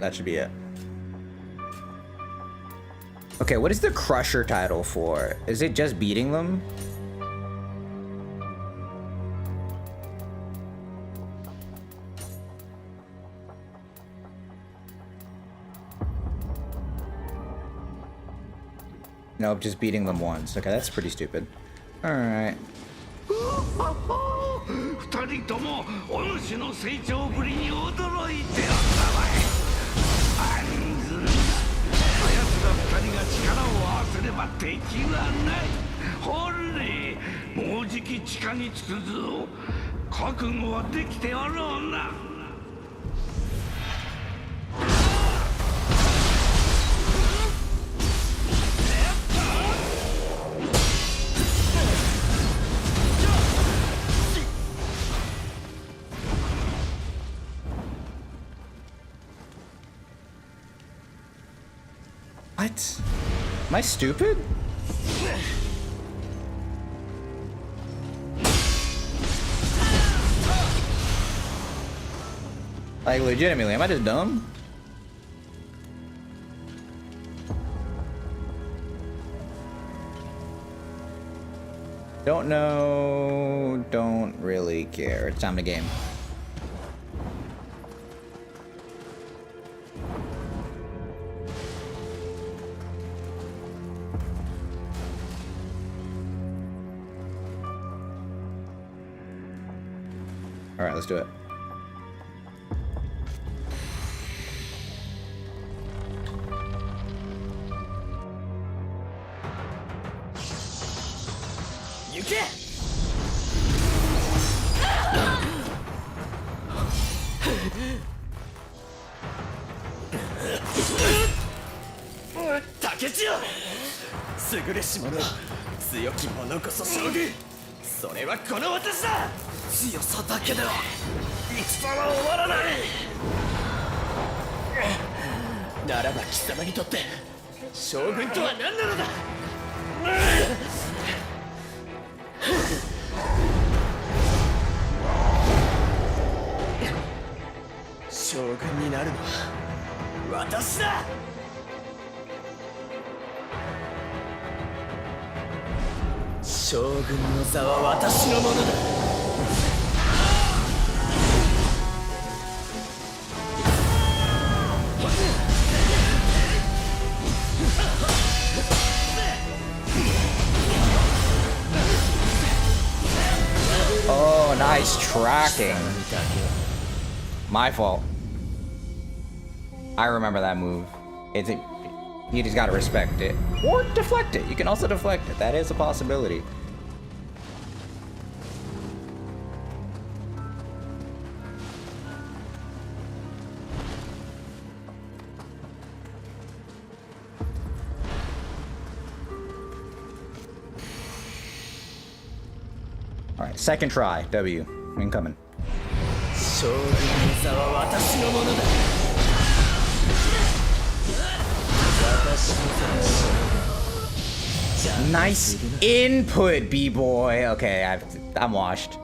That should be it. Okay, what is the Crusher title for? Is it just beating them? Nope, just beating them once. Okay, that's pretty stupid. Alright. 二人ともお主の成長ぶりに驚いておったわい。あんずるな。あやつら二人が力を合わせれば敵はない。ほれもうじき地下に着くぞ。覚悟はできておろうな。What? Am I stupid? Like, legitimately, am I just dumb? Don't know, don't really care. It's time to game. All right, let's do it. You can. 竹千代優れし者強き者こそ将軍それはこの私だ強さだけでは戦は終わらないならば貴様にとって将軍とは何なのだ将軍になるのは私だ将軍の座は私のものだOh, nice tracking. My fault. I remember that move. You just gotta respect it. Or deflect it. You can also deflect it. That is a possibility. Alright, second try. W. Incoming. Nice input, B-boy. Okay, I'm washed.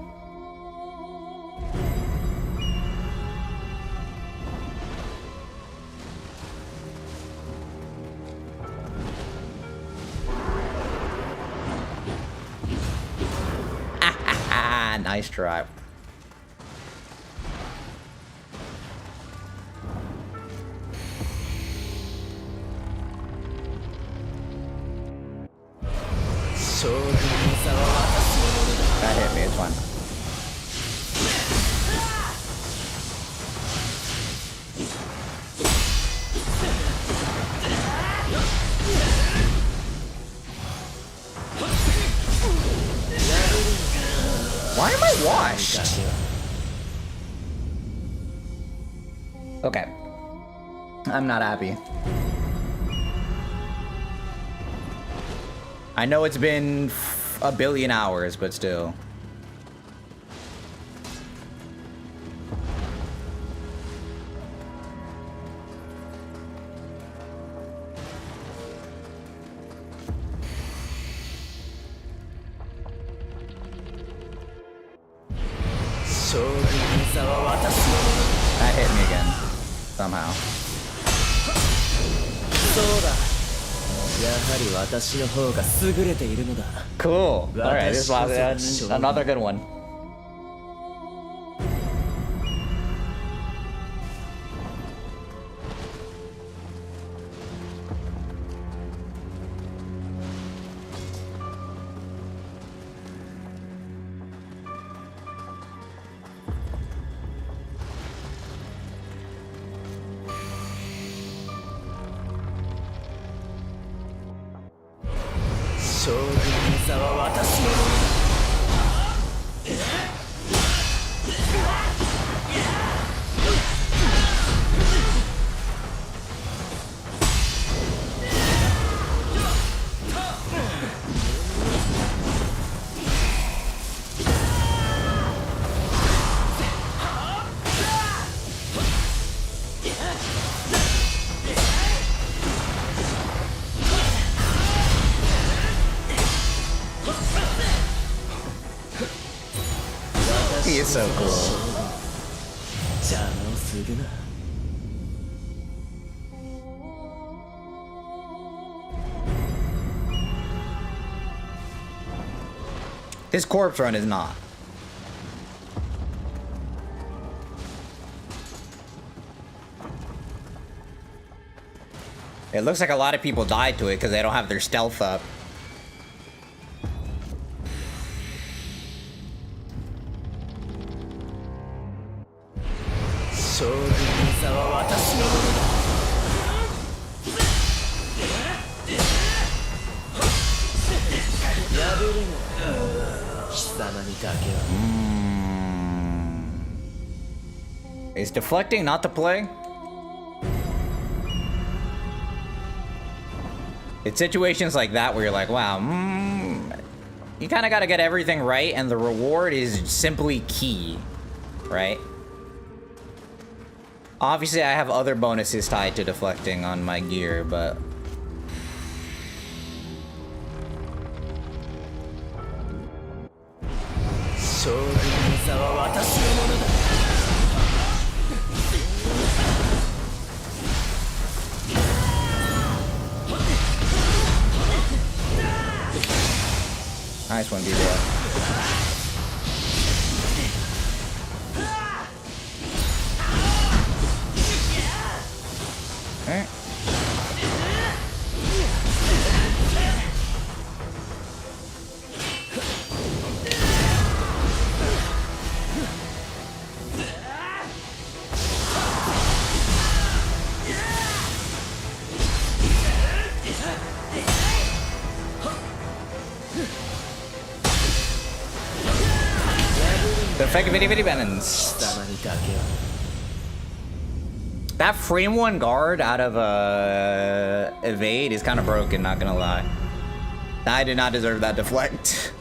Nice try. That hit me, it's fine. Why am I washed? Okay. I'm not happy. I know it's been a billion hours, but still. That hit me again, somehow. Cool. Alright, this was another good one. 座は私のものだ He is so cool. 邪魔をするな His corpse run is not. It looks like a lot of people died to it because they don't have their stealth up. Is deflecting not the play? It's situations like that where you're like, wow, you kind of got to get everything right, and the reward is simply key, right? Obviously, I have other bonuses tied to deflecting on my gear, but... Nice one, B-Boy. Alright. The fake bitty bitty balance. That frame one guard out of evade is kind of broken, not gonna lie. I did not deserve that deflect.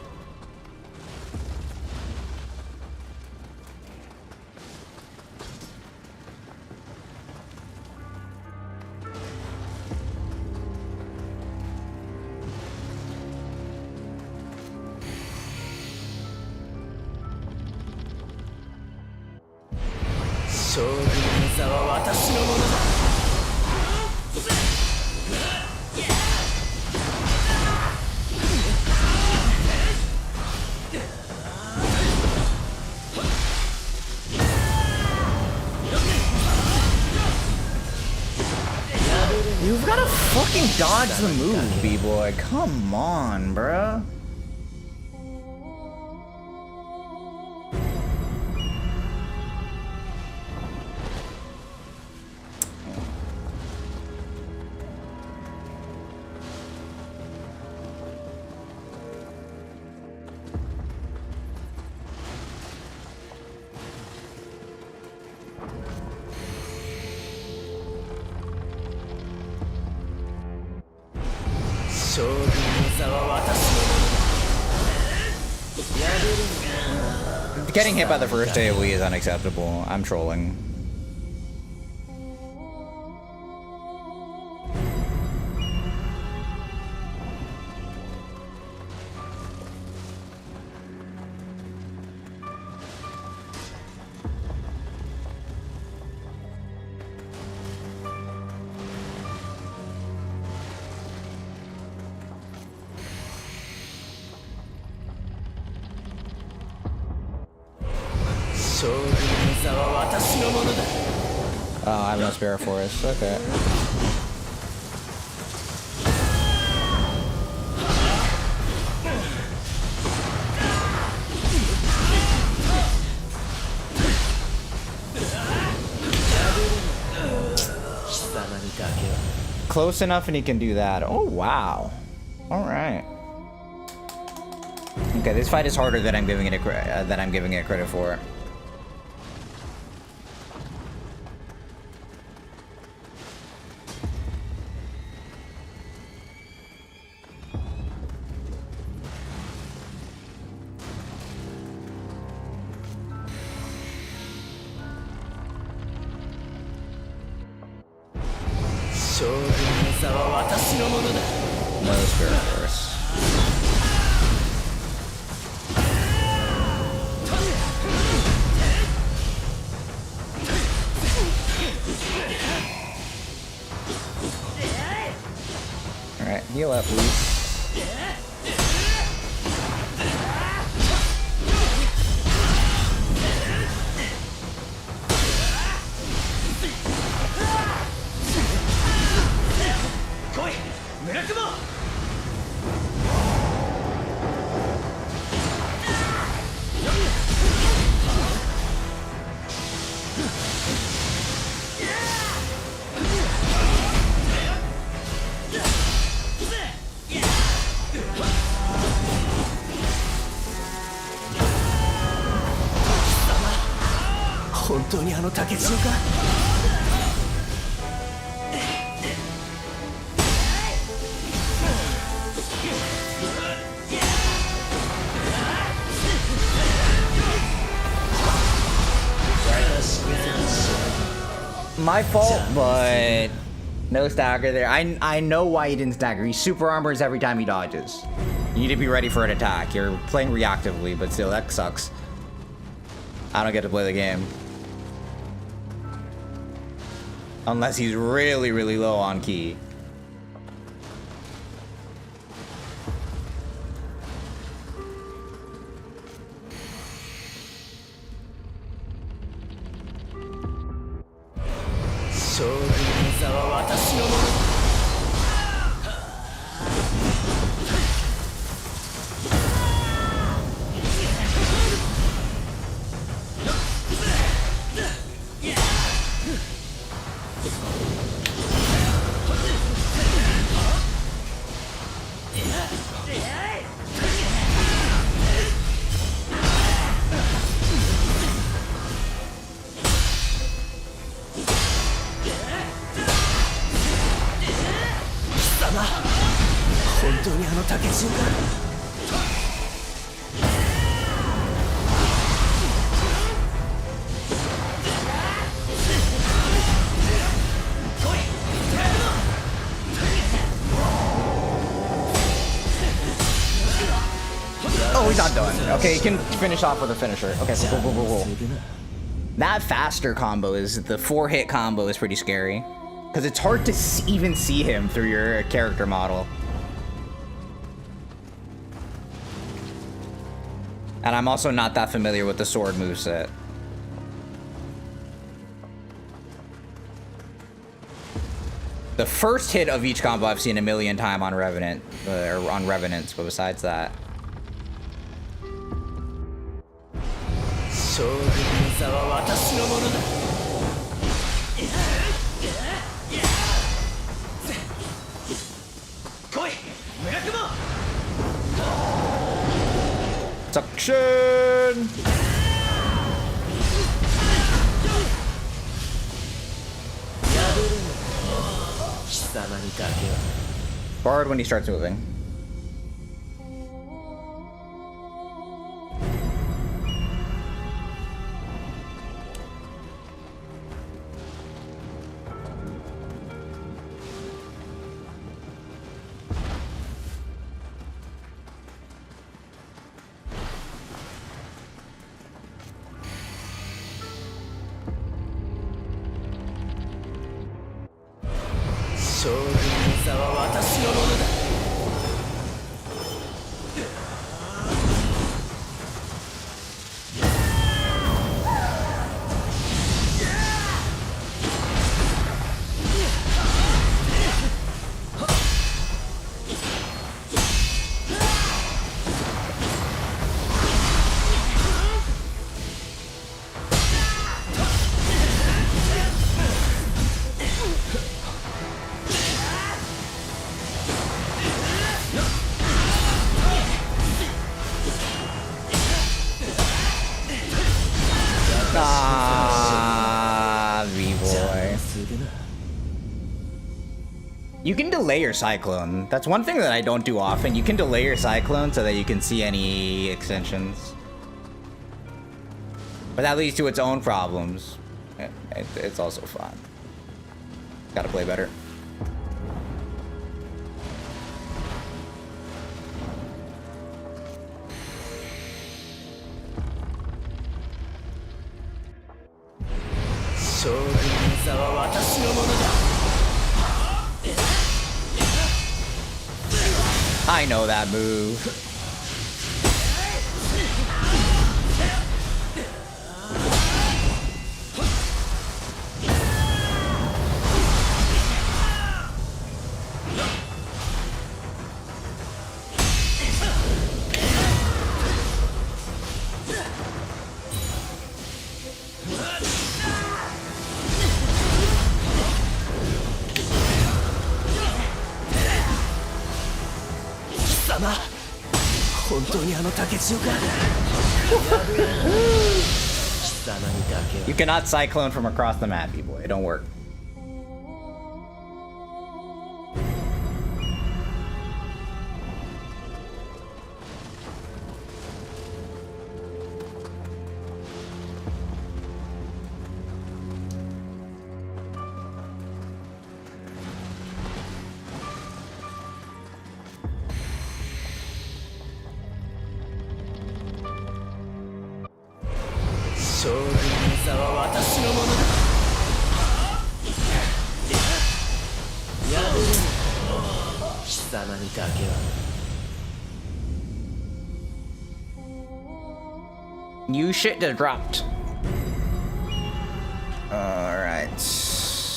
You've got to fucking dodge the move, B-boy. Come on, bruh. Getting hit by the first AoE is unacceptable. I'm trolling. Oh, I have no spare for us. Okay. Close enough and he can do that. Oh, wow. All right. Okay, this fight is harder than I'm giving it credit for. No spirit force. Alright, heal up, please. My fault, but no stagger there. I know why he didn't stagger. He super armors every time he dodges. You need to be ready for an attack. You're playing reactively, but still, that sucks. I don't get to play the game. Unless he's really, really low on ki. Oh, he's not done. Okay, he can finish off with a finisher. Okay, cool. That faster combo is, the 4-hit combo is pretty scary. Because it's hard to even see him through your character model. And I'm also not that familiar with the sword moveset. The first hit of each combo I've seen a million times on Revenant, or on Revenants, but besides that. Suction! Barred when he starts moving. You can delay your cyclone. That's one thing that I don't do often. You can delay your cyclone so that you can see any extensions. But that leads to its own problems. It's also fun. Gotta play better. I know that move. You cannot cyclone from across the map, B-boy. It don't work. New shit just dropped. Alright. So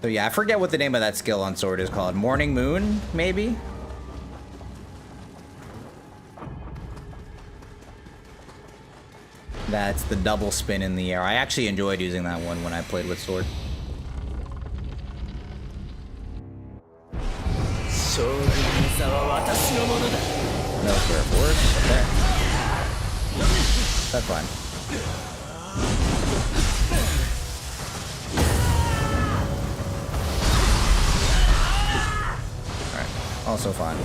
yeah, I forget what the name of that skill on sword is called. Morning Moon, maybe? That's the double spin in the air. I actually enjoyed using that one when I played with sword. No square force. Okay. That's fine. Alright. Also fine.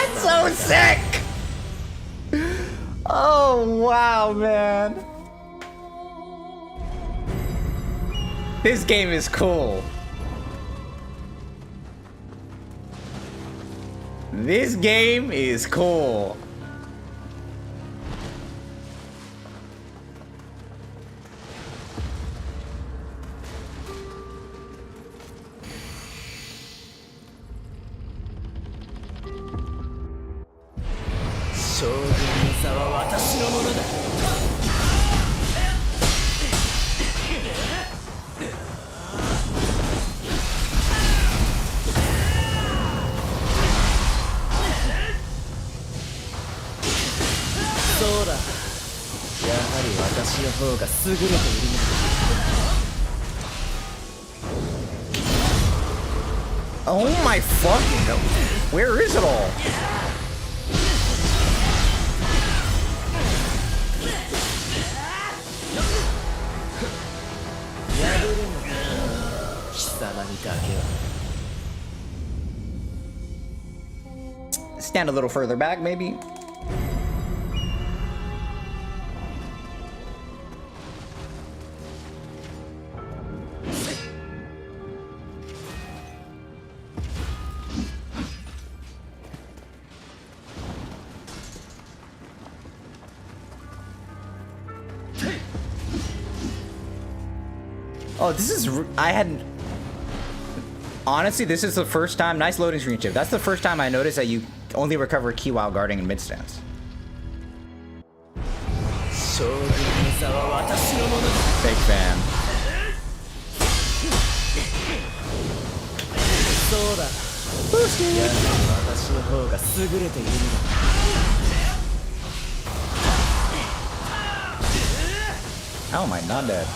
It's so sick! Oh, wow, man. This game is cool. This game is cool. 私の方が優れているのだ。 Oh my fucking god. Where is it all? Stand a little further back, maybe. Oh, this is... I hadn't... Honestly, this is the first time... Nice loading screen, Chip. That's the first time I noticed that you only recover ki while guarding in mid stance. Big fan. How am I not dead?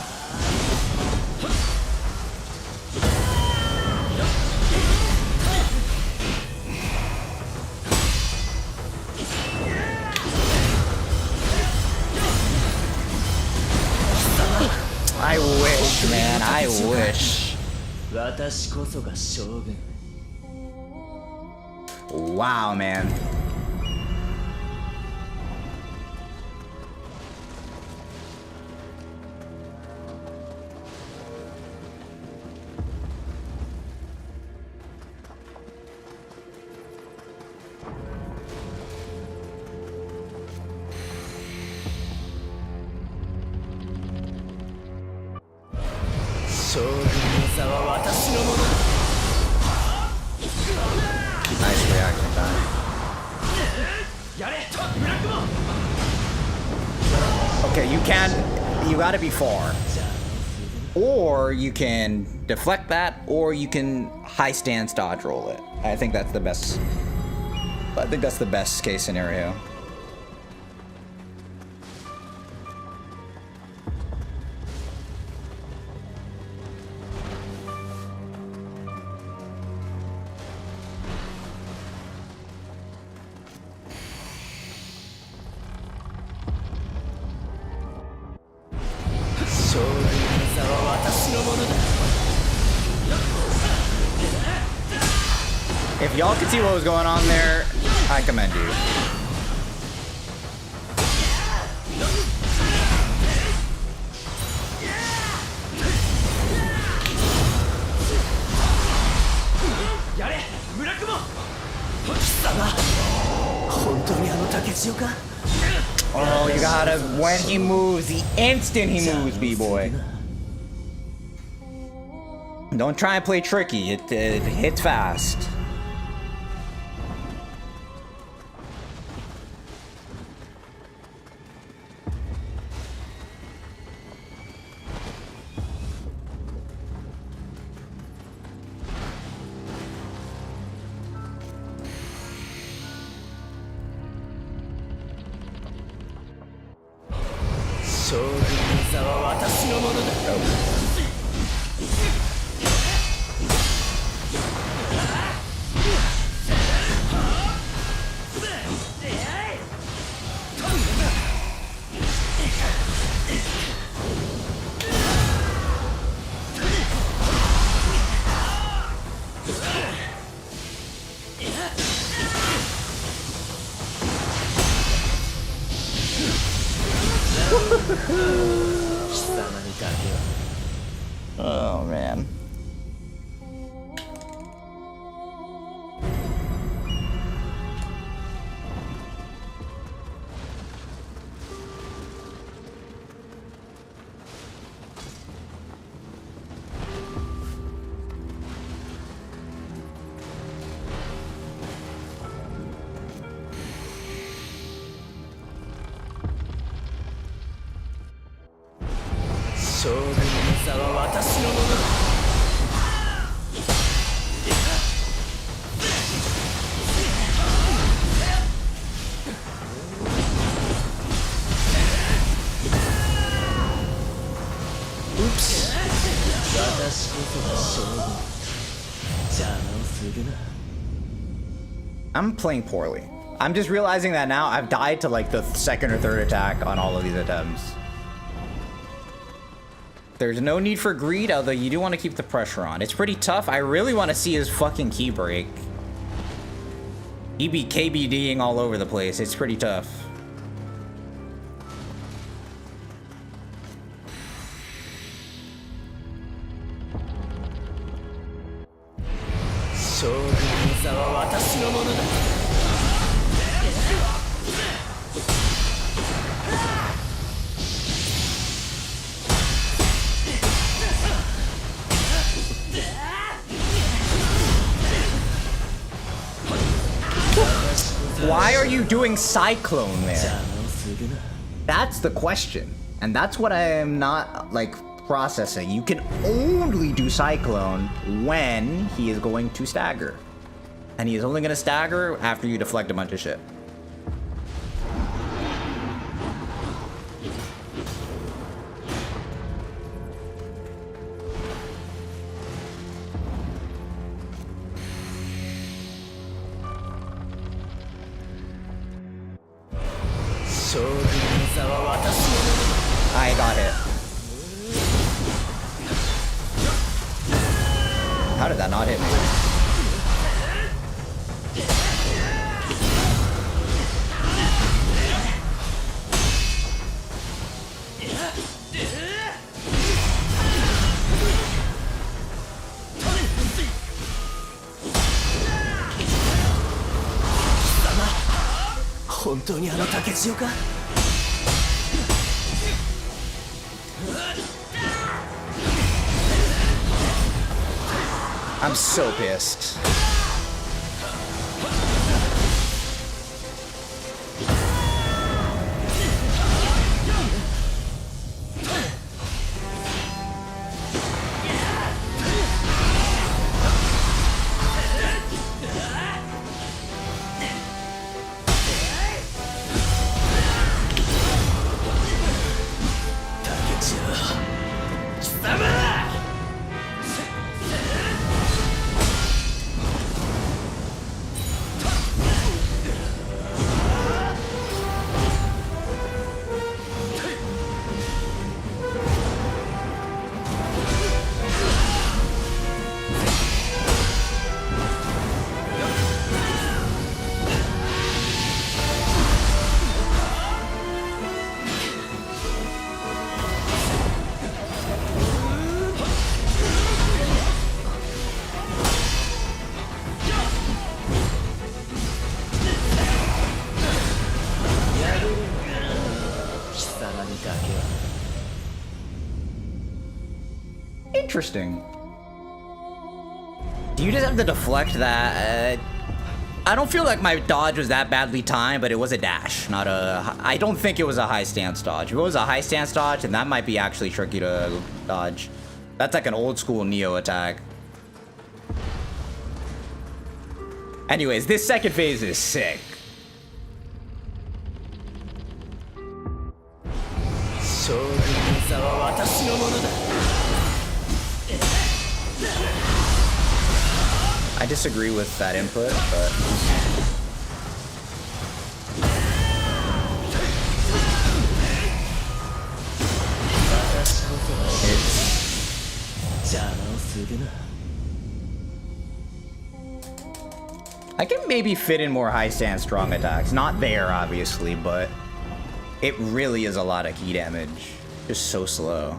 I wish, man. I wish. Wow, man. Nice reaction time. Okay, you gotta be far. Or you can deflect that, or you can high stance dodge roll it. I think that's the best. I think that's the best case scenario. If y'all could see what was going on there, I commend you. Oh, you gotta, when he moves, the instant he moves, B-boy. Don't try and play tricky, it hits fast. Oh man. Oops. I'm playing poorly. I'm just realizing that now. I've died to like the second or third attack on all of these attempts. There's no need for greed, although you do want to keep the pressure on. It's pretty tough. I really want to see his fucking key break. He be KBDing all over the place. It's pretty tough. Why are you doing Cyclone there? That's the question. And that's what I am not, like, processing. You can only do Cyclone when he is going to stagger. And he is only going to stagger after you deflect a bunch of shit. I got hit. How did that not hit me? I'm so pissed. Interesting. Do you just have to deflect that? I don't feel like my dodge was that badly timed, but it was a dash, not a... I don't think it was a high stance dodge. If it was a high stance dodge, then that might be actually tricky to dodge. That's like an old school Nioh attack. Anyways, this second phase is sick. I disagree with that input, but... I can maybe fit in more high stance strong attacks. Not there, obviously, but it really is a lot of key damage. Just so slow.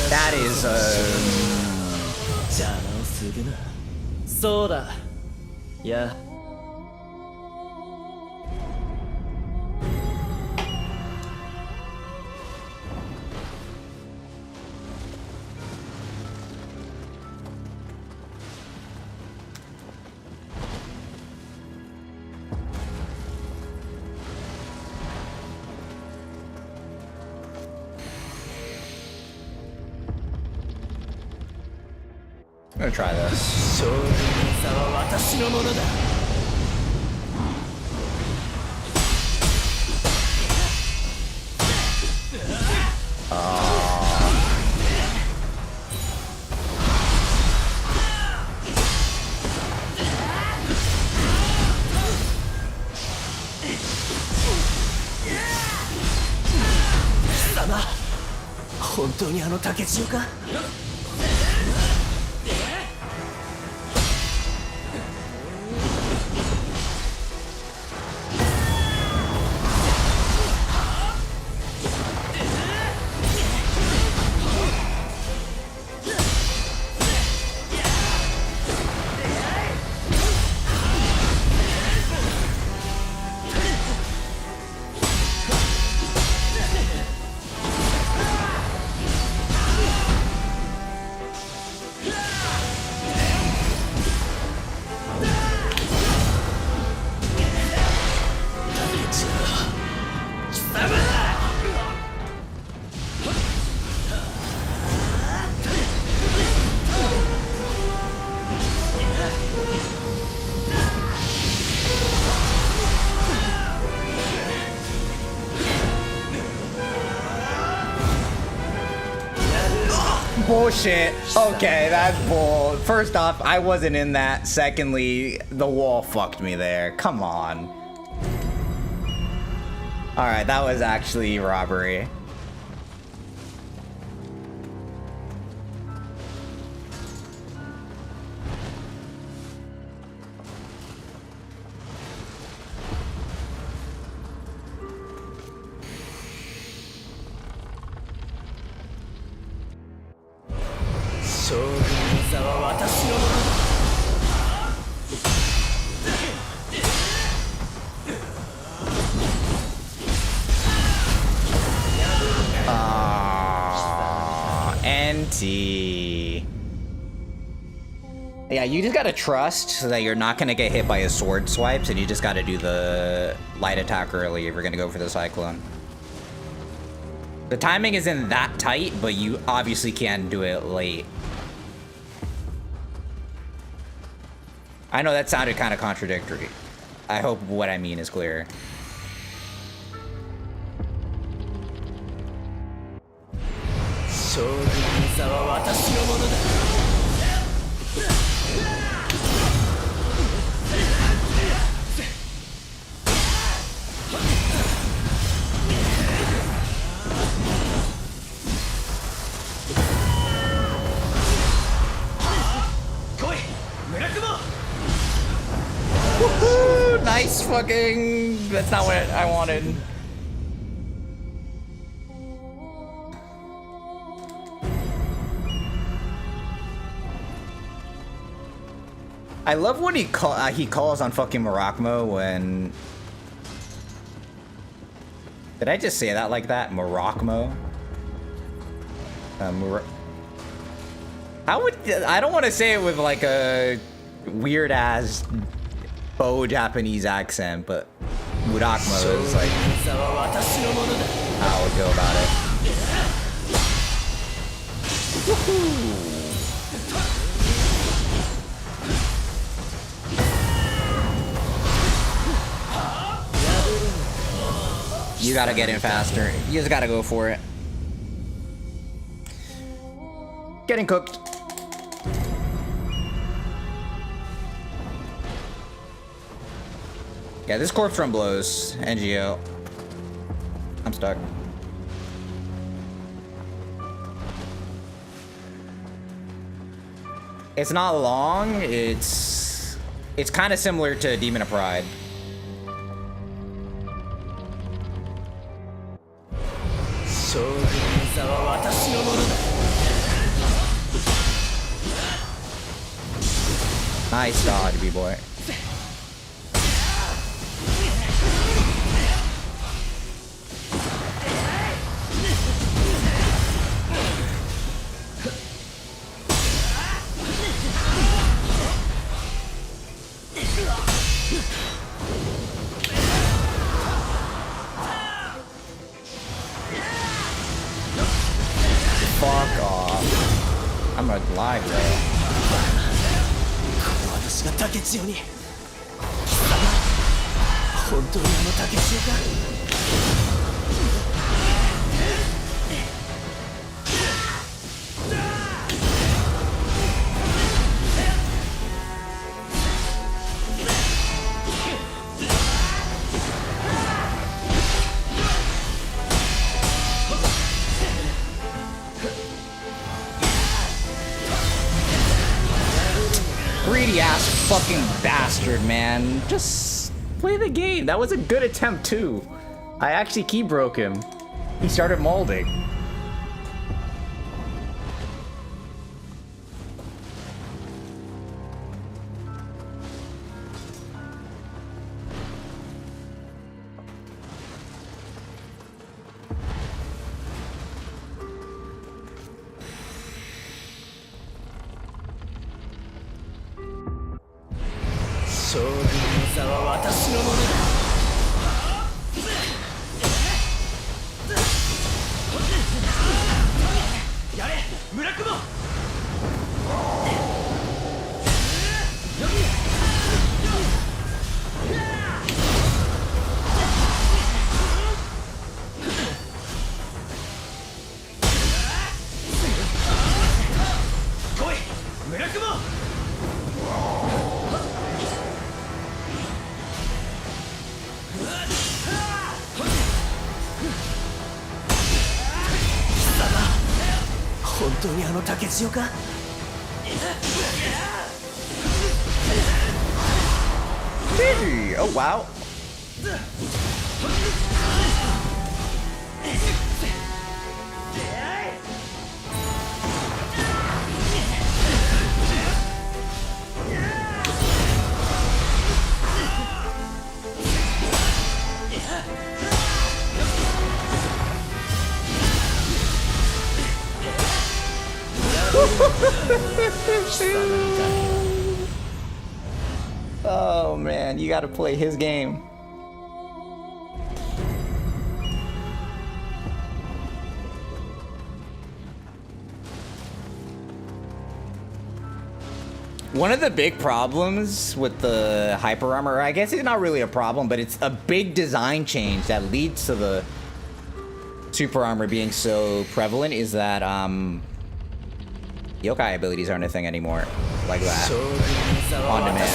That is Soda. Yeah. I'm gonna try this. 将軍の座は私のものだ 貴様本当にあの竹千代か Bullshit. Okay, that's bull. First off, I wasn't in that. Secondly, the wall fucked me there. Come on. Alright, that was actually robbery. NT. Yeah, you just gotta trust that you're not gonna get hit by his sword swipes, and you just gotta do the light attack early if you're gonna go for the cyclone. The timing isn't that tight, but you obviously can do it late. I know that sounded kind of contradictory. I hope what I mean is clear. Woohoo! Nice fucking... That's not what I wanted. I love when he calls on fucking Morocco when... Did I just say that like that? Morocco? How would... I don't want to say it with like a weird ass faux Japanese accent, but Murakmo is like how I would go about it. Woohoo! You gotta get in faster. You just gotta go for it. Getting cooked. Yeah, this corpse run blows. NGO. I'm stuck. It's not long. It's kind of similar to Demon of Pride. Nice dodge, B-boy. Fuck off. I'm gonna lie, bro. 私が竹千代に貴様本当にあの竹千代か。Greedy ass fucking bastard, man. Just play the game. That was a good attempt too. I actually key broke him. He started molding. Oh wow. Oh man, you gotta play his game. One of the big problems with the hyper armor, I guess it's not really a problem, but it's a big design change that leads to the super armor being so prevalent, is that yokai abilities aren't a thing anymore like that on demand.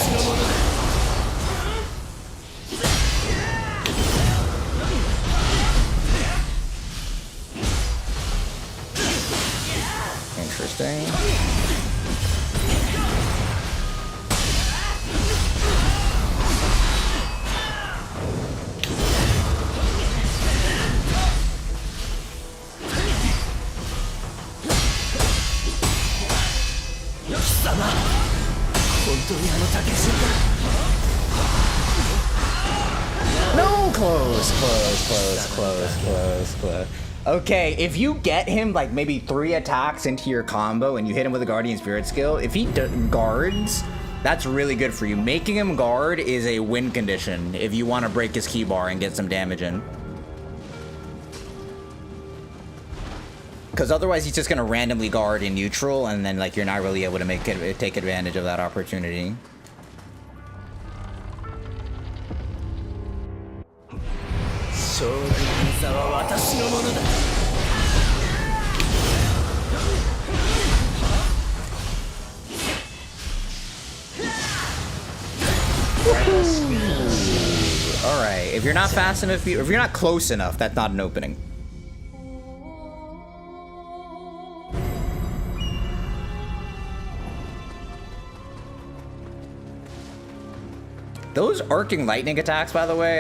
Interesting. No, close. Okay, if you get him like maybe 3 attacks into your combo and you hit him with a Guardian Spirit skill, if he guards, that's really good for you. Making him guard is a win condition if you want to break his key bar and get some damage in. Because otherwise he's just going to randomly guard in neutral, and then like you're not really able to take advantage of that opportunity. Alright, if you're not fast enough, if you're not close enough, that's not an opening. Those arcing lightning attacks, by the way,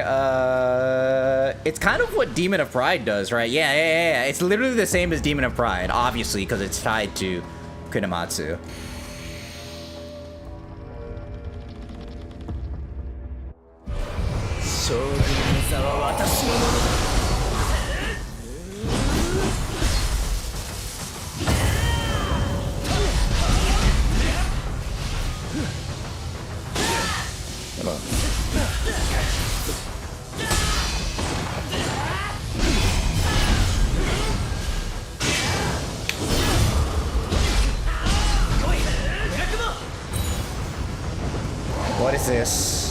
it's kind of what Demon of Pride does, right? Yeah. It's literally the same as Demon of Pride, obviously, because it's tied to Kunamatsu. this?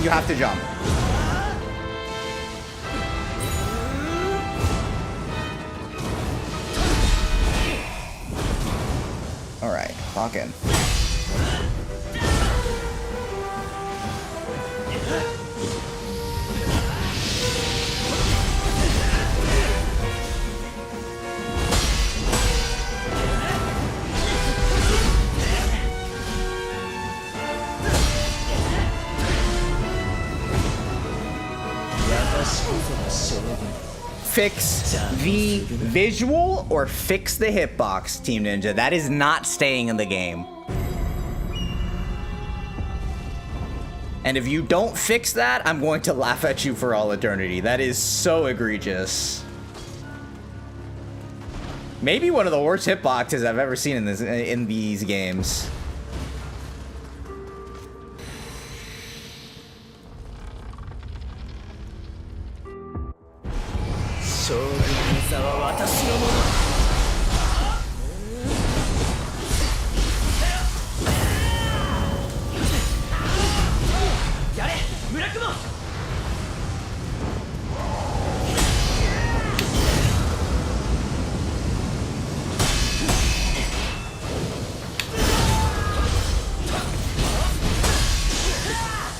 You have to jump. All right, lock in. Fix the visual or fix the hitbox, Team Ninja. That is not staying in the game. And if you don't fix that, I'm going to laugh at you for all eternity. That is so egregious. Maybe one of the worst hitboxes I've ever seen in these games.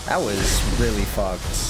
That was really fucked.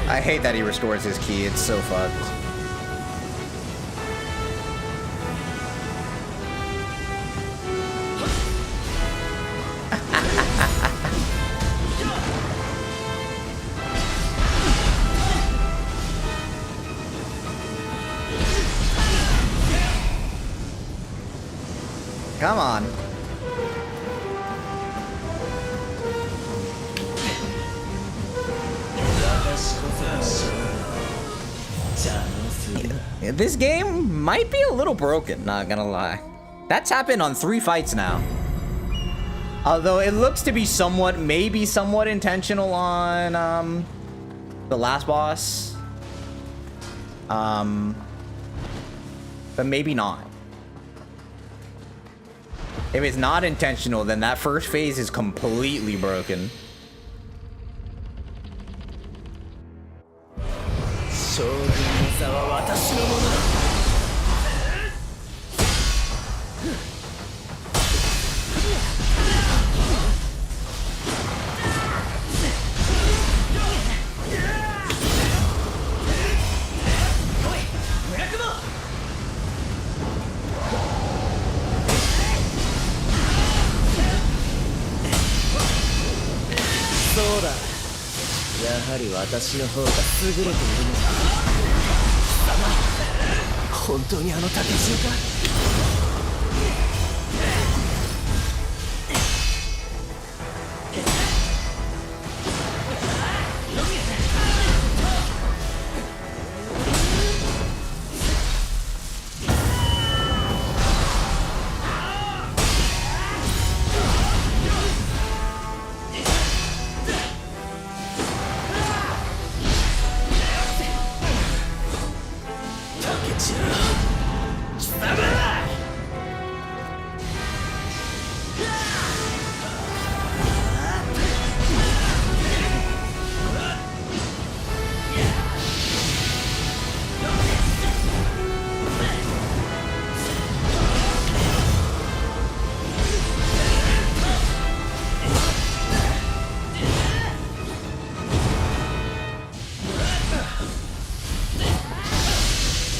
I hate that he restores his key. It's so fucked. Come on. This game might be a little broken, not gonna lie. That's happened on 3 fights now. Although it looks to be maybe somewhat intentional on the last boss. But maybe not. If it's not intentional, then that first phase is completely broken. ちろ貴様ら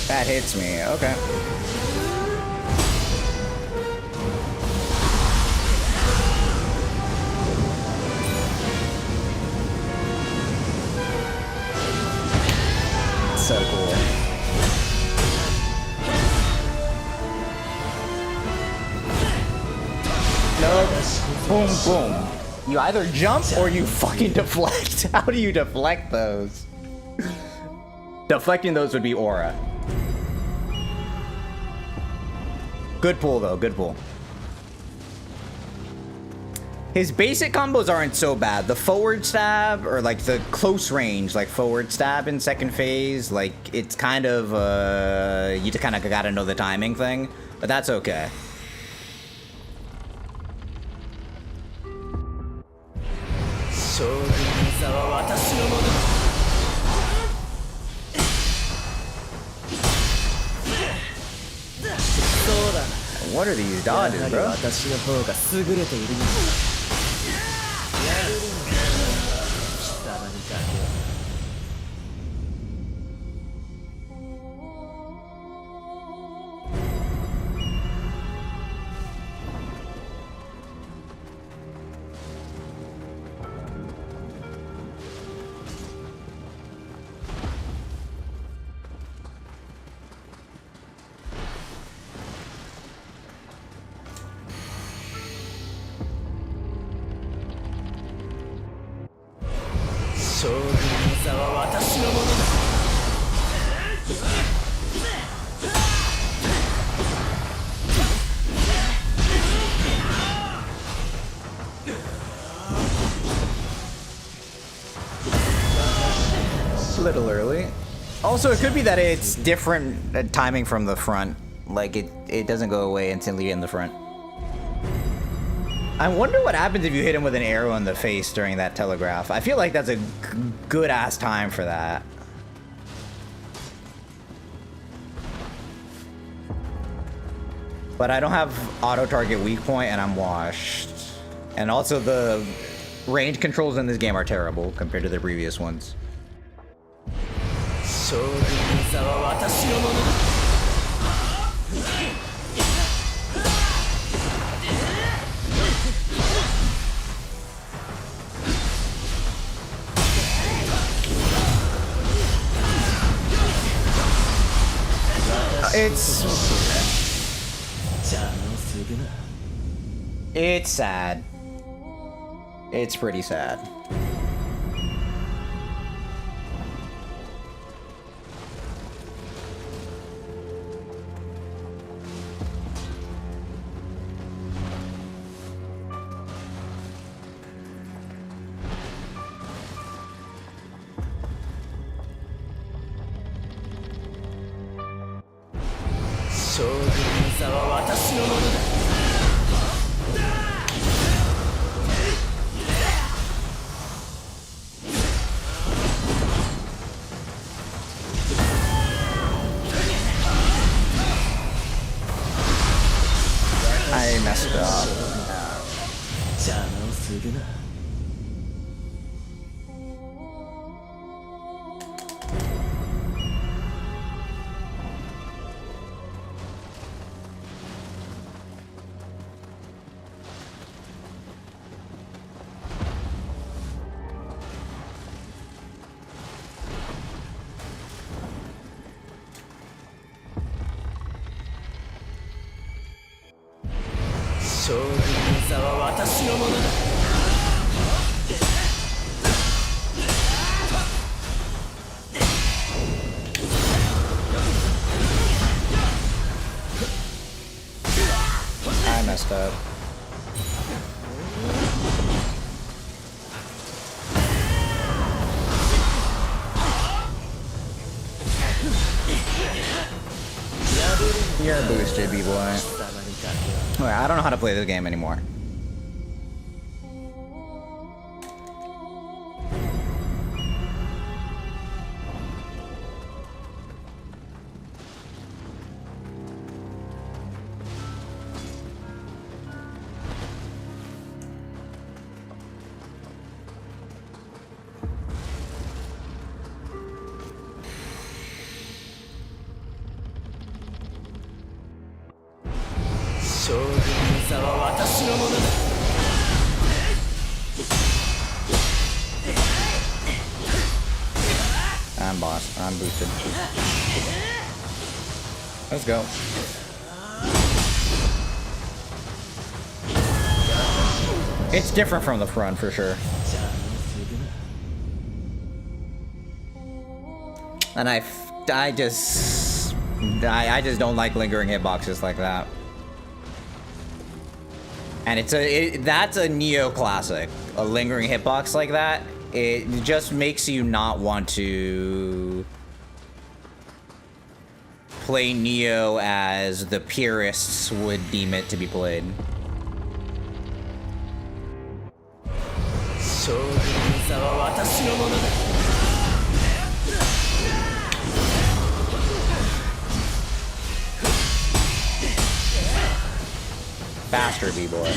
That hits me. Okay. So cool. Nope. Boom, boom. You either jump or you fucking deflect. How do you deflect those? Deflecting those would be aura. Good pull though, good pull. His basic combos aren't so bad. The forward stab, or like the close range, like forward stab in second phase, like it's kind of, you just kind of gotta know the timing thing, but that's okay. What are these dodges, bro? A little early. Also, it could be that it's different timing from the front. Like, it doesn't go away until you're in the front. I wonder what happens if you hit him with an arrow in the face during that telegraph. I feel like that's a good-ass time for that. But I don't have auto-target weak point, and I'm washed. And also, the range controls in this game are terrible compared to the previous ones. It's sad. It's pretty sad. I messed up. I messed up. You're boosted, B-boy. Wait, I don't know how to play this game anymore. I'm boss. I'm boosted. Let's go. It's different from the front for sure. And I just don't like lingering hitboxes like that. And that's a Nioh classic. A lingering hitbox like that, it just makes you not want to play Nioh as the purists would deem it to be played. Faster, B-boy.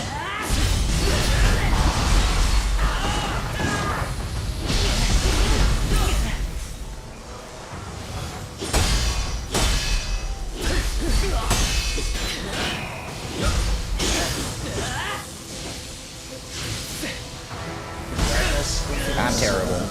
I'm terrible.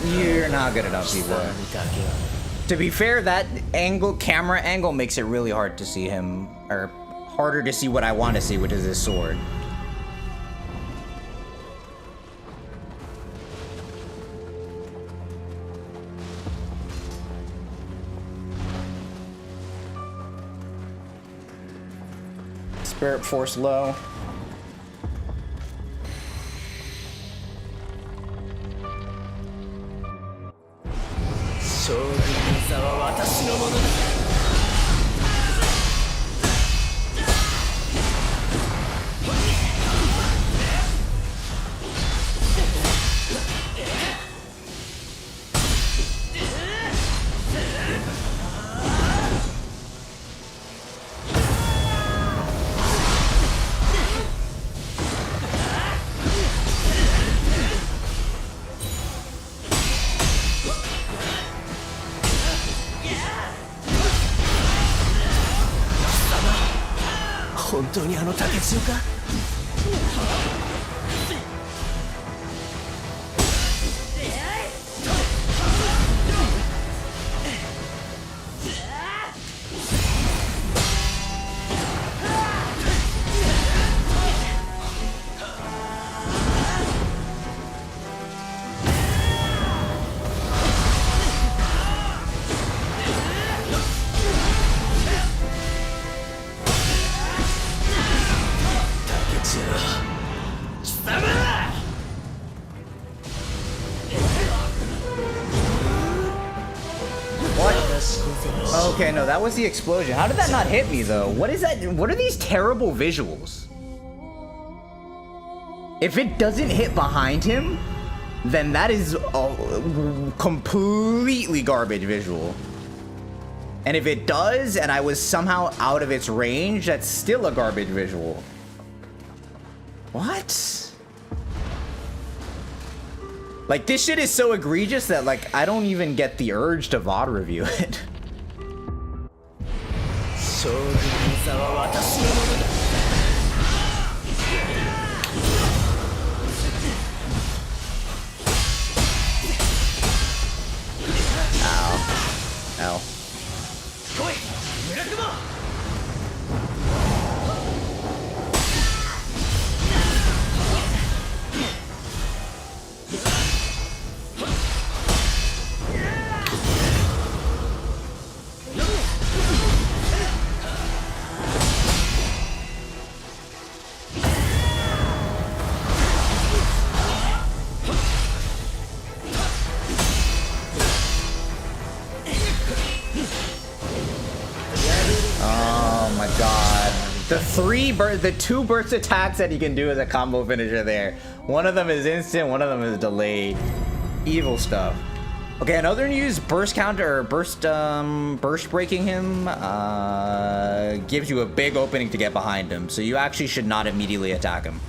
You're not good enough, B-boy. To be fair, that camera angle makes it really hard to see him, or harder to see what I want to see, which is his sword. Spirit Force low. Okay, no, that was the explosion. How did that not hit me, though? What is that? What are these terrible visuals? If it doesn't hit behind him, then that is a completely garbage visual. And if it does, and I was somehow out of its range, that's still a garbage visual. What? Like, this shit is so egregious that, like, I don't even get the urge to VOD review it. Ow. Ow. The two burst attacks that you can do as a combo finisher there. One of them is instant, one of them is delayed. Evil stuff. Okay, another news, burst counter, or burst breaking him gives you a big opening to get behind him. So you actually should not immediately attack him.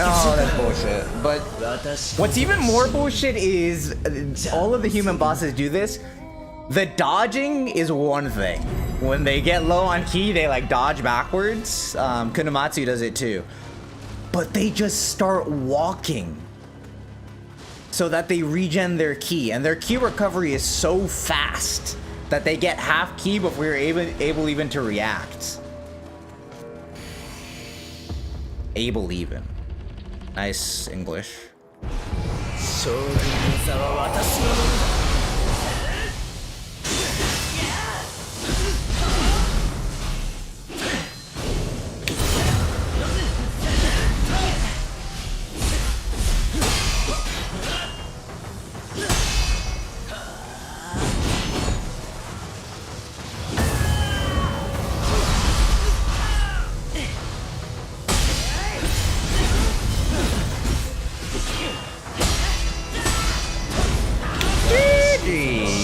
Oh, that's bullshit. But what's even more bullshit is all of the human bosses do this. The dodging is one thing. When they get low on ki, they like dodge backwards. Kunamatsu does it too. But they just start walking so that they regen their ki. And their ki recovery is so fast that they get half ki before you're able even to react. Able even. Nice English.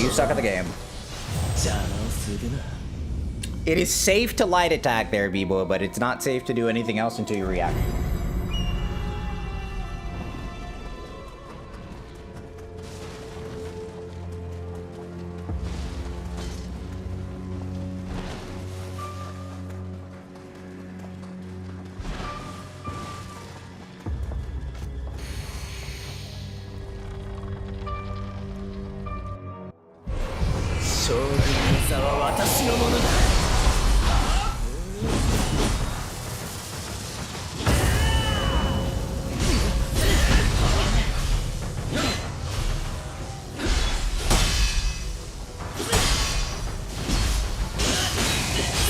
You suck at the game. It is safe to light attack there, B-boy, but it's not safe to do anything else until you react.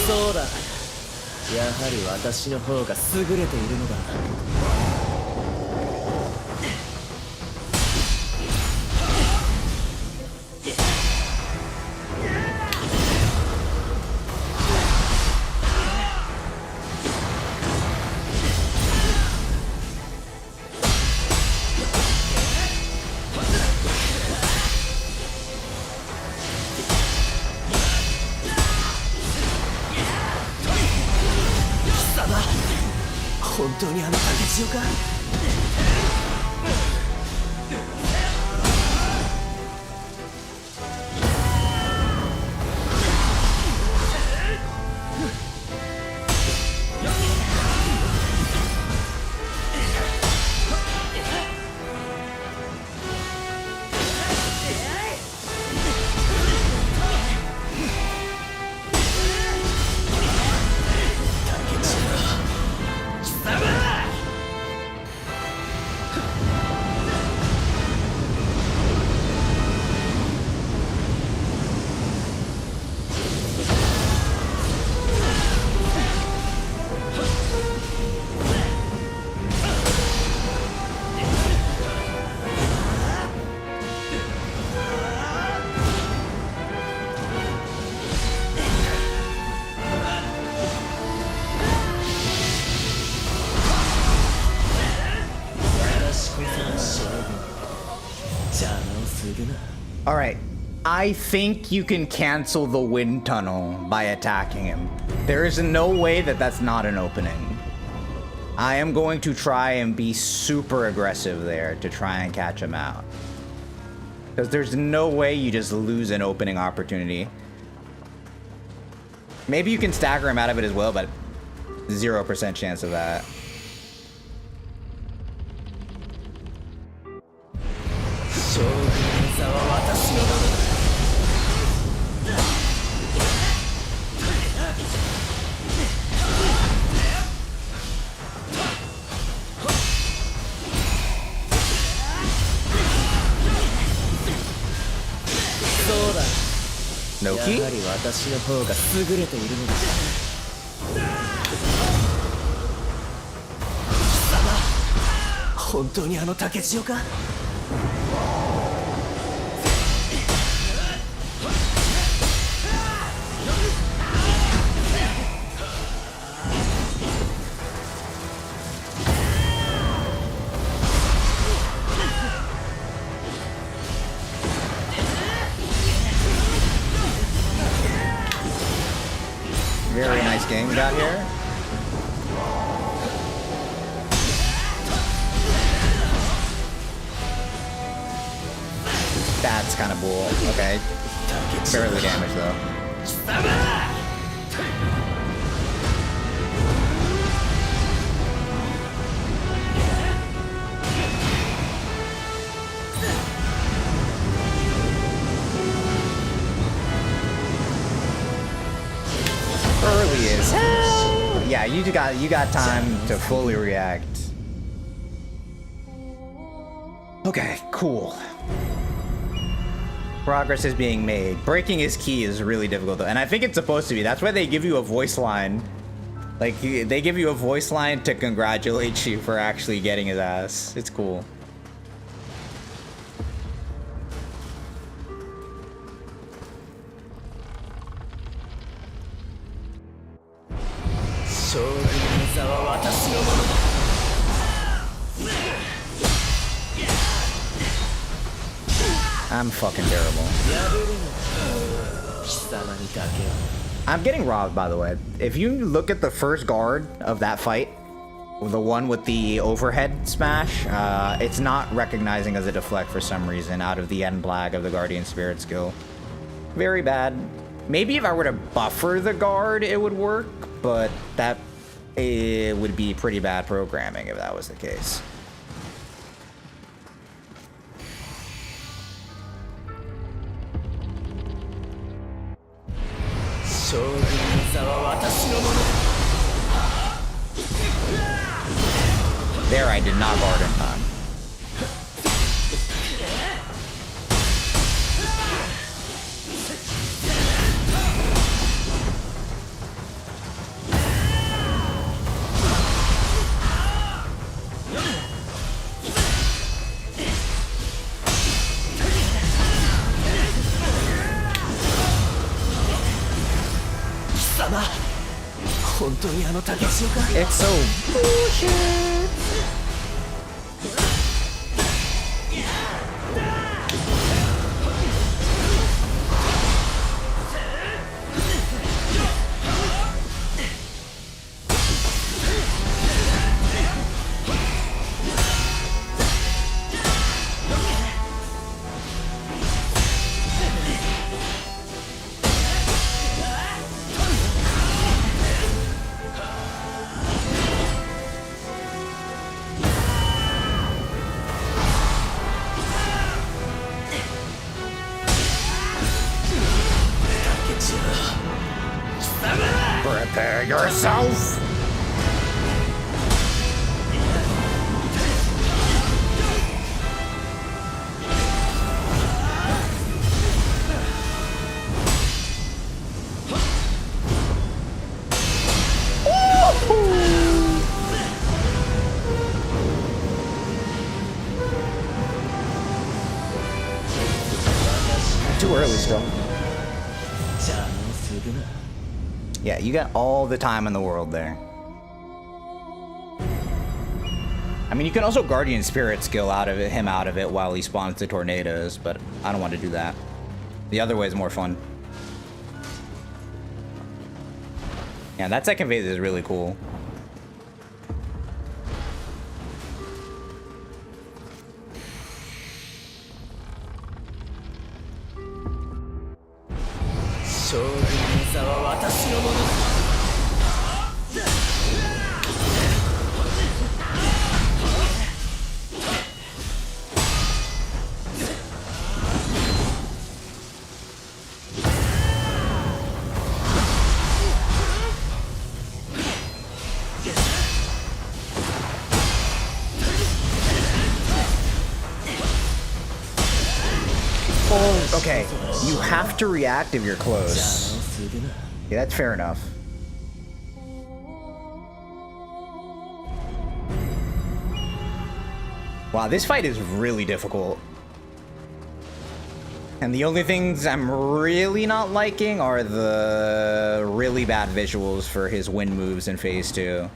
そうだ。やはり私の方が優れているのだ。本当にあの竹千代か。All right. I think you can cancel the wind tunnel by attacking him. There is no way that that's not an opening. I am going to try and be super aggressive there to try and catch him out. Because there's no way you just lose an opening opportunity. Maybe you can stagger him out of it as well, but 0% chance of that. No key? やはり私の方が優れているのだ。貴様、本当にあの竹千代かVery nice game we got here. That's kind of bull. Okay. Barely damage though. Early as hell. Yeah, you got time to fully react. Okay, cool. Progress is being made. Breaking his key is really difficult though, and I think it's supposed to be. That's why they give you a voice line. Like, they give you a voice line to congratulate you for actually getting his ass. It's cool. I'm fucking terrible. I'm getting robbed, by the way. If you look at the first guard of that fight, the one with the overhead smash, it's not recognizing as a deflect for some reason out of the end blag of the Guardian Spirit skill. Very bad. Maybe if I were to buffer the guard, it would work, but that it would be pretty bad programming if that was the case. There, I did not guard in time. It's so bullshit. Prepare yourself! Too early still. Yeah, you got all the time in the world there. I I mean, you can also Guardian Spirit skill him out of it while he spawns the tornadoes, but I don't want to do that. The other way is more fun. Yeah, that second phase is really cool. Okay, you have to react if you're close. Yeah, that's fair enough. Wow, this fight is really difficult. And the only things I'm really not liking are the really bad visuals for his wind moves in phase 2.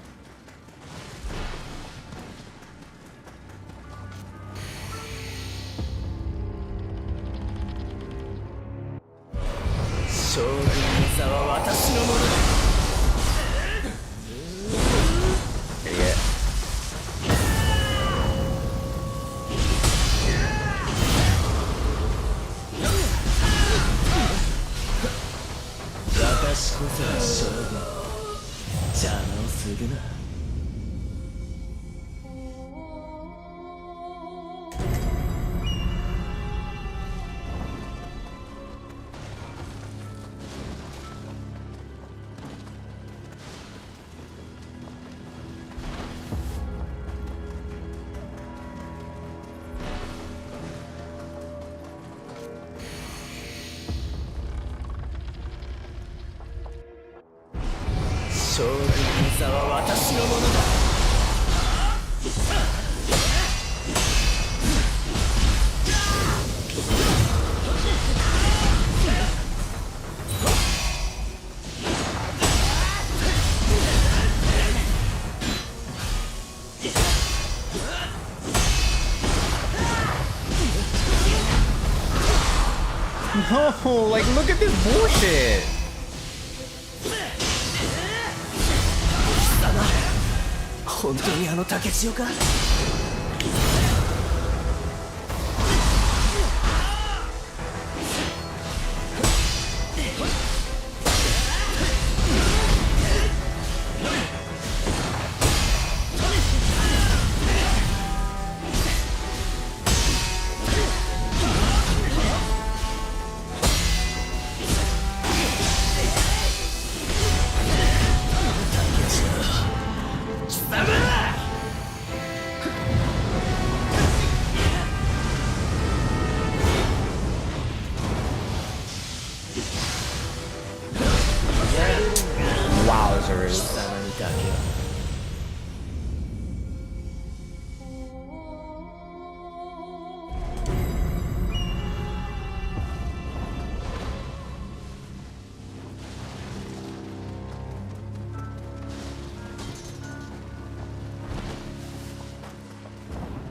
No, like, look at this bullshit.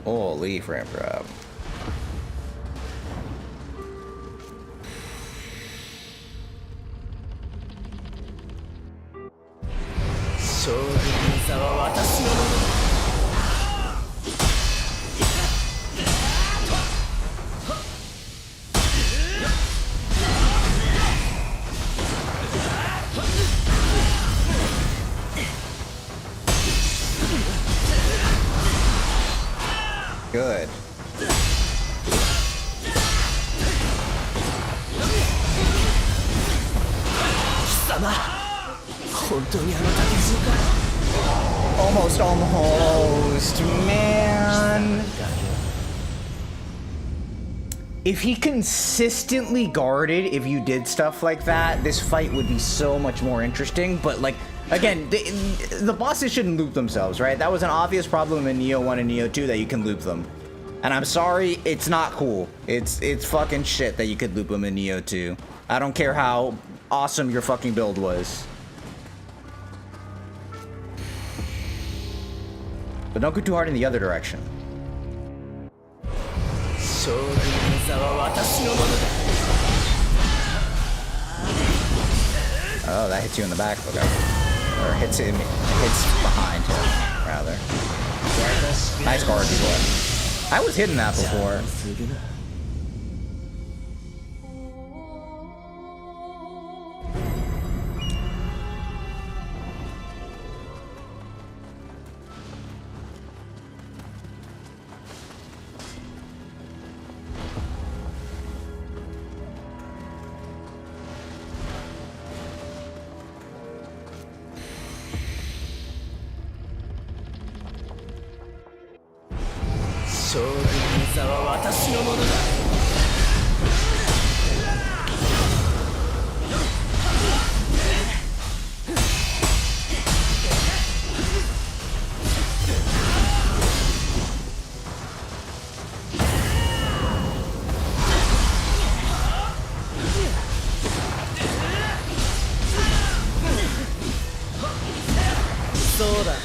Holy frame drop. Good. Almost, man. If he consistently guarded, if you did stuff like that, this fight would be so much more interesting. But like, again, the bosses shouldn't loop themselves, right? That was an obvious problem in Nioh 1 and Nioh 2 that you can loop them. And I'm sorry, it's not cool. It's fucking shit that you could loop them in Nioh 2. I don't care how awesome your fucking build was. But don't go too hard in the other direction. Oh, that hits you in the back, okay. Or hits behind him, rather. Nice guard, boy. I was hitting that before.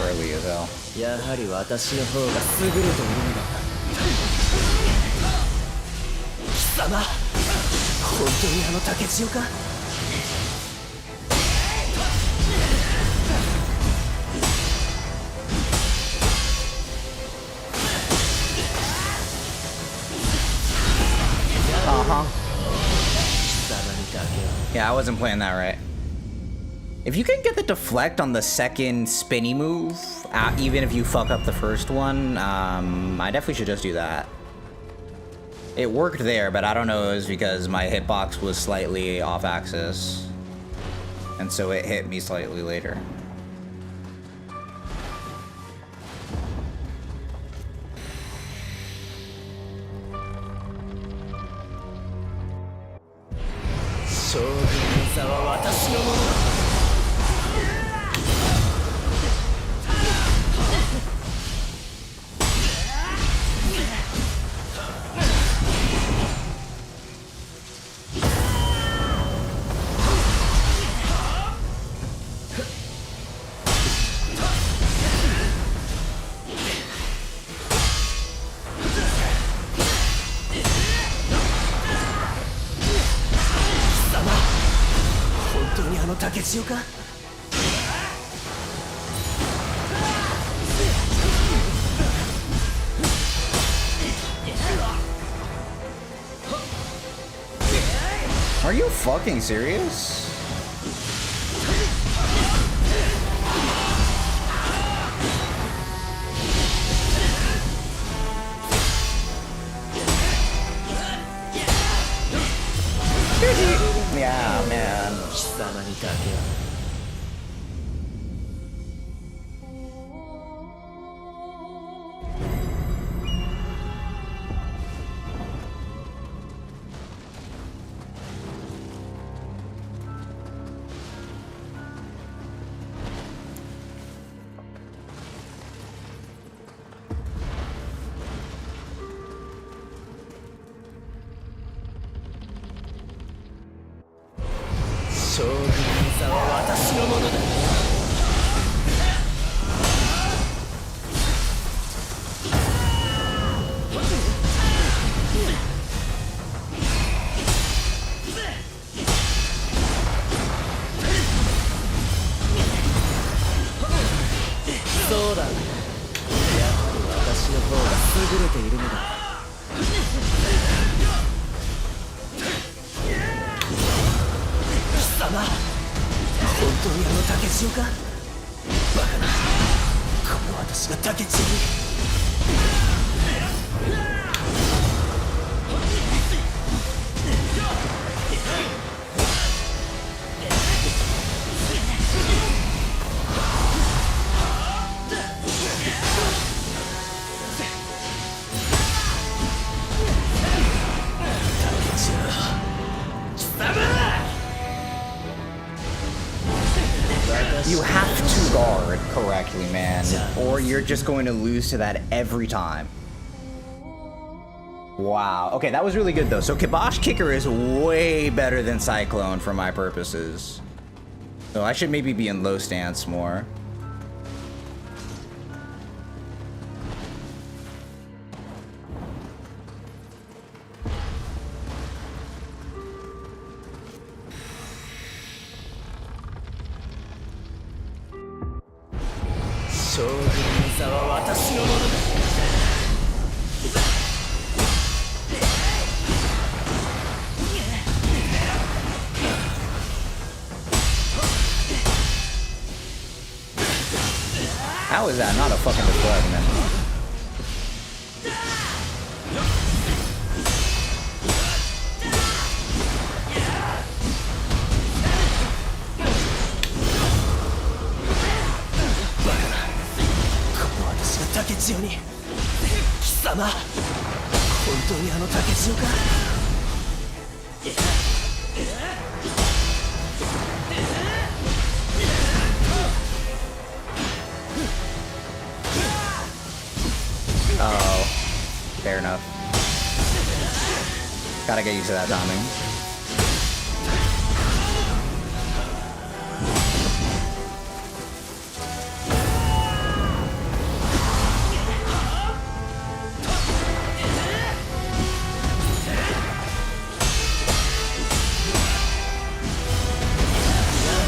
Early as hell. やはり私の方が優れているのだ。貴様、本当にあの竹千代か？Yeah, I wasn't playing that right. If you can get the deflect on the second spinny move, even if you fuck up the first one, I definitely should just do that. It worked there, but I don't know if it was because my hitbox was slightly off axis. And so it hit me slightly later. Are you fucking serious? Yeah, man. You have to guard correctly, man, or you're just going to lose to that every time. Wow. Okay, that was really good, though. So Kibosh Kicker is way better than Cyclone for my purposes. So I should maybe be in low stance more. 将軍の座は私のものだ。How is that not a fucking deflection? Bakana, 竹千代に貴様、本当にあの竹千代か。Oh, fair enough. Gotta get used to that timing.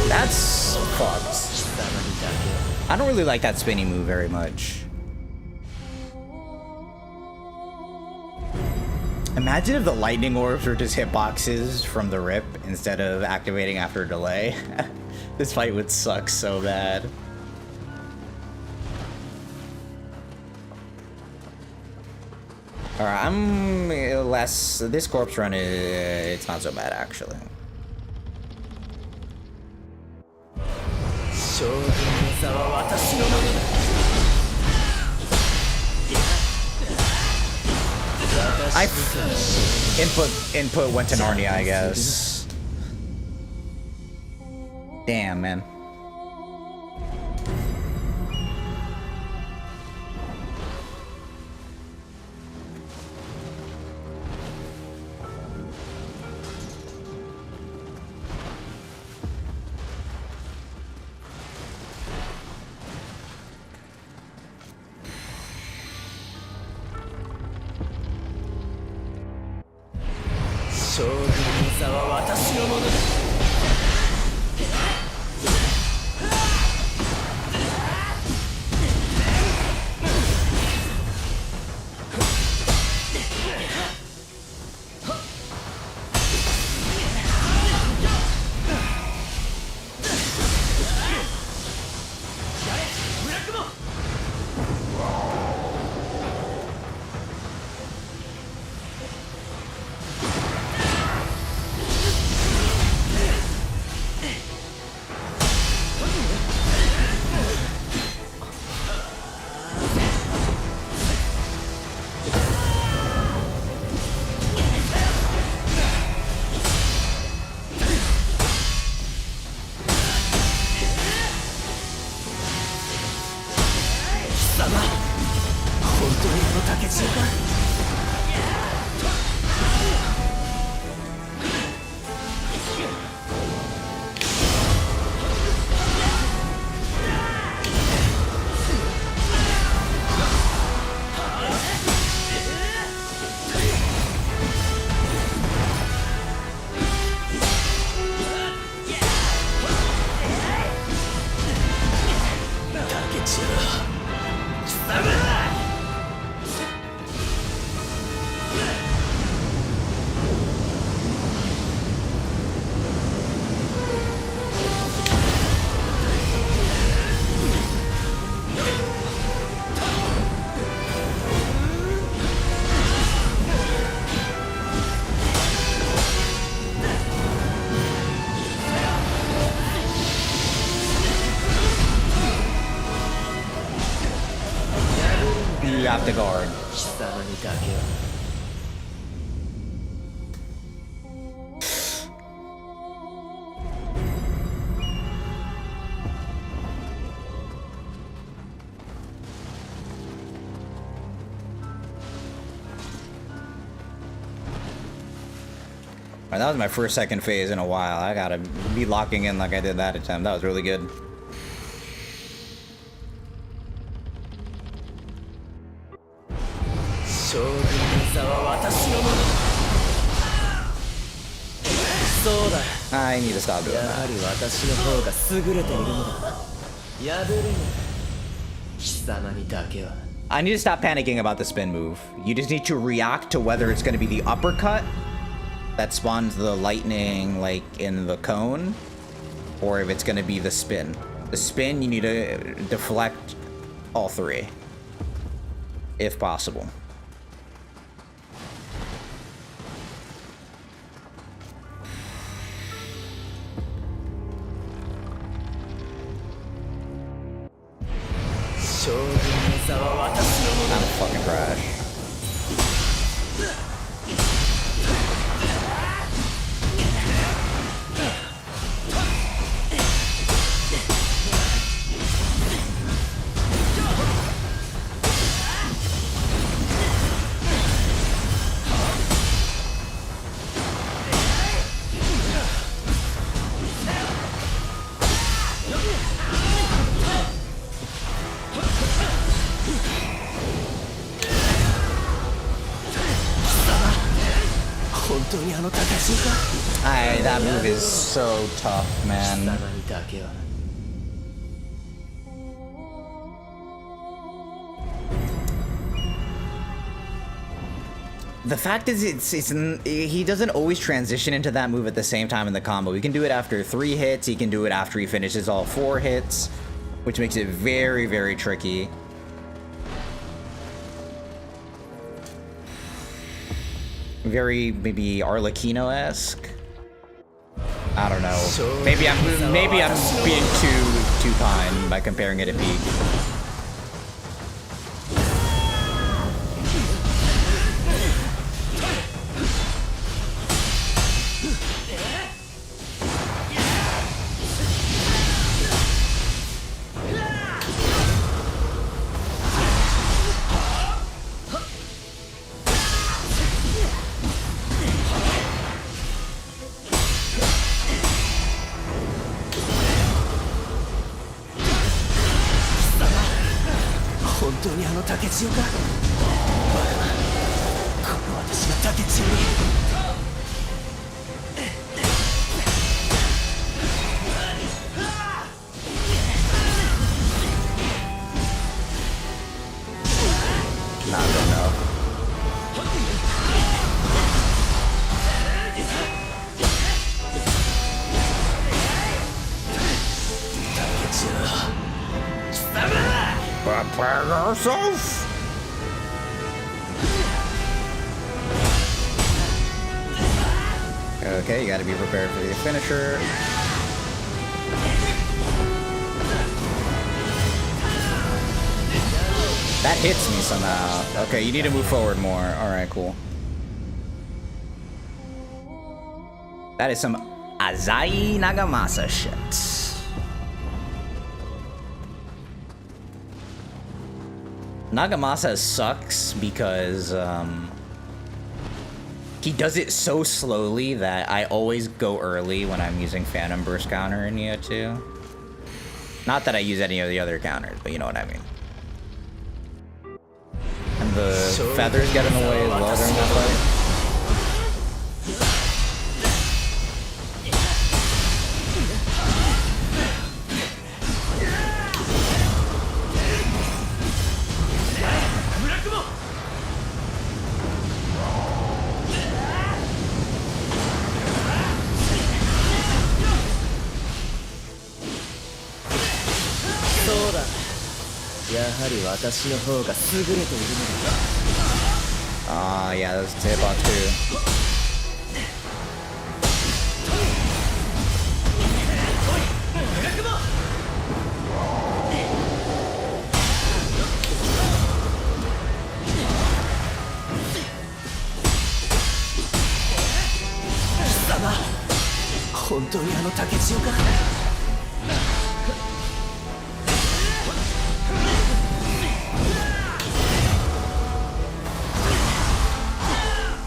That's fucked. I don't really like that spinning move very much. Imagine if the lightning orbs were just hitboxes from the rip instead of activating after a delay. This fight would suck so bad. Alright, I'm less... This corpse run, it's not so bad actually. 将軍の座は私のものだ。 Input went to Narnia, I guess. Damn, man. You have to guard. Alright, that was my first second phase in a while. I gotta be locking in like I did that attempt. That was really good. I need to stop doing that. 貴様にだけは I need to stop panicking about the spin move. You just need to react to whether it's going to be the uppercut that spawns the lightning like in the cone, or if it's going to be the spin. The spin, you need to deflect all three, if possible. I'm a fucking crash. That move is so tough, man. The fact is, he doesn't always transition into that move at the same time in the combo. He can do it after 3 hits. He can do it after he finishes all 4 hits, which makes it very, very tricky. Very maybe Arlecchino-esque. I don't know. Maybe I'm being too kind by comparing it to Peak. Okay, you gotta be prepared for the finisher. That hits me somehow. Okay, you need to move forward more. Alright, cool. That is some Azai Nagamasa shit. Nagamasa sucks because he does it so slowly that I always go early when I'm using Phantom Burst counter in Nioh 2. Not that I use any of the other counters, but you know what I mean. And the feathers get in the way as well during that fight. Yeah, that's a tip-off too.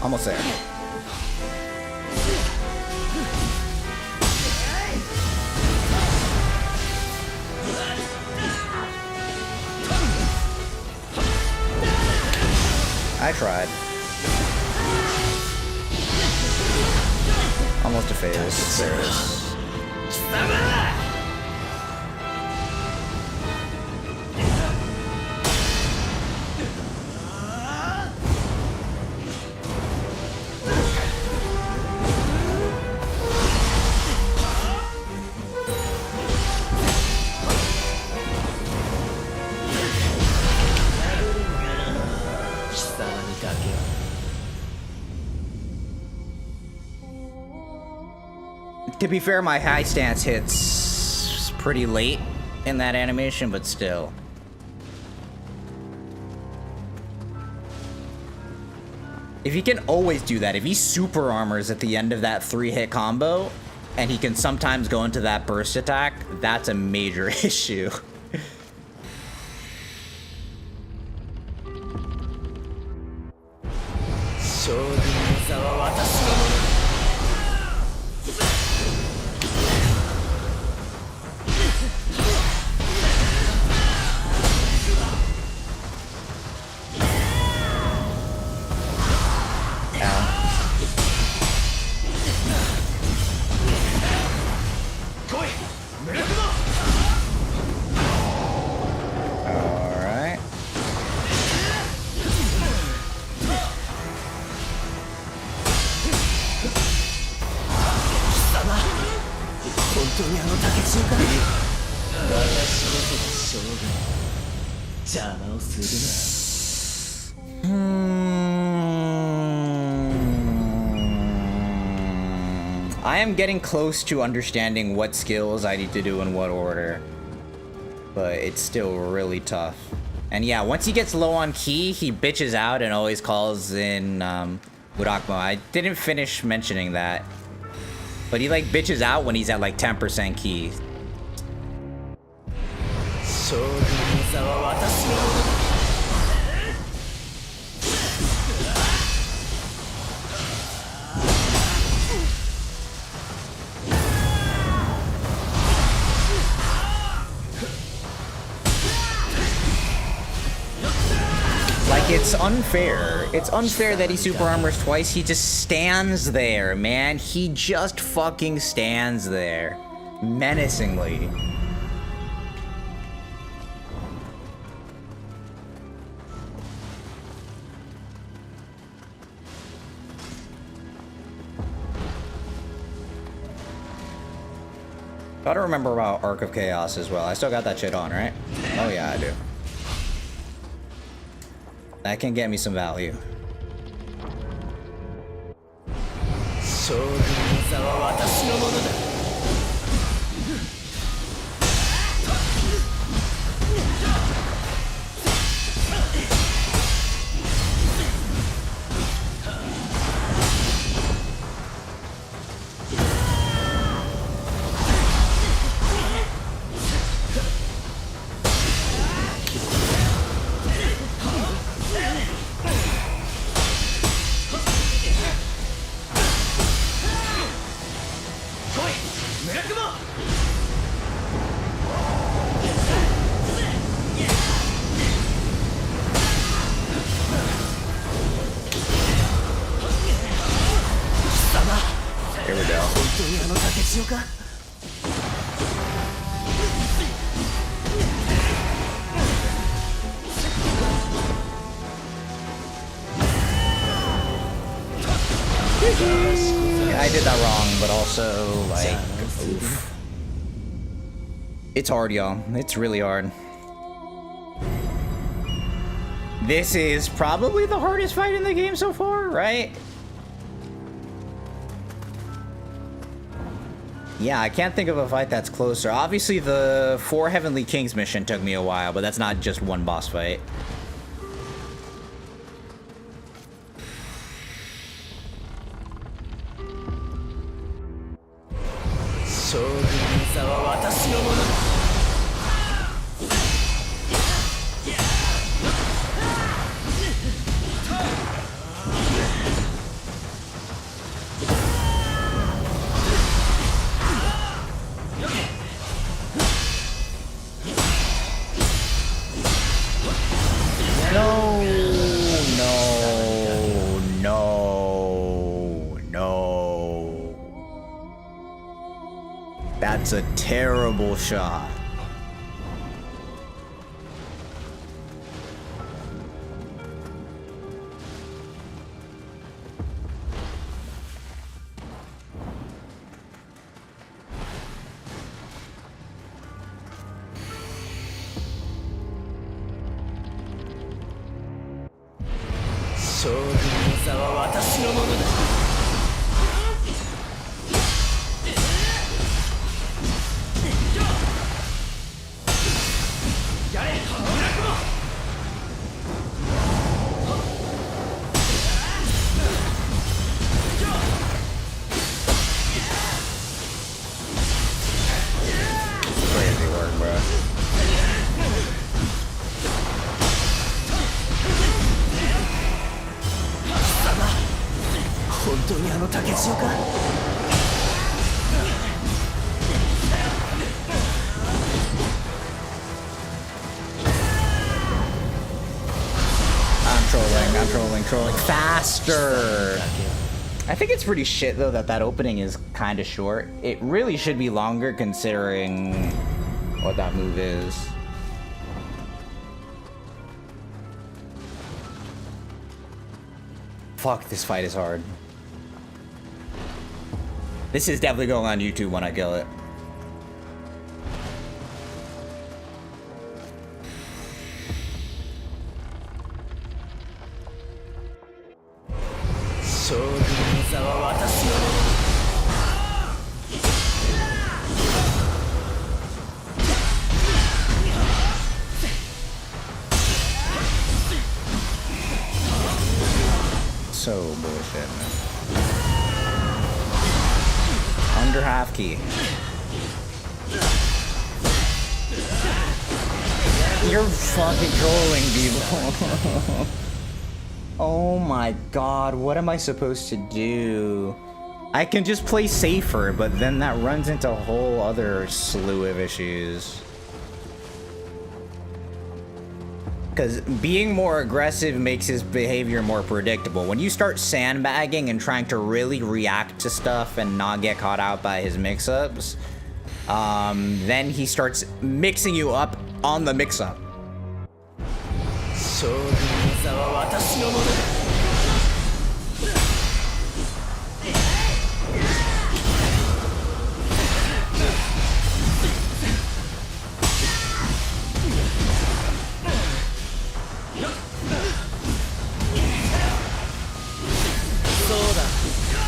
Almost there. I tried. Almost a phase. There it is. To be fair, my high stance hits pretty late in that animation, but still. If he can always do that, if he super armors at the end of that 3-hit combo, and he can sometimes go into that burst attack, that's a major issue. I am getting close to understanding what skills I need to do in what order, but it's still really tough. And yeah, once he gets low on ki, he bitches out and always calls in Murakmo. I didn't finish mentioning that, but he like bitches out when he's at like 10% ki. It's unfair. It's unfair that he super armors twice. He just stands there, man. He just fucking stands there. Menacingly. Gotta remember about Arc of Chaos as well. I still got that shit on, right? Oh yeah, I do. That can get me some value. Here we go. I did that wrong, but also, like, oof. It's hard, y'all. It's really hard. This is probably the hardest fight in the game so far, right? Yeah, I can't think of a fight that's closer. Obviously, the 4 Heavenly Kings mission took me a while, but that's not just one boss fight. That's a terrible shot. しようか。 I'm trolling faster. I think it's pretty shit though that opening is kind of short. It really should be longer considering what that move is. Fuck, this fight is hard. This is definitely going on YouTube when I kill it. So bullshit, man. Under half key. You're fucking trolling people. Oh my god, what am I supposed to do? I can just play safer, but then that runs into a whole other slew of issues. Because being more aggressive makes his behavior more predictable. When you start sandbagging and trying to really react to stuff and not get caught out by his mix-ups, then he starts mixing you up on the mix-up.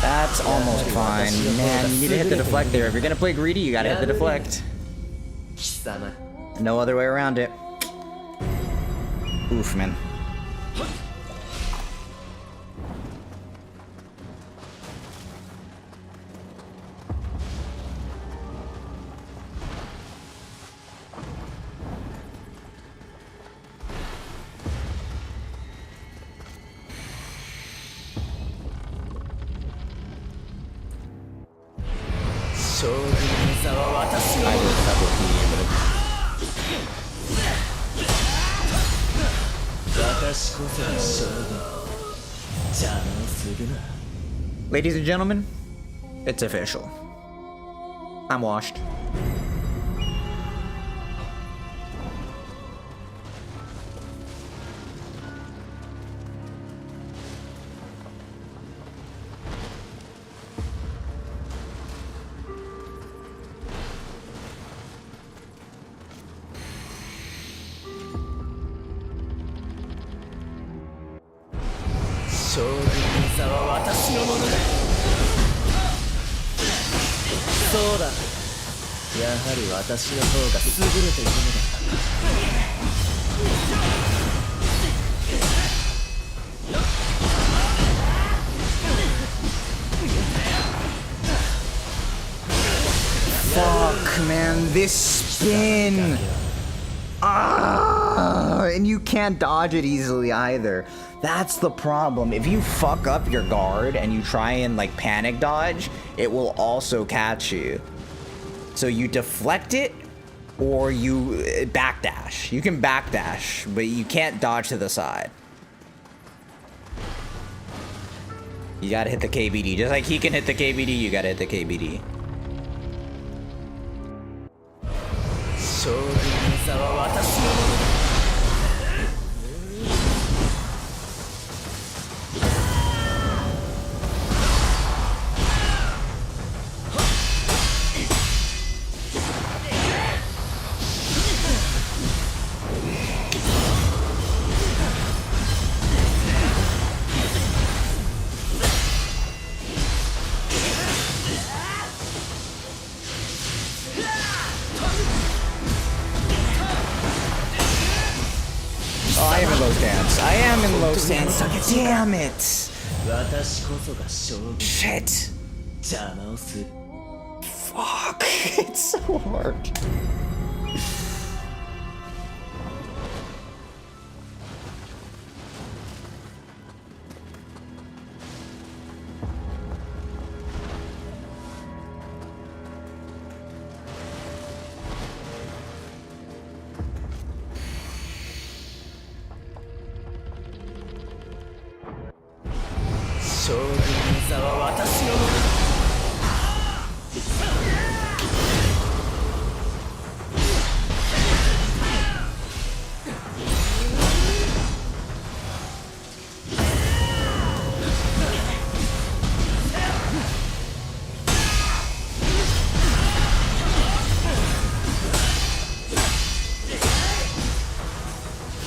That's almost fine. Man, you need to hit the deflect there. If you're gonna play greedy, you gotta hit the deflect. No other way around it. Oof, man. Ladies and gentlemen, it's official. I'm washed. Fuck, man, this spin. And you can't dodge it easily either. That's the problem. If you fuck up your guard and you try and like panic dodge, it will also catch you. So you deflect it or you backdash. You can backdash, but you can't dodge to the side. You gotta hit the KBD. Just like he can hit the KBD, you gotta hit the KBD. I am in low stance. Damn it! Shit! Fuck! It's so hard.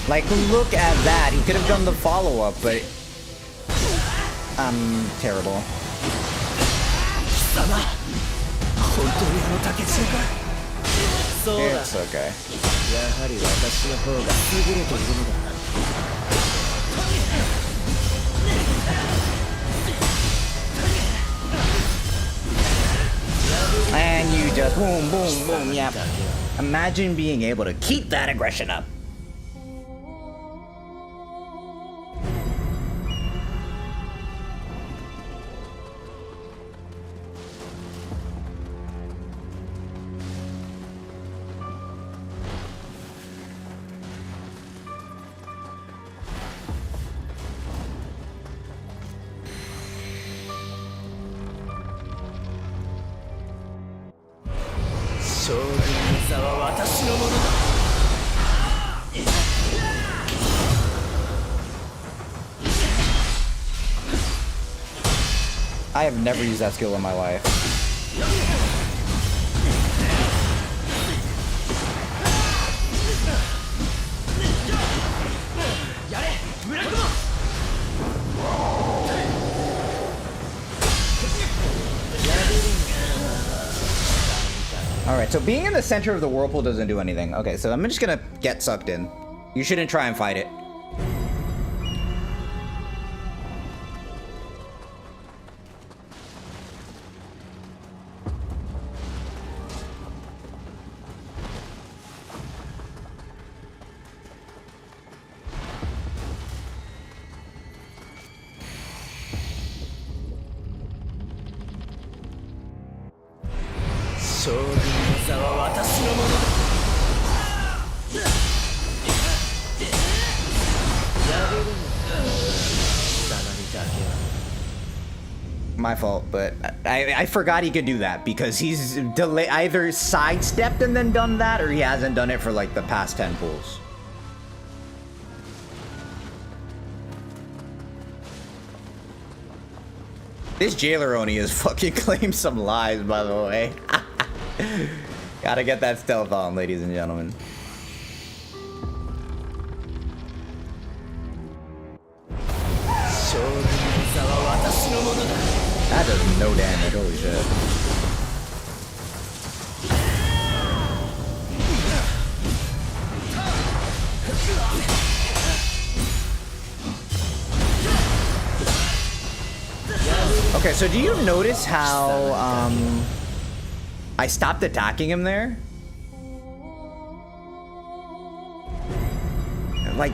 Like, look at that. He could have done the follow-up, but I'm terrible. It's okay. And you just boom, boom, boom, yep. Imagine being able to keep that aggression up. I have never used that skill in my life. Alright, so being in the center of the whirlpool doesn't do anything. Okay, so I'm just gonna get sucked in. You shouldn't try and fight it. My fault, but I forgot he could do that because he's either sidestepped and then done that, or he hasn't done it for like the past 10 pulls. This jailer Oni has fucking claimed some lies, by the way. Gotta get that stealth on, ladies and gentlemen. That does no damage, holy shit. Okay, so do you notice how I stopped attacking him there? Like,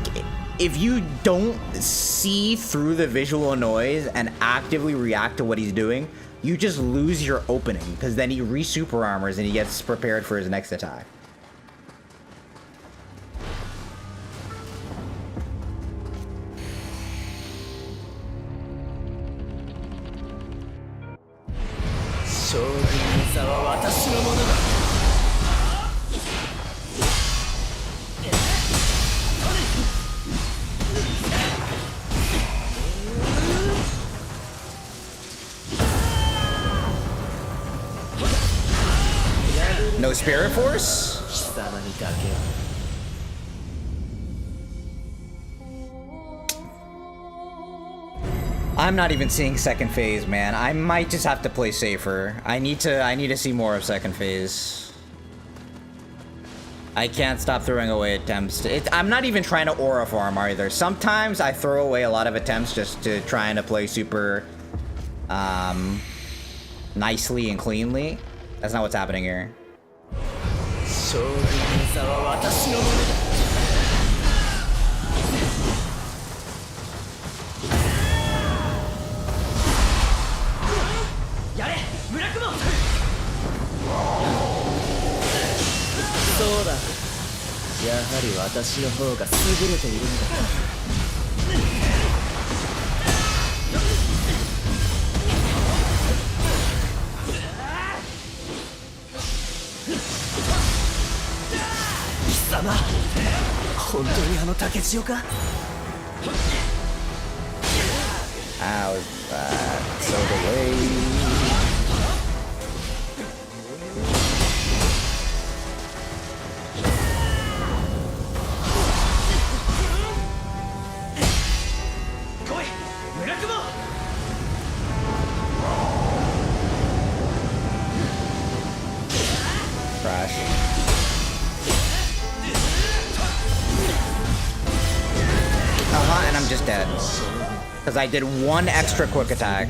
if you don't see through the visual noise and actively react to what he's doing, you just lose your opening, because then he re-super armors and he gets prepared for his next attack. No Spirit Force? I'm not even seeing second phase, man. I might just have to play safer. I need to see more of second phase. I can't stop throwing away attempts. I'm not even trying to aura farm either. Sometimes I throw away a lot of attempts just to trying to play super nicely and cleanly. That's not what's happening here. How is that so delayed? just dead. Because I did one extra quick attack.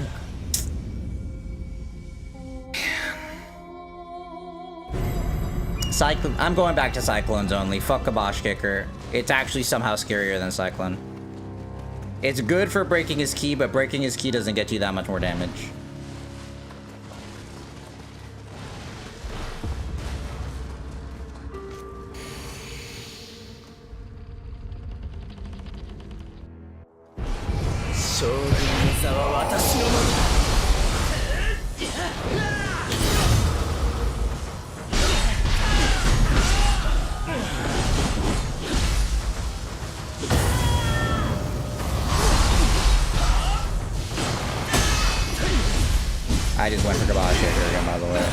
Cyclone. I'm going back to Cyclones only. Fuck Kabosh Kicker. It's actually somehow scarier than Cyclone. It's good for breaking his key, but breaking his key doesn't get you that much more damage. I just went for Kabosh Kicker again, by the way.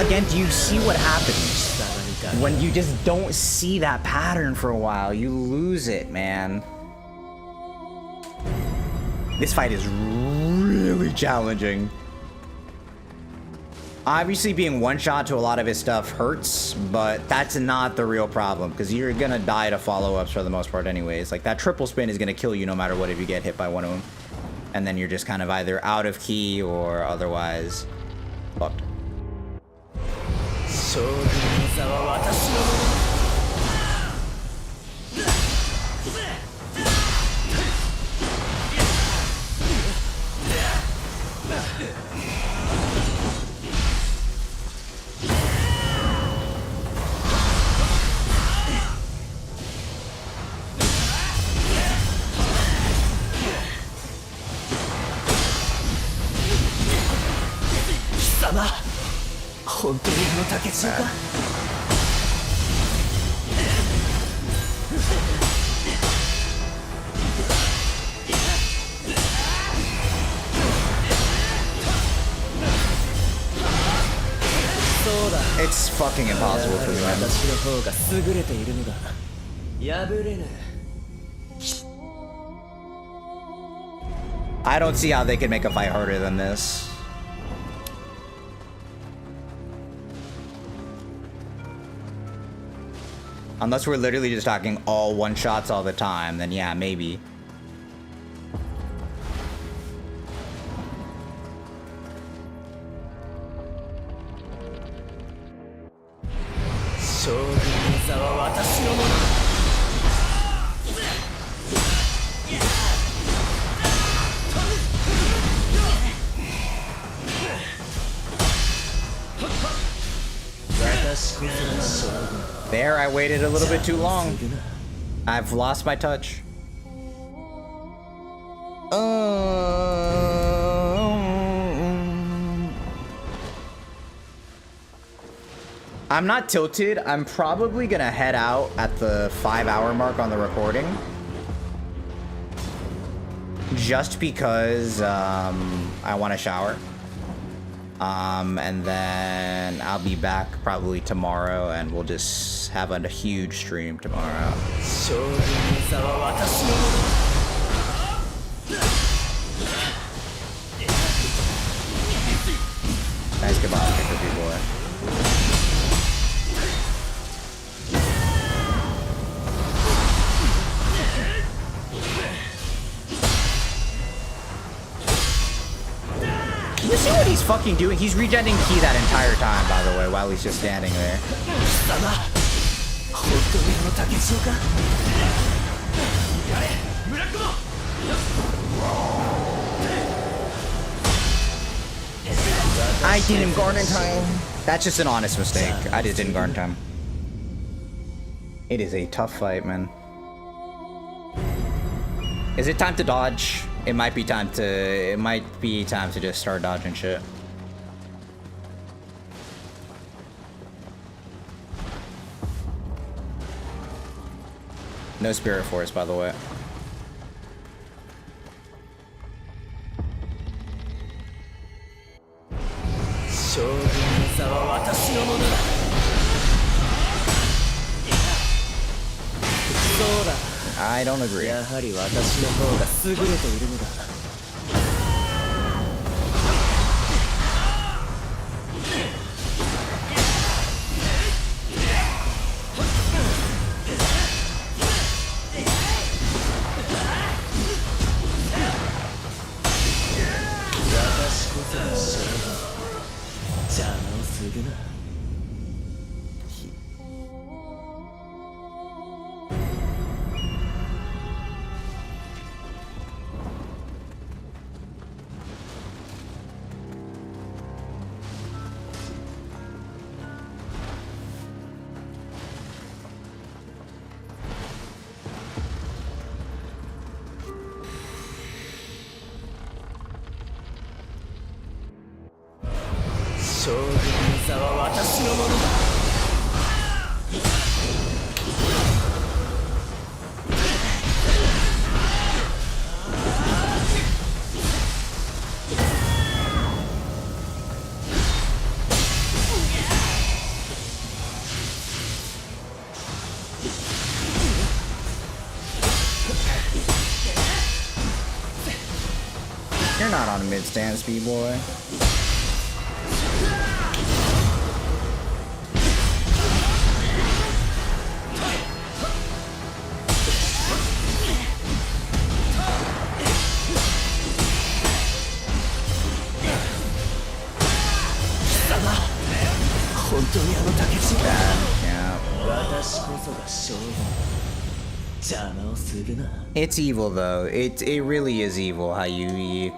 Again, do you see what happens when you just don't see that pattern for a while? You lose it, man. This fight is really challenging. Obviously, being one shot to a lot of his stuff hurts, but that's not the real problem, because you're gonna die to follow-ups for the most part anyways. Like, that triple spin is gonna kill you no matter what if you get hit by one of them. And then you're just kind of either out of key or otherwise fucked. 本当にあの竹千代か It's fucking impossible for me, man. 私の方が優れているのだ破れぬ I don't see how they can make a fight harder than this. Unless we're literally just talking all one shots all the time, then yeah, maybe. There, I waited a little bit too long. I've lost my touch. I'm not tilted. I'm probably gonna head out at the 5-hour mark on the recording. Just because I want to shower. And then I'll be back probably tomorrow and we'll just have a huge stream tomorrow. Nice goodbye, Kicker boy. You see what he's fucking doing? He's regenerating key that entire time, by the way, while he's just standing there. I didn't guard in time. That's just an honest mistake. I just didn't guard in time. It is a tough fight, man. Is it time to dodge? It might be time to just start dodging shit. No Spirit Force, by the way. I don't agree. ぐな。将軍の座は私のものだ。You're not on a mid stance, B-boy. It's evil though. It really is evil how you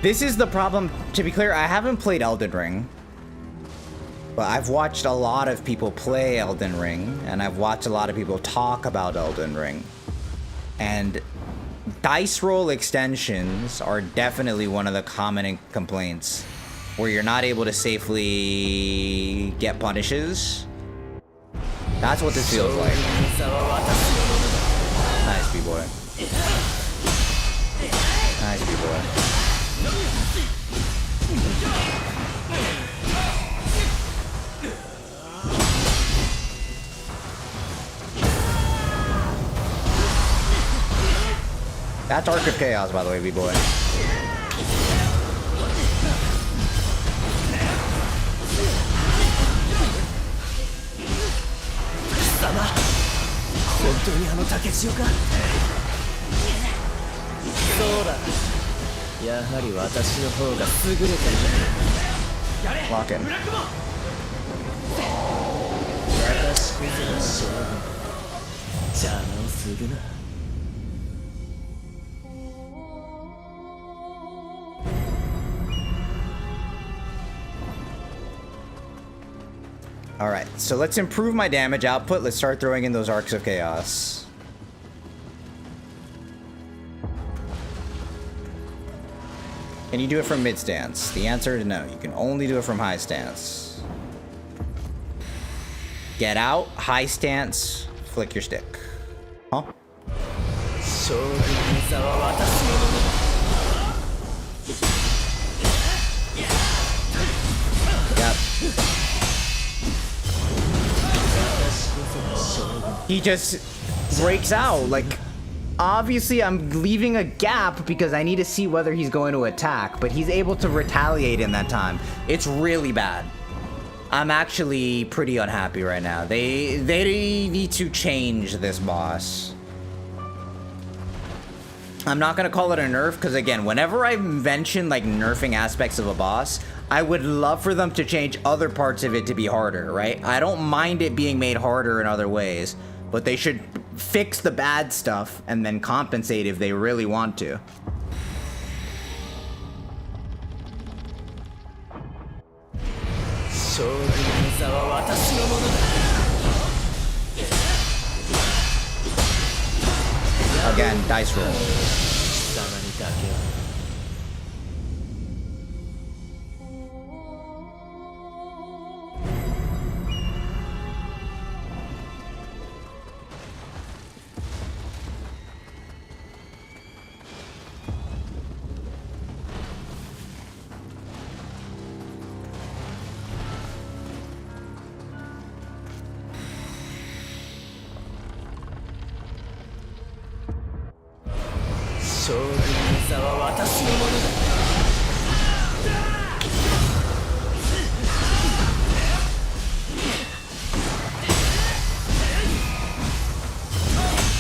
This is the problem. To be clear, I haven't played Elden Ring, but I've watched a lot of people play Elden Ring, and I've watched a lot of people talk about Elden Ring. And dice roll extensions are definitely one of the common complaints, where you're not able to safely get punishes. That's what this feels like. Nice, B-boy. Nice, B-boy. That's Arc of Chaos, by the way, B-boy. Lock in. Alright, so let's improve my damage output. Let's start throwing in those Arcs of Chaos. Can you do it from mid stance? The answer is no. You can only do it from high stance. Get out, high stance, flick your stick. Huh? Yep. He just breaks out. Like, obviously I'm leaving a gap because I need to see whether he's going to attack, but he's able to retaliate in that time. It's really bad. I'm actually pretty unhappy right now. They need to change this boss. I'm not gonna call it a nerf, because again, whenever I mention like nerfing aspects of a boss, I would love for them to change other parts of it to be harder, right? I don't mind it being made harder in other ways, but they should fix the bad stuff and then compensate if they really want to. Again, dice roll.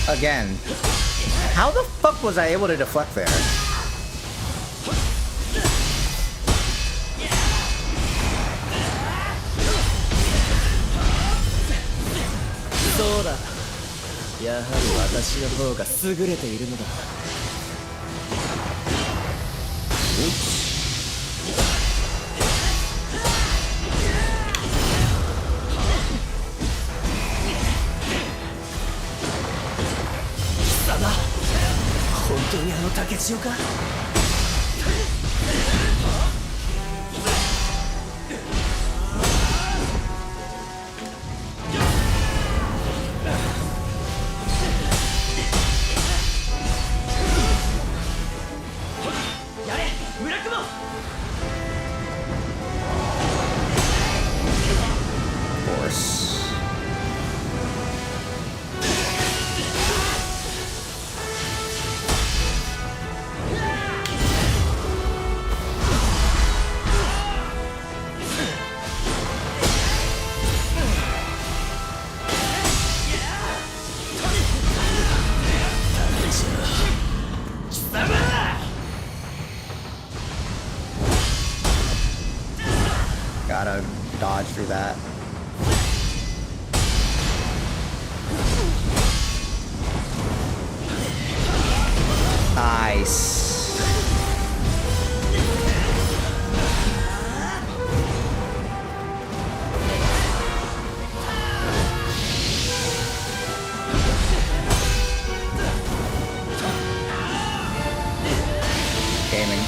Again, how the fuck was I able to deflect there? そうだ。やはり私の方が優れているのだ。貴様、本当にあの竹千代か？Gotta dodge through that. Nice. Gaming.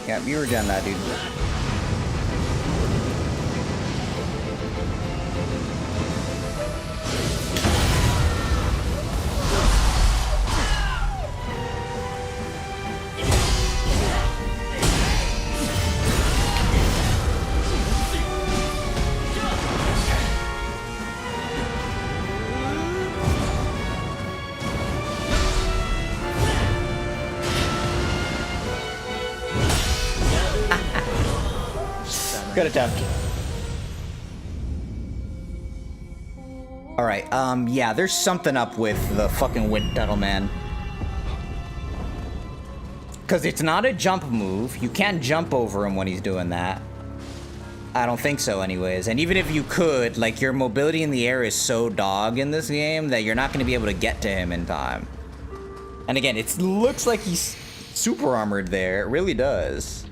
Yeah, you were done that, dude. Good attempt. Alright, yeah, there's something up with the fucking wind tunnel, man. Because it's not a jump move. You can't jump over him when he's doing that. I don't think so anyways. And even if you could, like, your mobility in the air is so dog in this game that you're not going to be able to get to him in time. And again, it looks like he's super armored there. It really does.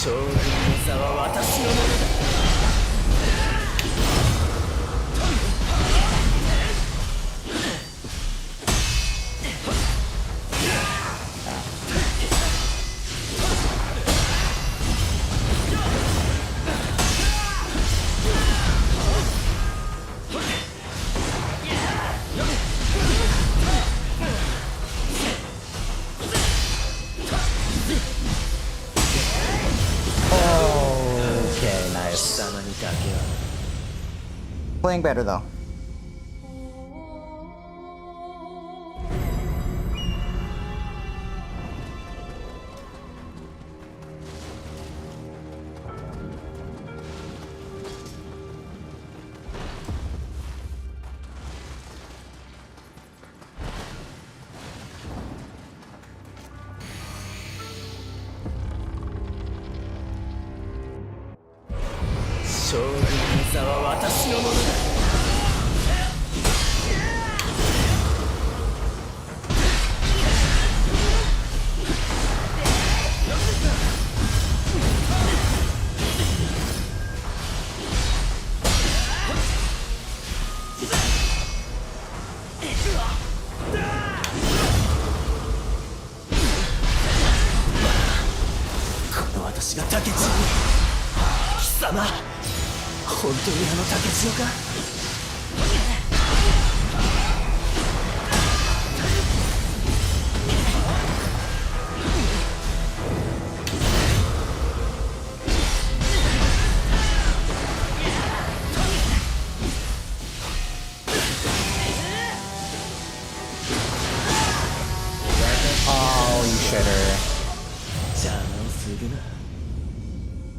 将軍の座は私のものだ。Playing better though.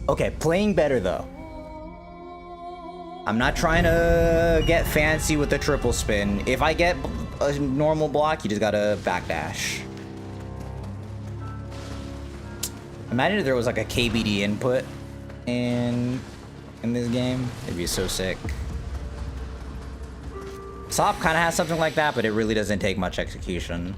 Okay, playing better though. I'm not trying to get fancy with the triple spin. If I get a normal block, you just gotta backdash. Imagine if there was like a KBD input in this game. It'd be so sick. SOP kind of has something like that, but it really doesn't take much execution.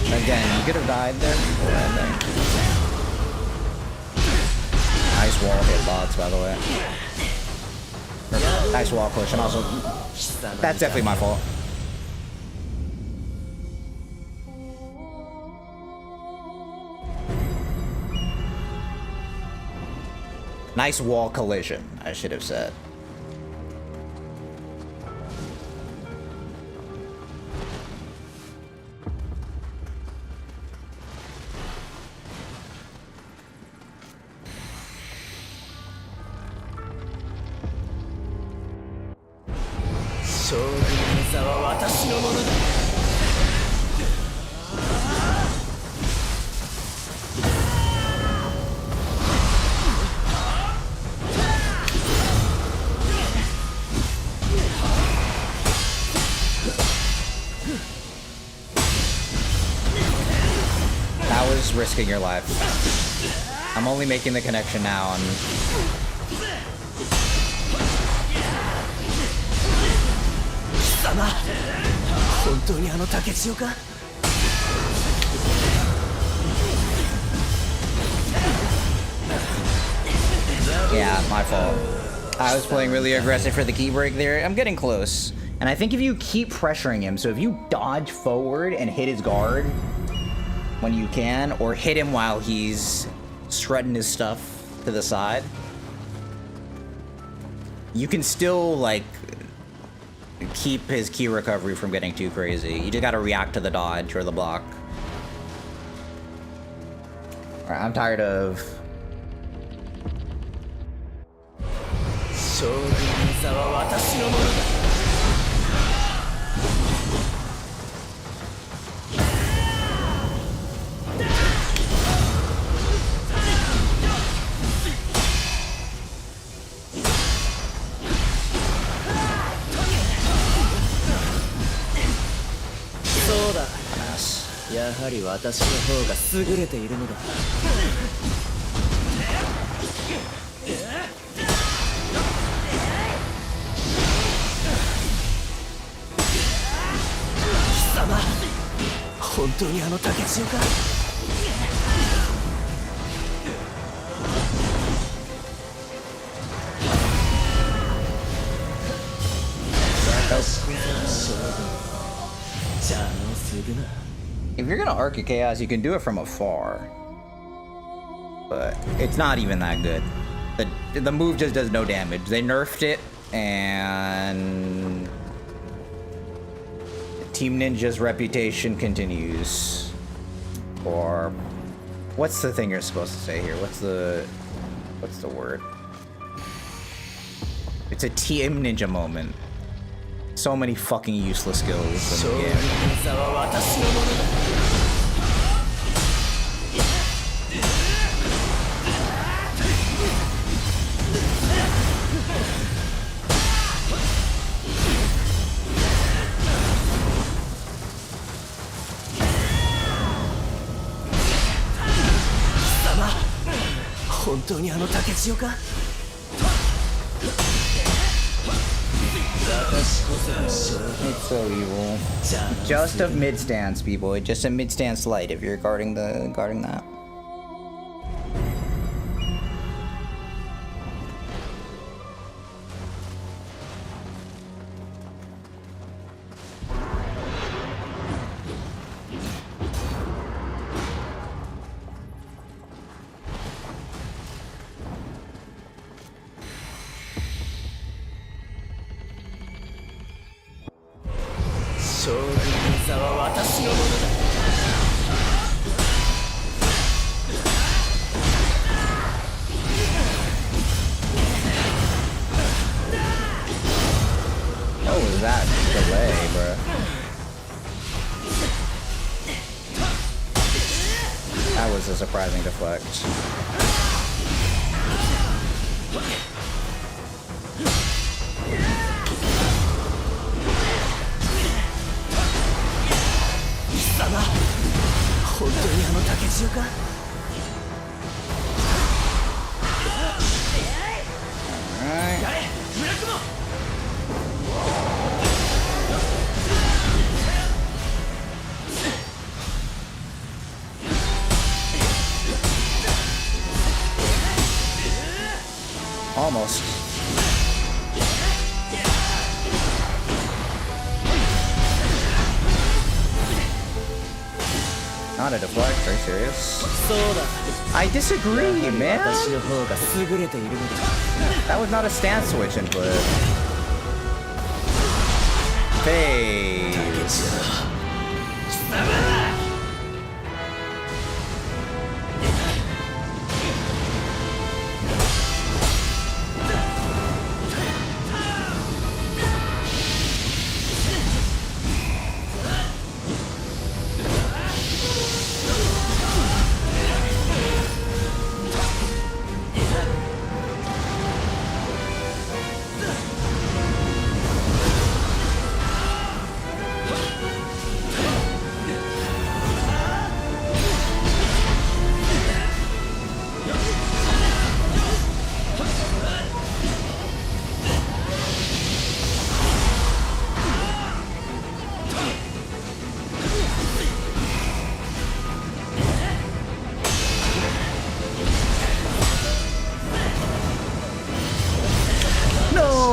Again, you could have died there before, I think. Nice wall hitbox, by the way. Nice wall push, and also, that's definitely my fault. Nice wall collision, I should have said. That was risking your life. I'm only making the connection now on... Yeah, my fault. I was playing really aggressive for the key break there. I'm getting close. And I think if you keep pressuring him, so if you dodge forward and hit his guard when you can, or hit him while he's strutting his stuff to the side, you can still, like, keep his key recovery from getting too crazy. You just gotta react to the dodge or the block. Alright, I'm tired of... If you're gonna Arc of Chaos, you can do it from afar. But it's not even that good. The move just does no damage. They nerfed it, and Team Ninja's reputation continues. Or what's the thing you're supposed to say here? What's the word? It's a Team Ninja moment. So many fucking useless skills in the game. It's so evil. Just a mid stance, people. Just a mid stance light if you're guarding that. What was that delay, bro? was a surprising deflect. Almost. Not a deflect, are you serious? I disagree, man! That was not a stance switch input. Phase.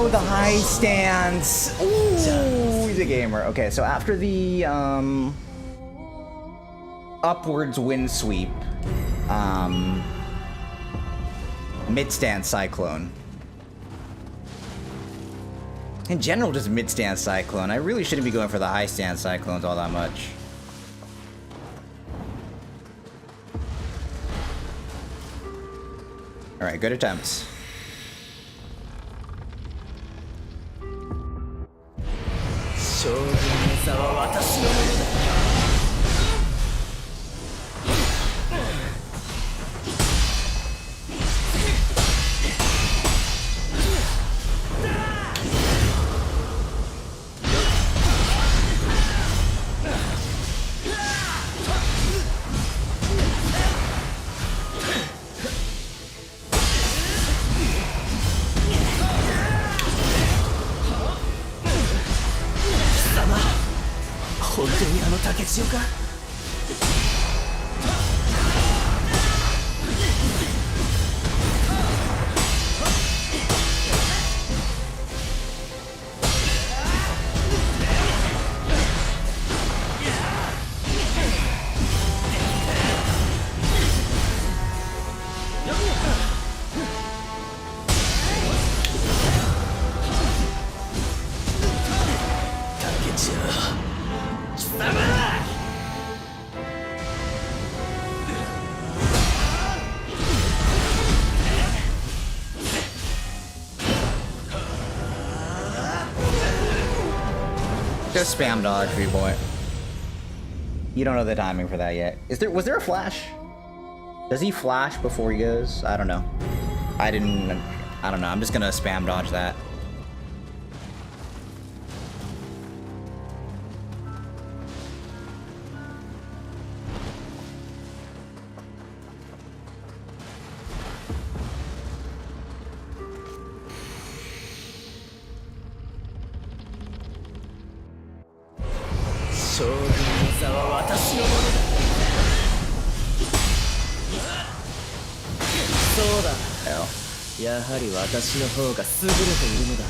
The high stance. Ooh, he's a gamer. Okay, so after the upwards wind sweep, mid stance cyclone. In general, just mid stance cyclone. I really shouldn't be going for the high stance cyclones all that much. All right, good attempts. Just spam dodge, B-boy. You don't know the timing for that yet. Was there a flash? Does he flash before he goes? I don't know. I don't know. I'm just gonna spam dodge that. Hell. やはり私の方が優れているのだ。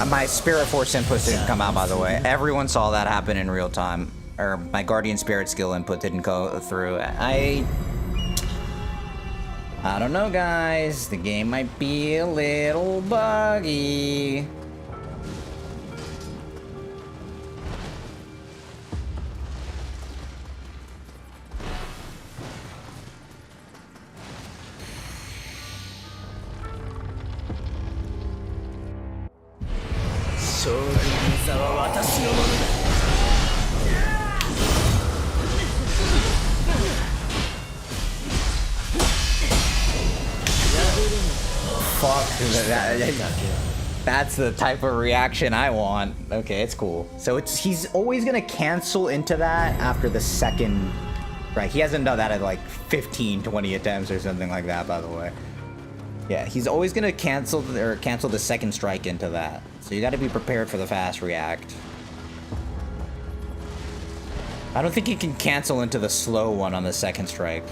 My Spirit Force input didn't come out, by the way. Everyone saw that happen in real time. Or my Guardian Spirit skill input didn't go through. I don't know, guys. The game might be a little buggy. Fuck, that's the type of reaction I want. Okay, it's cool. So he's always gonna cancel into that after the second, right? He hasn't done that at like 15, 20 attempts or something like that, by the way. Yeah, he's always gonna cancel the second strike into that. So you gotta be prepared for the fast react. I don't think he can cancel into the slow one on the second strike.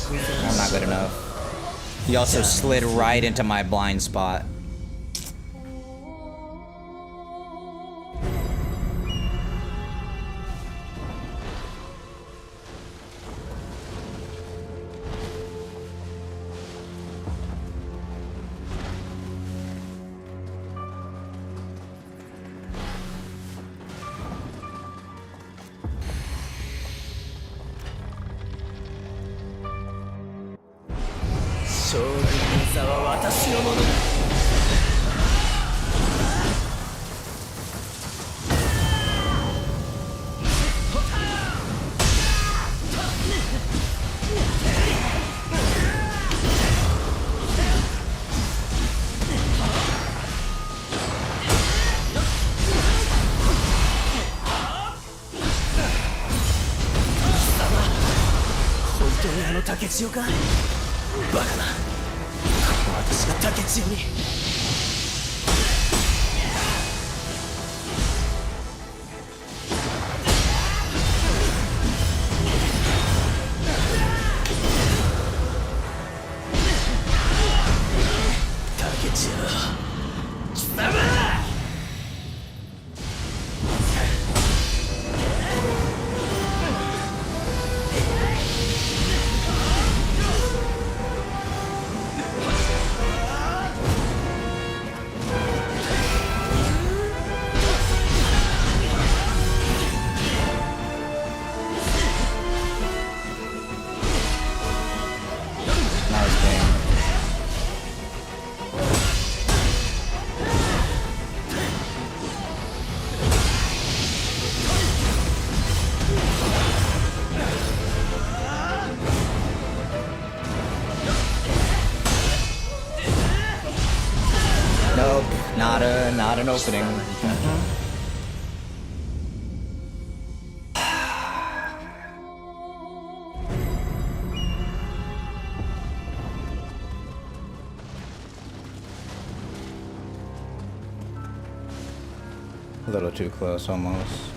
I'm not good enough. He also slid right into my blind spot. Nope, not an opening. A little too close, almost.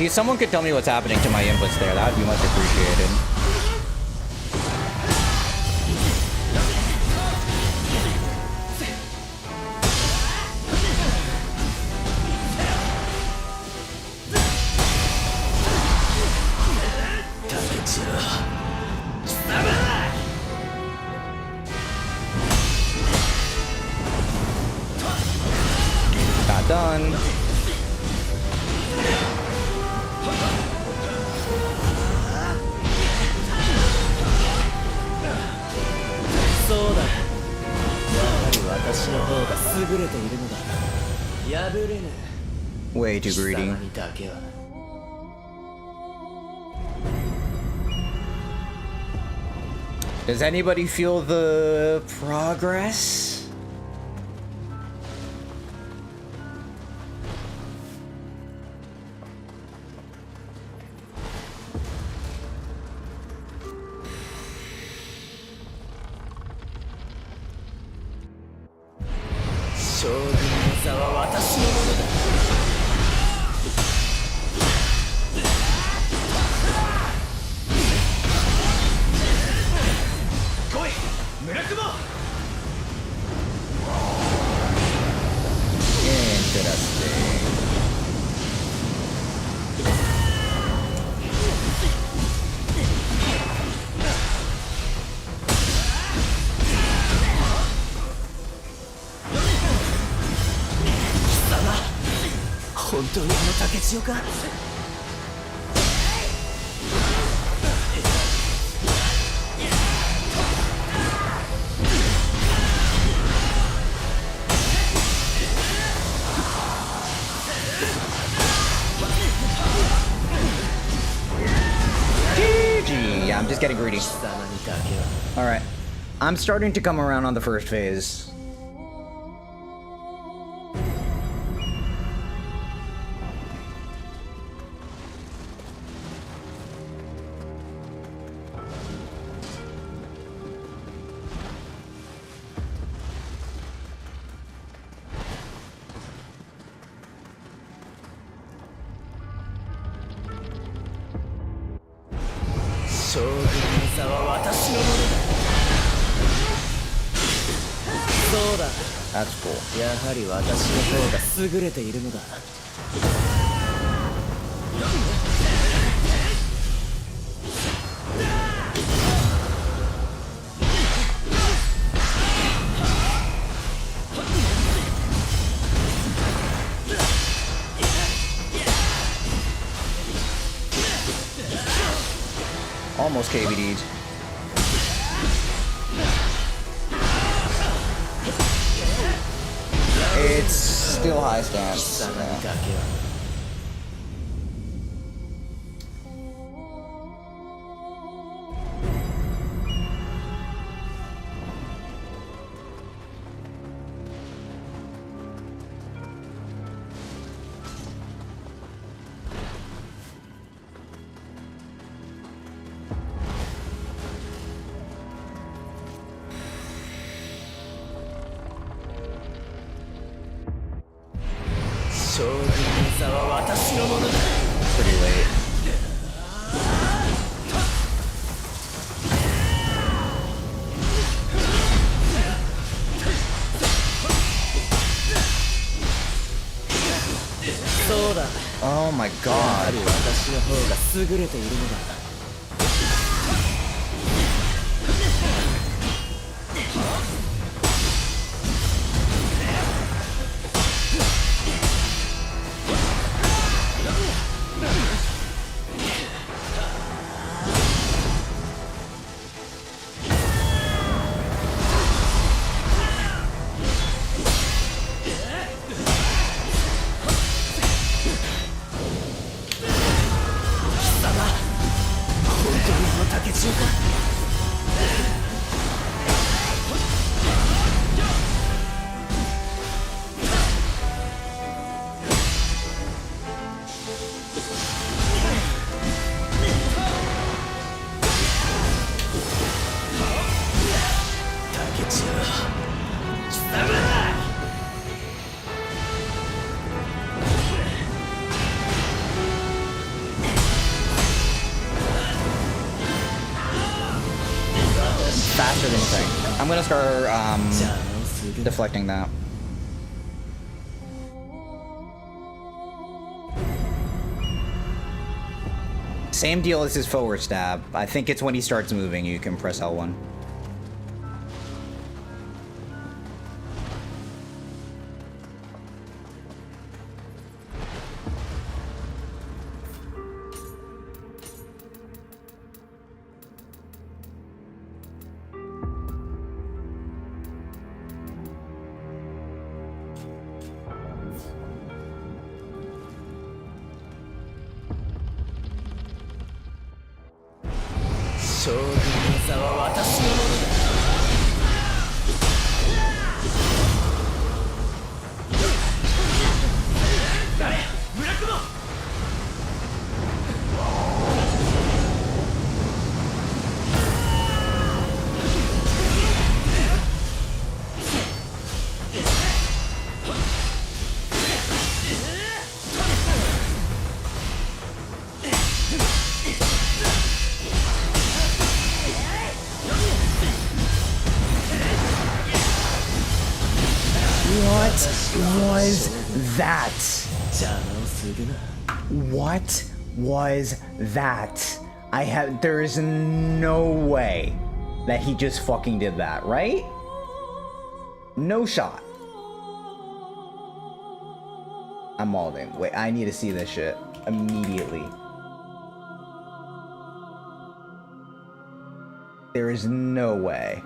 Someone could tell me what's happening to my inputs there, that would be much appreciated. Not done. Way too greedy. Does anybody feel the progress? Yeah, I'm just getting greedy. Alright. I'm starting to come around on the first phase. That's cool. Almost KBD'd. It's still high stance. Yeah. Pretty late. Oh my god. faster than you think. I'm gonna start 邪魔をするな deflecting that. Same deal as his forward stab. I think it's when he starts moving you can press L1. What was that? There is no way that he just fucking did that, right? No shot. I'm mauled in. Wait, I need to see this shit immediately. There is no way.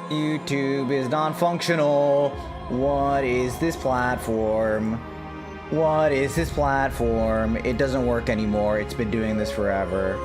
YouTube is non-functional. What is this platform? What is this platform? It doesn't work anymore. It's been doing this forever.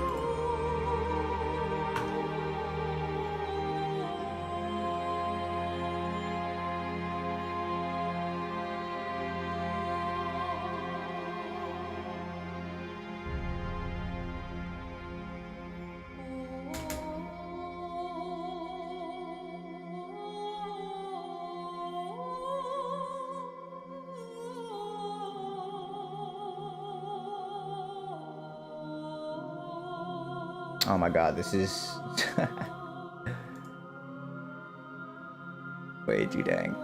Oh my god, this is way too dang.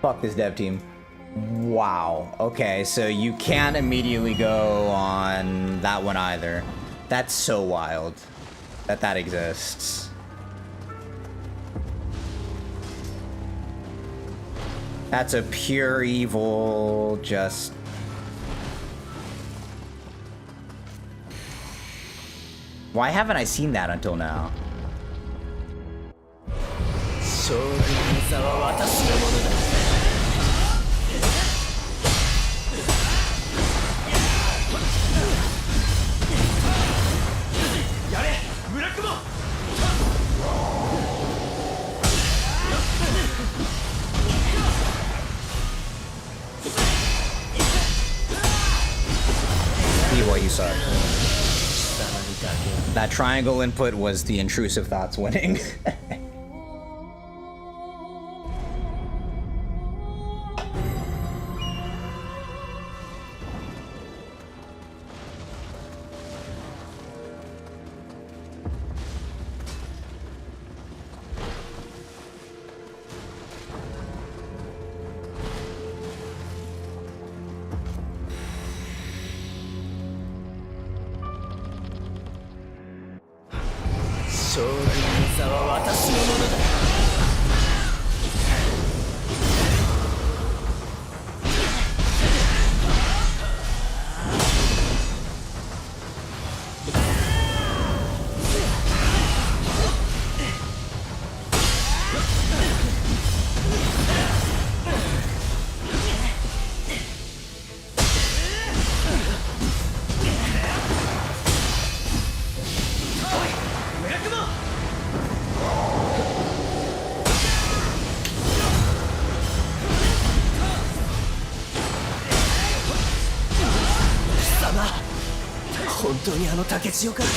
Fuck this dev team. Wow. Okay, so you can't immediately go on that one either. That's so wild that that exists. That's a pure evil, just... Why haven't I seen that until now? What you saw. That triangle input was the intrusive thoughts winning. 将軍の座は私のものだ。本当にあの竹千代か。こ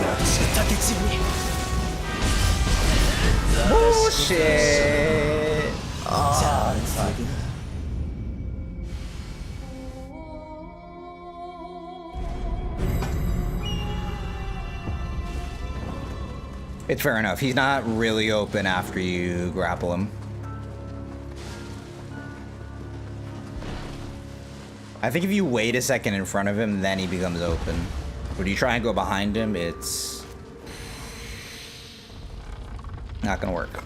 の私が竹千代に。Bullshit. It's fair enough. He's not really open after you grapple him. I think if you wait a second in front of him, then he becomes open. When you try and go behind him, it's not gonna work.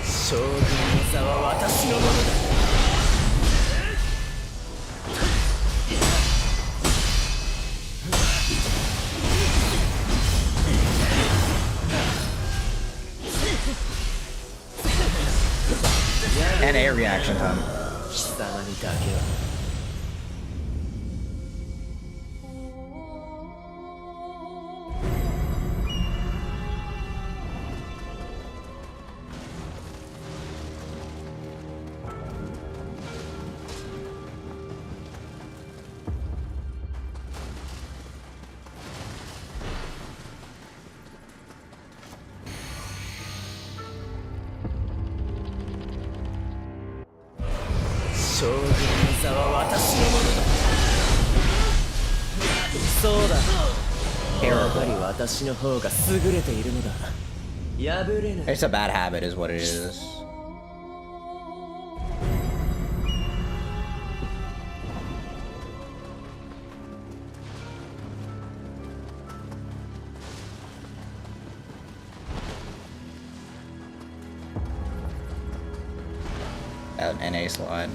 将軍の座は私のものだ。And a reaction time. 貴様にだけは。将軍の座は私のものだ。そうだ。やはり私の方が優れているのだ。破れぬ。 It's a bad habit is what it is. An NA slide.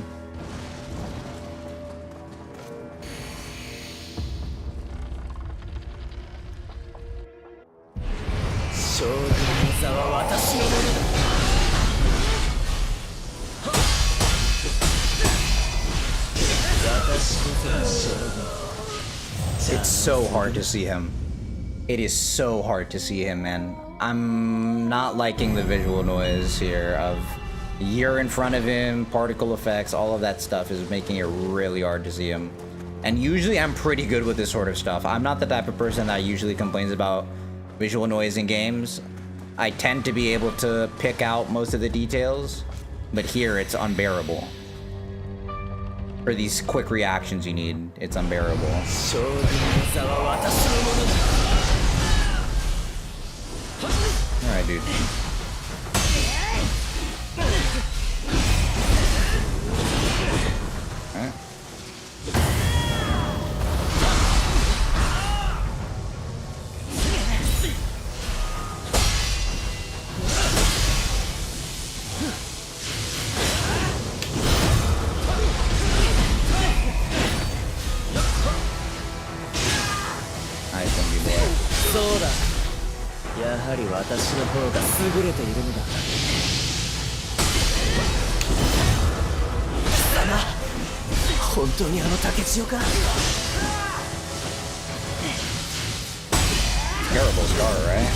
It's so hard to see him. It is so hard to see him, man. I'm not liking the visual noise here of you're in front of him, particle effects, all of that stuff is making it really hard to see him. And usually I'm pretty good with this sort of stuff. I'm not the type of person that usually complains about visual noise in games. I tend to be able to pick out most of the details, but here it's unbearable. For these quick reactions you need, it's unbearable. Alright, dude. Alright. Nice one, you boy. そうだ。やはり私の方が優れているのだ。貴様、本当にあの竹千代か。Terrible scar, right?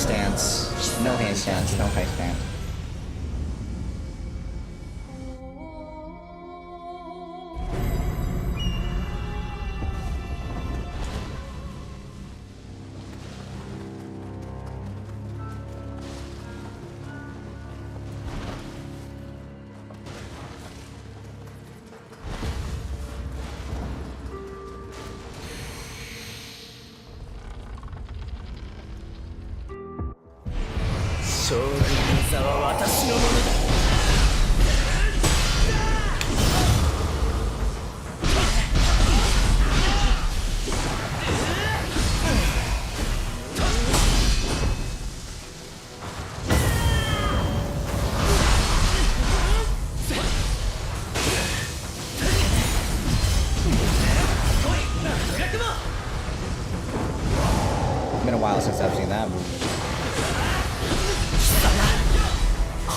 stance. No hand stance. No high stance. Been a while since I've seen that move.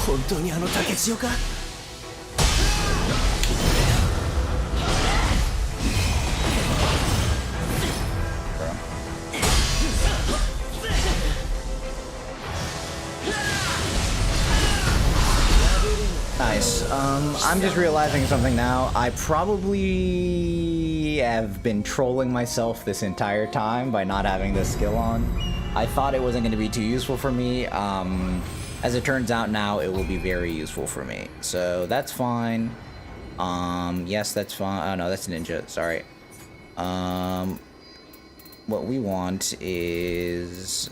本当にあの竹千代か Nice. I'm just realizing something now. I probably have been trolling myself this entire time by not having this skill on. I thought it wasn't going to be too useful for me. As it turns out now, it will be very useful for me. So that's fine. Yes, that's fine. Oh no, that's ninja. Sorry. What we want is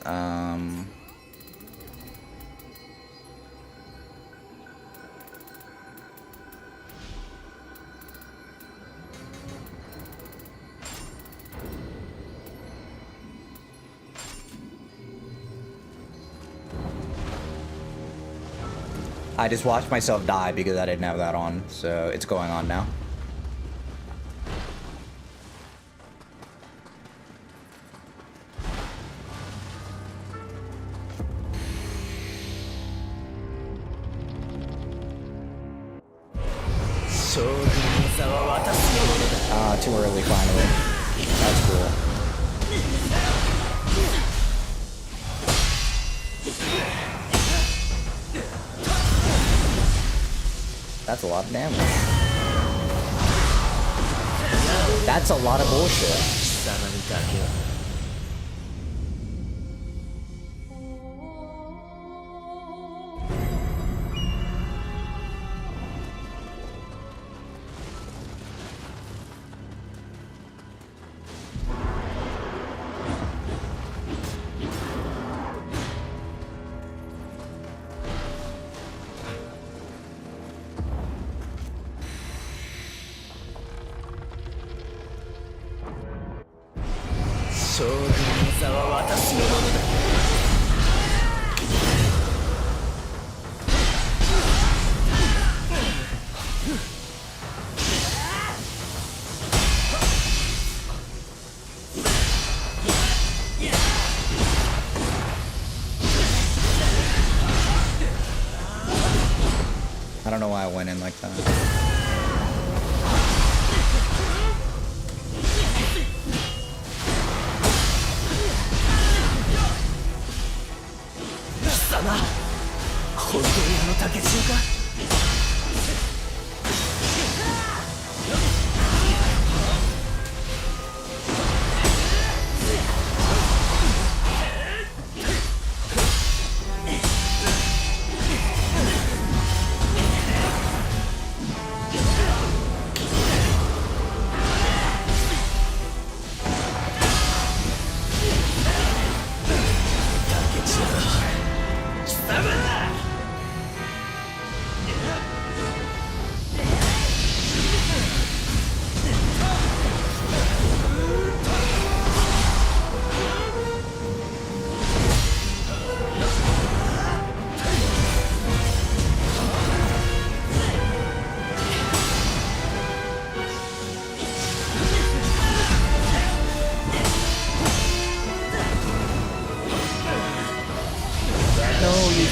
I just watched myself die because I didn't have that on, so it's going on now. Ah, too early finally. That's cool. That's a lot of damage. That's a lot of bullshit. I don't know why I went in like that.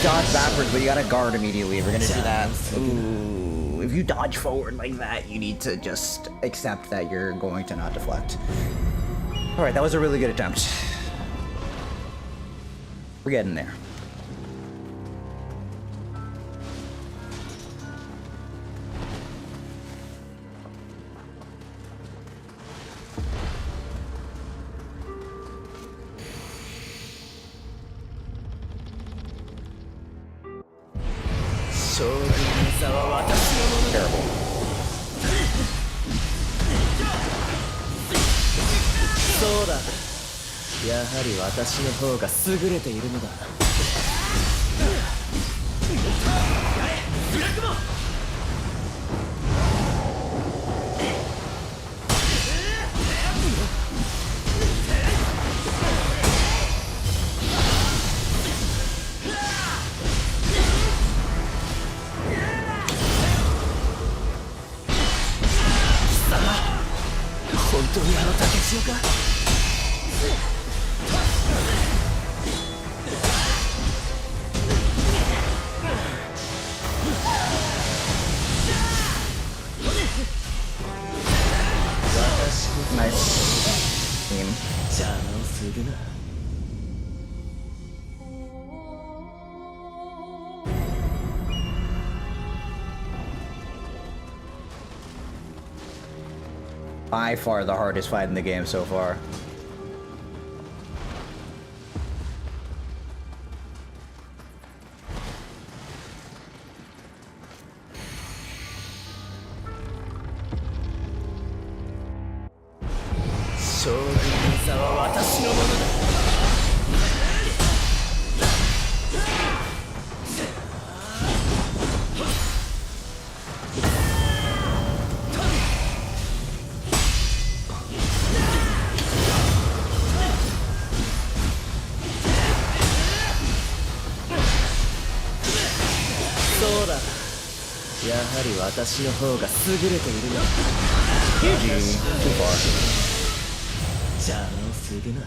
Dodge backwards, but you gotta guard immediately if you're gonna do that. Ooh, if you dodge forward like that, you need to just accept that you're going to not deflect. Alright, that was a really good attempt. We're getting there. Terrible. そうだ、やはり私の方が優れているのだ。本当にあの竹千代か。Nice team. 邪魔をするな。By far the hardest fight in the game so far.やはり私の方が優れているよ。邪魔をするな。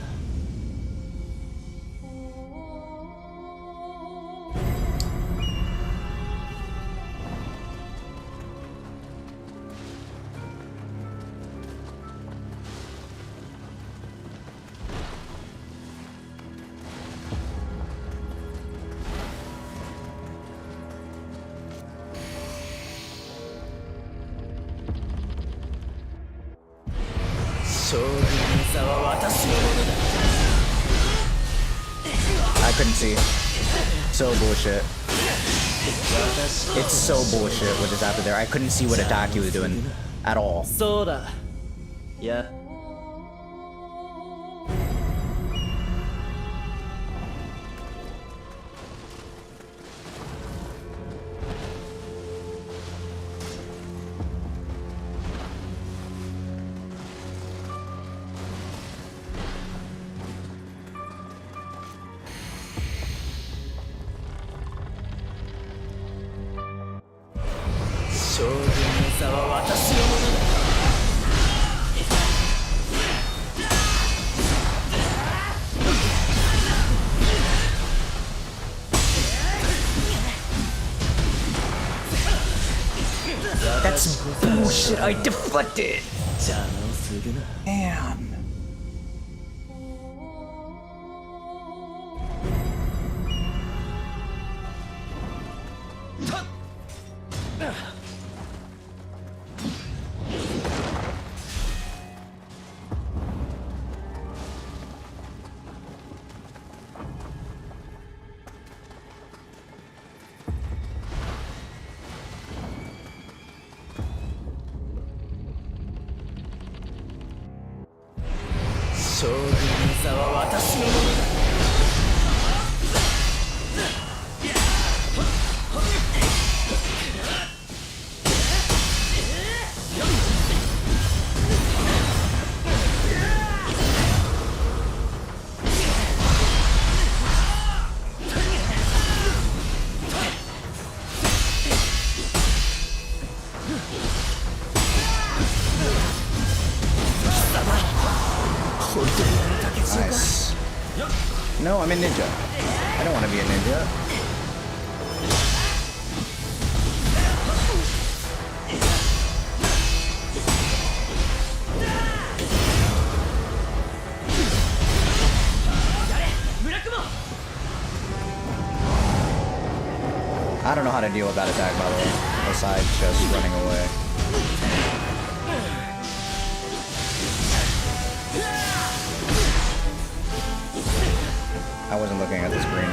I couldn't see. So bullshit. It's so bullshit what just happened there. I couldn't see what attack he was doing at all. そうだ。や。将軍の座は私のものだ。That's bullshit. I deflected. 邪魔をするな。 Damn.将軍の座は私のものだ。Nice. No, I'm a ninja. I don't want to be a ninja. I don't know how to deal with that attack, by the way, besides just running away. I wasn't looking at the screen.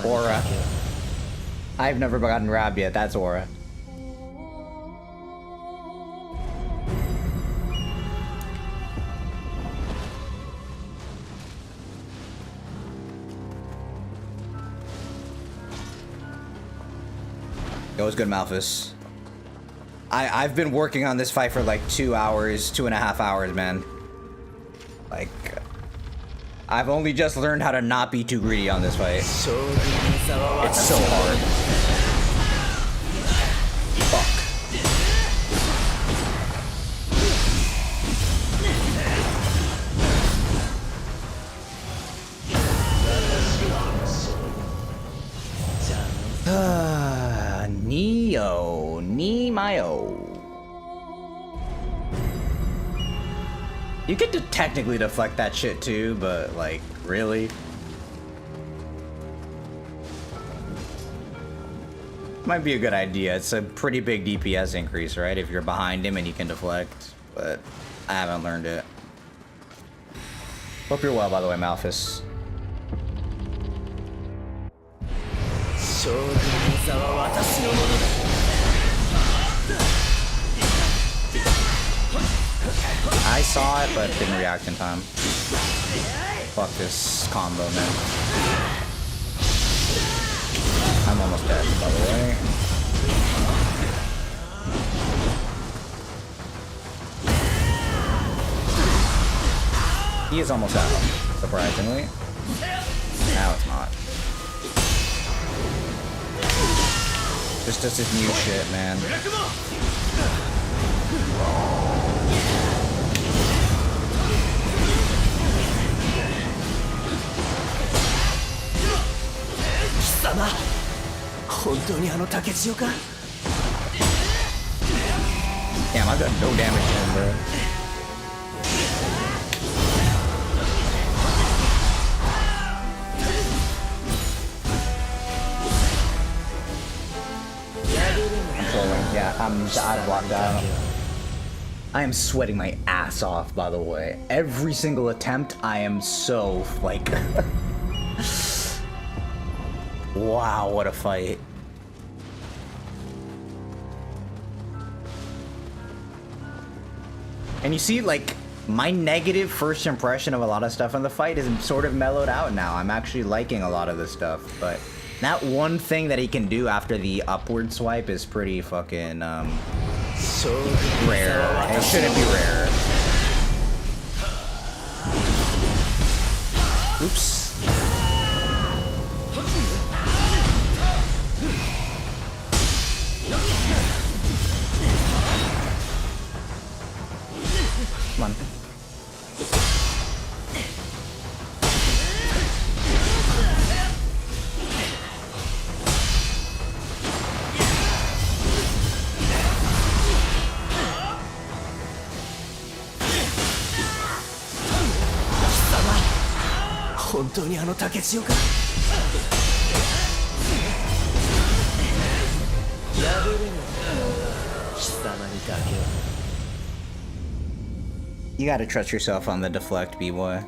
Aura. I've never gotten grabbed yet, that's Aura. It was good, Malphus. I've been working on this fight for like 2 hours, 2.5 hours, man. Like, I've only just learned how to not be too greedy on this fight. It's so hard. Fuck. Nioh. You get to technically deflect that shit too, but like, really? Might be a good idea. It's a pretty big DPS increase, right? If you're behind him and you can deflect, but I haven't learned it. Hope you're well, by the way, Malphus. I saw it, but didn't react in time. Fuck this combo, man. I'm almost dead, by the way. He is almost out, surprisingly. Now it's not. Just does his new shit, man. Damn, I got no damage to him, bro. Yeah, I blocked out. I am sweating my ass off, by the way. Every single attempt, I am so, like... Wow, what a fight. And you see, like, my negative first impression of a lot of stuff in the fight is sort of mellowed out now. I'm actually liking a lot of this stuff, but that one thing that he can do after the upward swipe is pretty fucking, rare. It shouldn't be rare. Oops. Come on. You gotta trust yourself on the deflect, B-boy.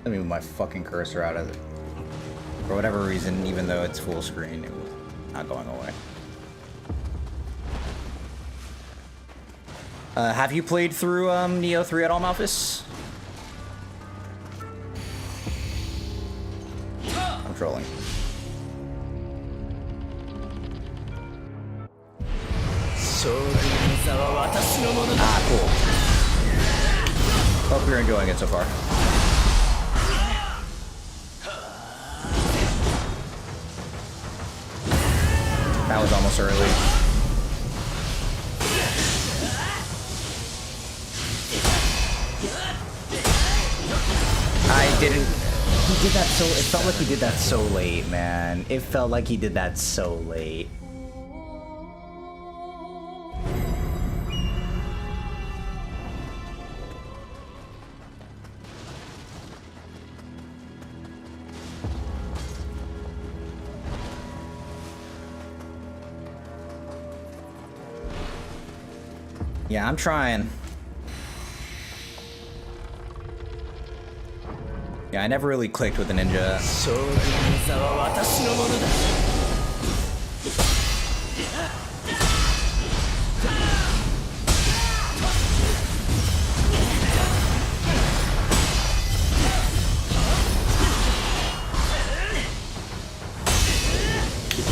Let me move my fucking cursor out of it. For whatever reason, even though it's full screen, it was not going away. Have you played through Nioh 3 at all, Malphus? trolling. Ah, cool. Hope you're enjoying it so far. That was almost early. I didn't... He did that so... It felt like he did that so late, man. It felt like he did that so late. Yeah, I'm trying. Yeah, I never really clicked with the ninja.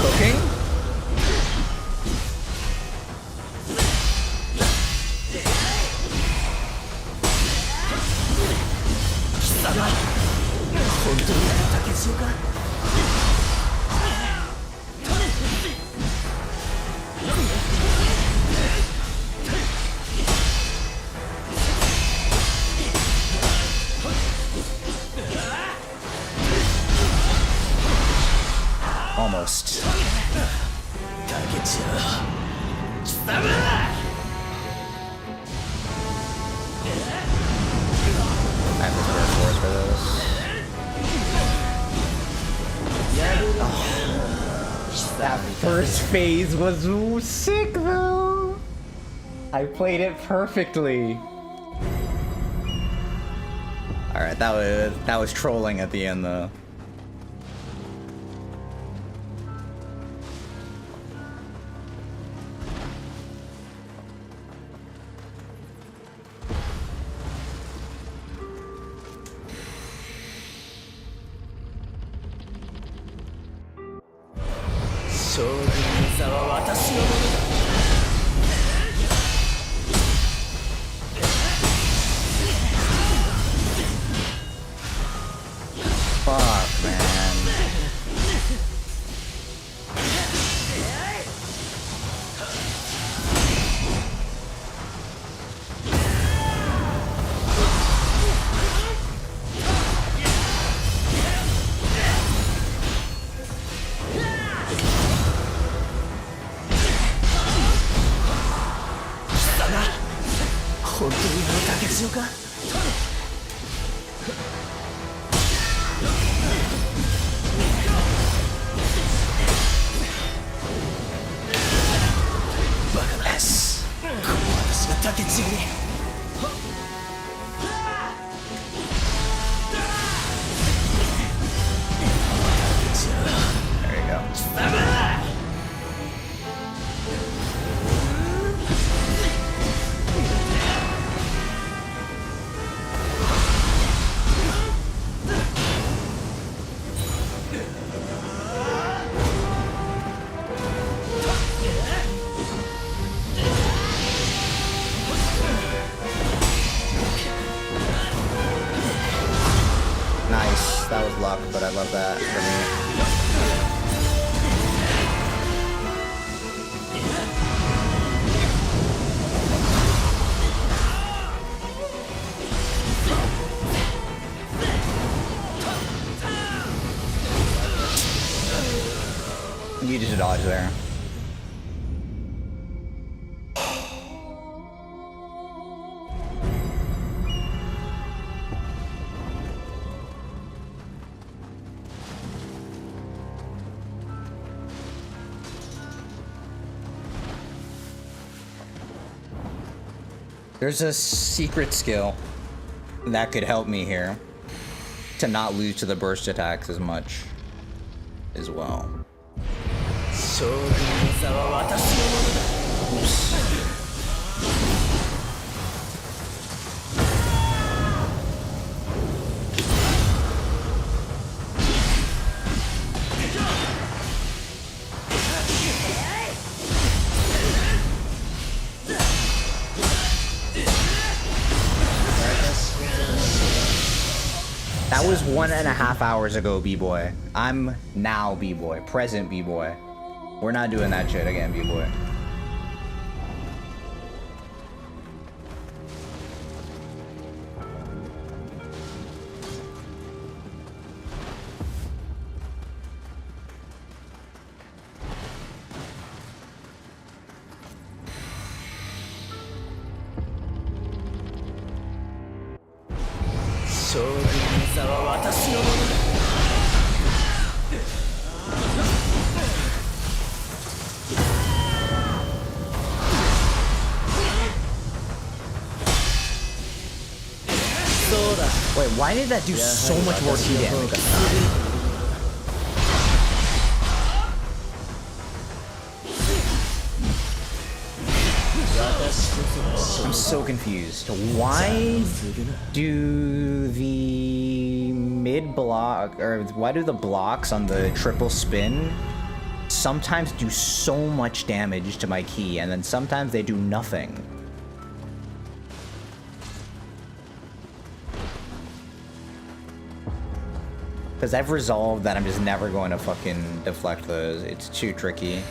Cooking? Almost. I have to throw force for this. Oh, that first phase was sick though. I played it perfectly. All right, that was trolling at the end though. Fuck, man. There you go. Nice. That was luck, but I love that for me. You just dodge there. There's a secret skill that could help me here to not lose to the burst attacks as much as well. That was 1.5 hours ago, B-boy. I'm now B-boy. Present B-boy. We're not doing that shit again, B-boy. Wait, why did that do so much more T damage? I'm so confused. Why do the mid block, or why do the blocks on the triple spin sometimes do so much damage to my key, and then sometimes they do nothing? Because I've resolved that I'm just never going to fucking deflect those. It's too tricky.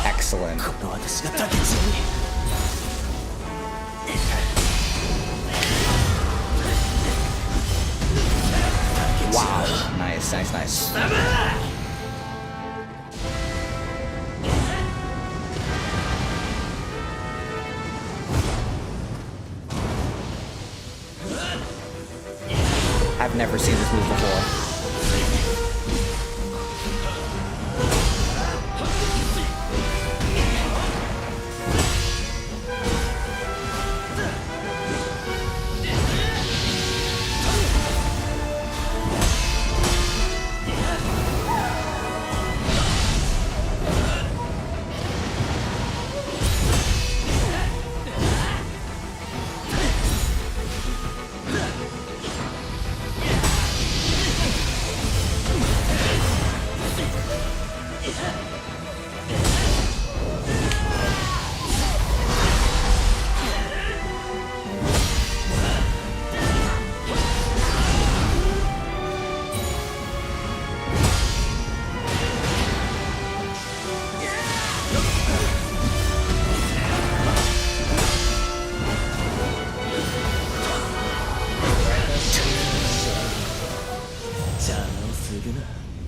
Excellent. Wow. Nice, nice, nice. I've never seen this move before.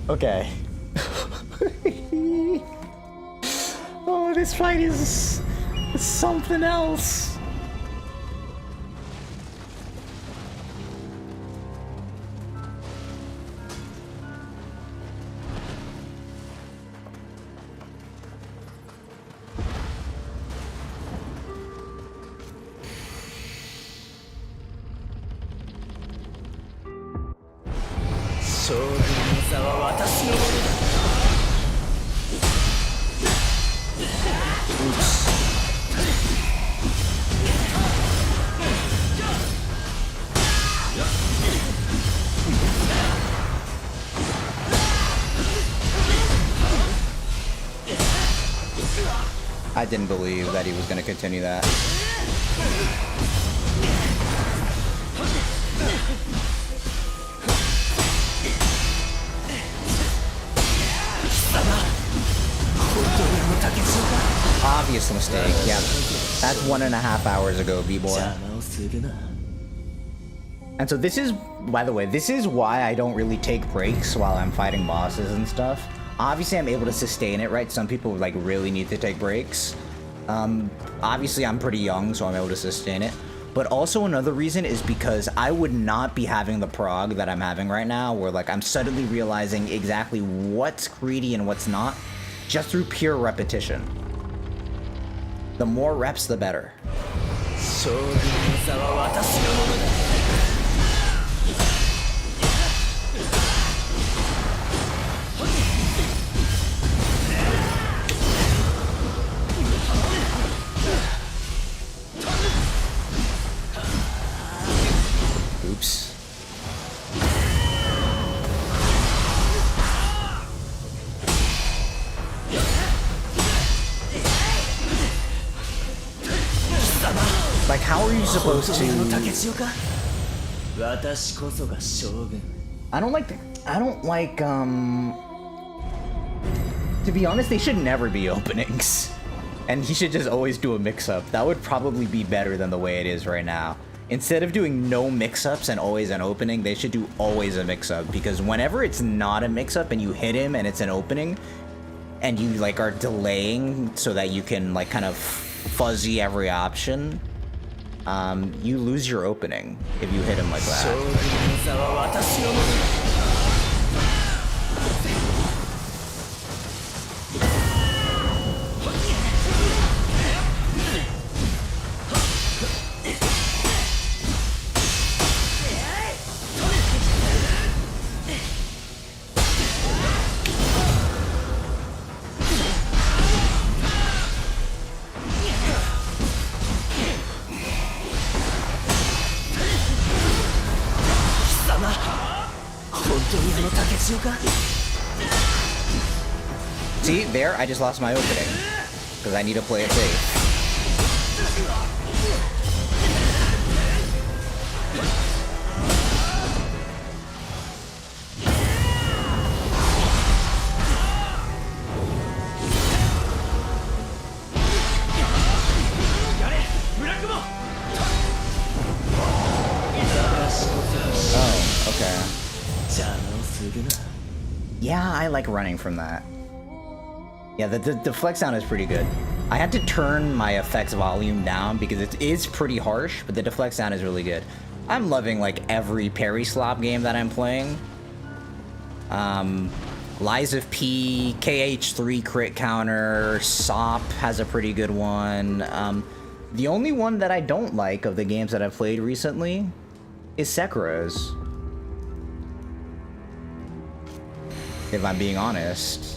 Okay. Oh, this fight is something else. I didn't believe that he was going to continue that. Obvious mistake, yeah. That's 1.5 hours ago, B-boy. And so this is, by the way, this is why I don't really take breaks while I'm fighting bosses and stuff. obviously I'm able to sustain it, right? Some people like really need to take breaks. Obviously I'm pretty young, so I'm able to sustain it. But also another reason is because I would not be having the prog that I'm having right now, where like I'm suddenly realizing exactly what's greedy and what's not, just through pure repetition. The more reps, the better. Oops. Like, how are you supposed to... I don't like, to be honest, they should never be openings. And he should just always do a mix-up. That would probably be better than the way it is right now. Instead of doing no mix-ups and always an opening, they should do always a mix-up. Because whenever it's not a mix-up and you hit him and it's an opening, and you like are delaying so that you can like kind of fuzzy every option, you lose your opening if you hit him like that. See, there, I just lost my opening. Because I need to play it safe. Oh, okay. Yeah, I like running from that. Yeah, the flex sound is pretty good. I had to turn my effects volume down because it is pretty harsh, but the deflect sound is really good. I'm loving like every parry slop game that I'm playing. Lies of P, KH3 crit counter, SOP has a pretty good one. The only one that I don't like of the games that I've played recently is Sekiro's. If I'm being honest.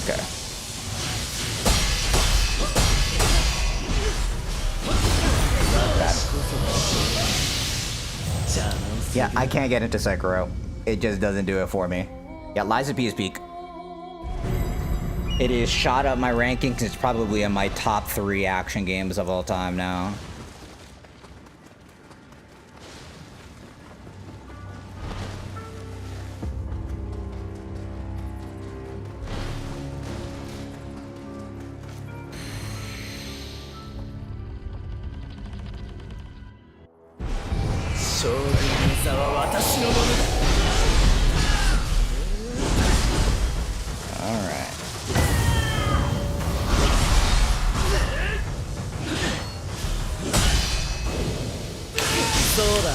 Okay. Yeah, I can't get into Sekiro. It just doesn't do it for me. Yeah, Lies of P is peak. It is shot up my rankings. It's probably in my top 3 action games of all time now. Alright.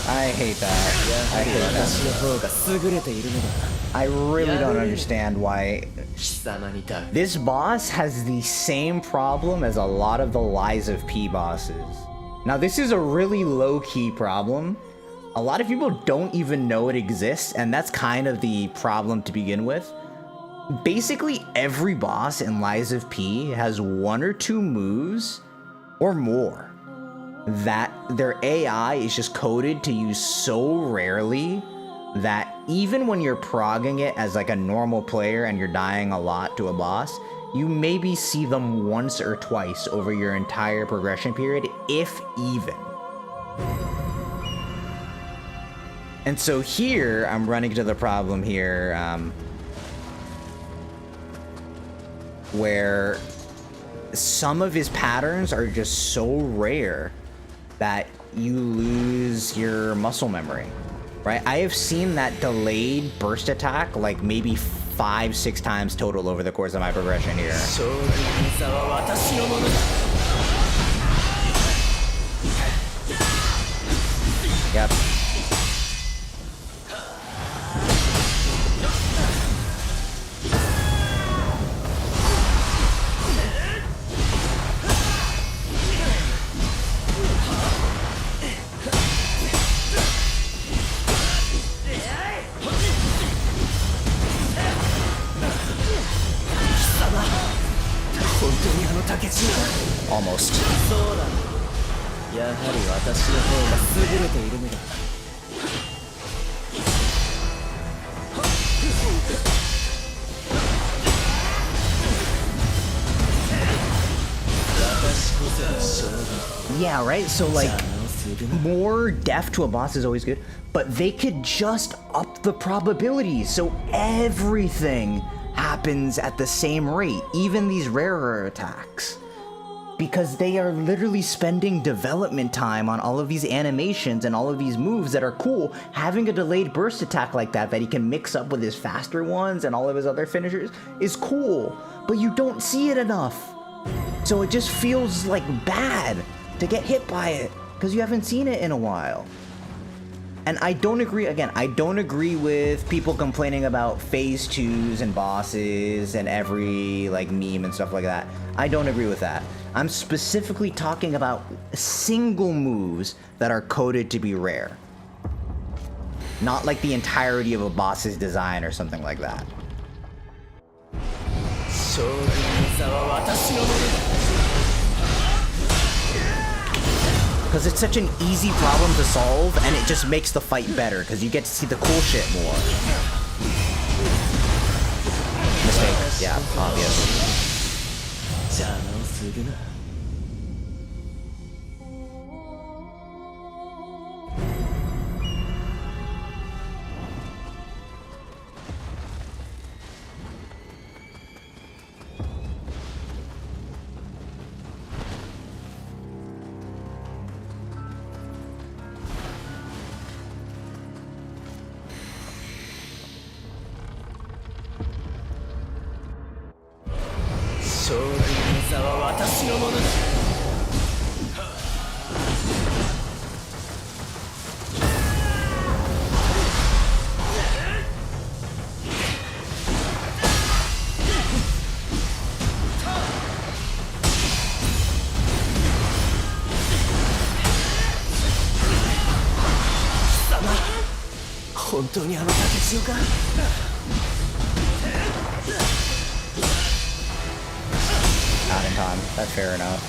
I hate that. I hate that. I really don't understand why this boss has the same problem as a lot of the Lies of P bosses. Now this is a really low-key problem. A lot of people don't even know it exists, and that's kind of the problem to begin with. Basically, every boss in Lies of P has 1 or 2 moves, or more, that their AI is just coded to use so rarely that even when you're progging it as like a normal player and you're dying a lot to a boss, you maybe see them once or twice over your entire progression period, if even. And so here, I'm running into the problem here, where some of his patterns are just so rare that you lose your muscle memory, right? I have seen that delayed burst attack like maybe 5-6 times total over the course of my progression here. Yep. Almost. Yeah, right? So like, more death to a boss is always good, but they could just up the probabilities so everything happens at the same rate, even these rarer attacks. Because they are literally spending development time on all of these animations and all of these moves that are cool. Having a delayed burst attack like that he can mix up with his faster ones and all of his other finishers is cool, but you don't see it enough. So it just feels like bad to get hit by it because you haven't seen it in a while. And I don't agree, again, I don't agree with people complaining about phase 2s and bosses and every like meme and stuff like that. I don't agree with that. I'm specifically talking about single moves that are coded to be rare. Not like the entirety of a boss's design or something like that. Because it's such an easy problem to solve, and it just makes the fight better, because you get to see the cool shit more. Mistake. Yeah, obvious. Not in time. That's fair enough.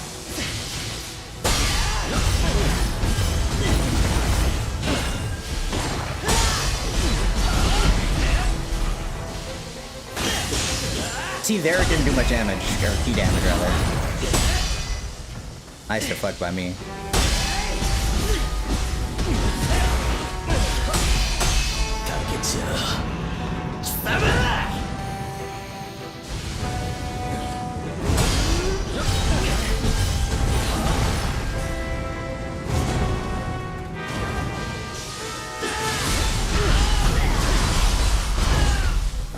See, there it didn't do much damage, or key damage rather. Nice deflect by me.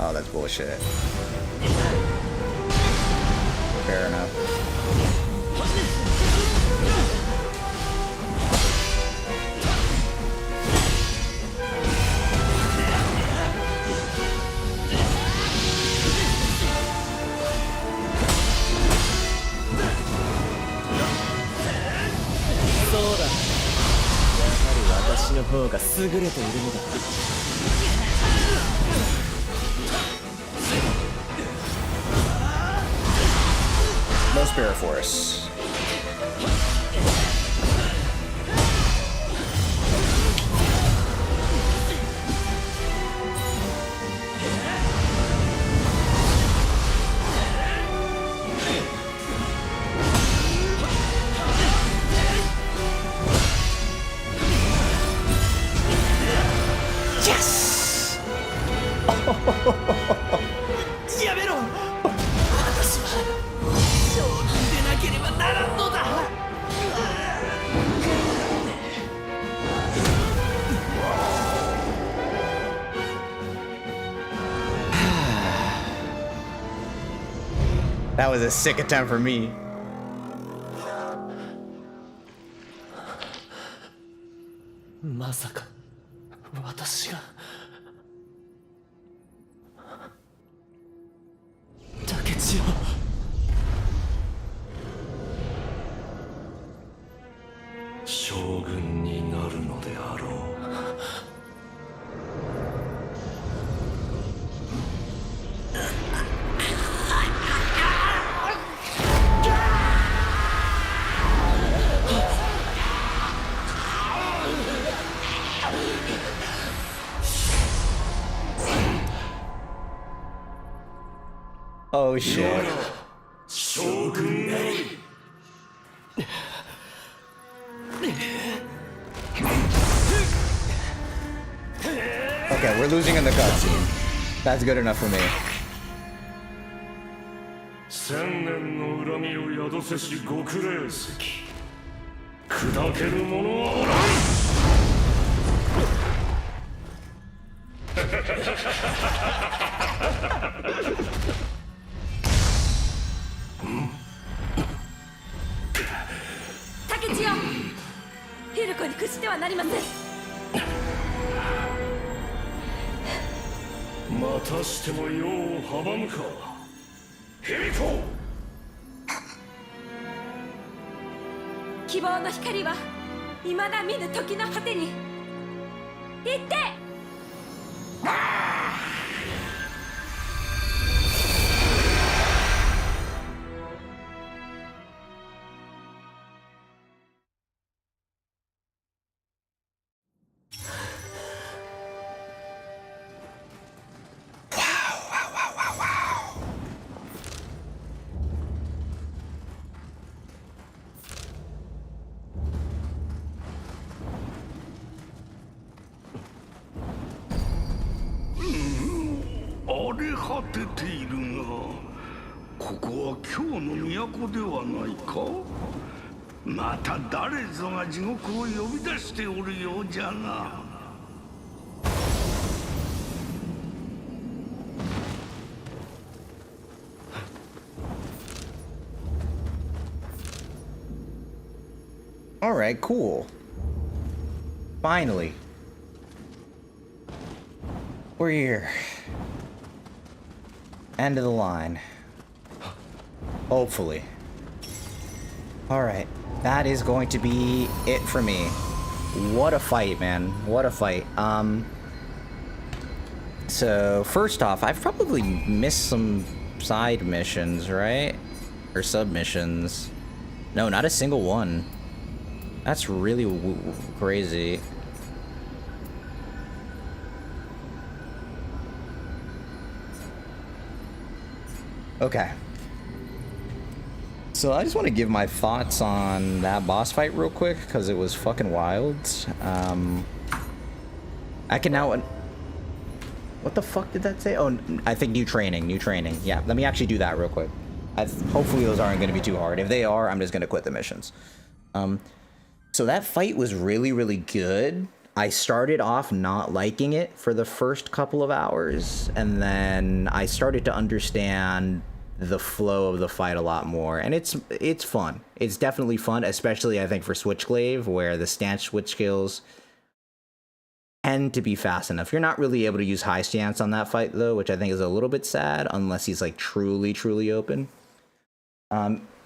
Oh, that's bullshit. Fair enough. No Spirit Force. Yes! やめろ私は将軍でなければならんのだ That was a sick attempt for me. まさか私が竹千代将軍になるのであろう Oh shit. 将軍なり Okay, we're losing in the cutscene. That's good enough for me. 千年の恨みを宿せし極霊石砕ける者はおらん竹千代ヒルコに屈してはなりませんまたしても世を阻むか卑弥呼希望の光は未だ見ぬ時の果てに行って 荒れ果てているがここは京の都ではないかまた誰ぞが地獄を呼び出しておるようじゃな Alright, cool. Finally. We're here. End of the line. Hopefully. Alright. That is going to be it for me. What a fight, man. What a fight. So, first off, I've probably missed some side missions, right? Or submissions. No, not a single one. That's really crazy. Okay. So I just want to give my thoughts on that boss fight real quick, because it was fucking wild. I can now... What the fuck did that say? Oh, I think new training. Yeah, let me actually do that real quick. Hopefully those aren't going to be too hard. If they are, I'm just going to quit the missions. So that fight was really, really good. I started off not liking it for the first couple of hours, and then I started to understand the flow of the fight a lot more, and it's fun. It's definitely fun, especially I think for Switchglaive, where the stance switch skills tend to be fast enough. You're not really able to use high stance on that fight though, which I think is a little bit sad unless he's like truly open.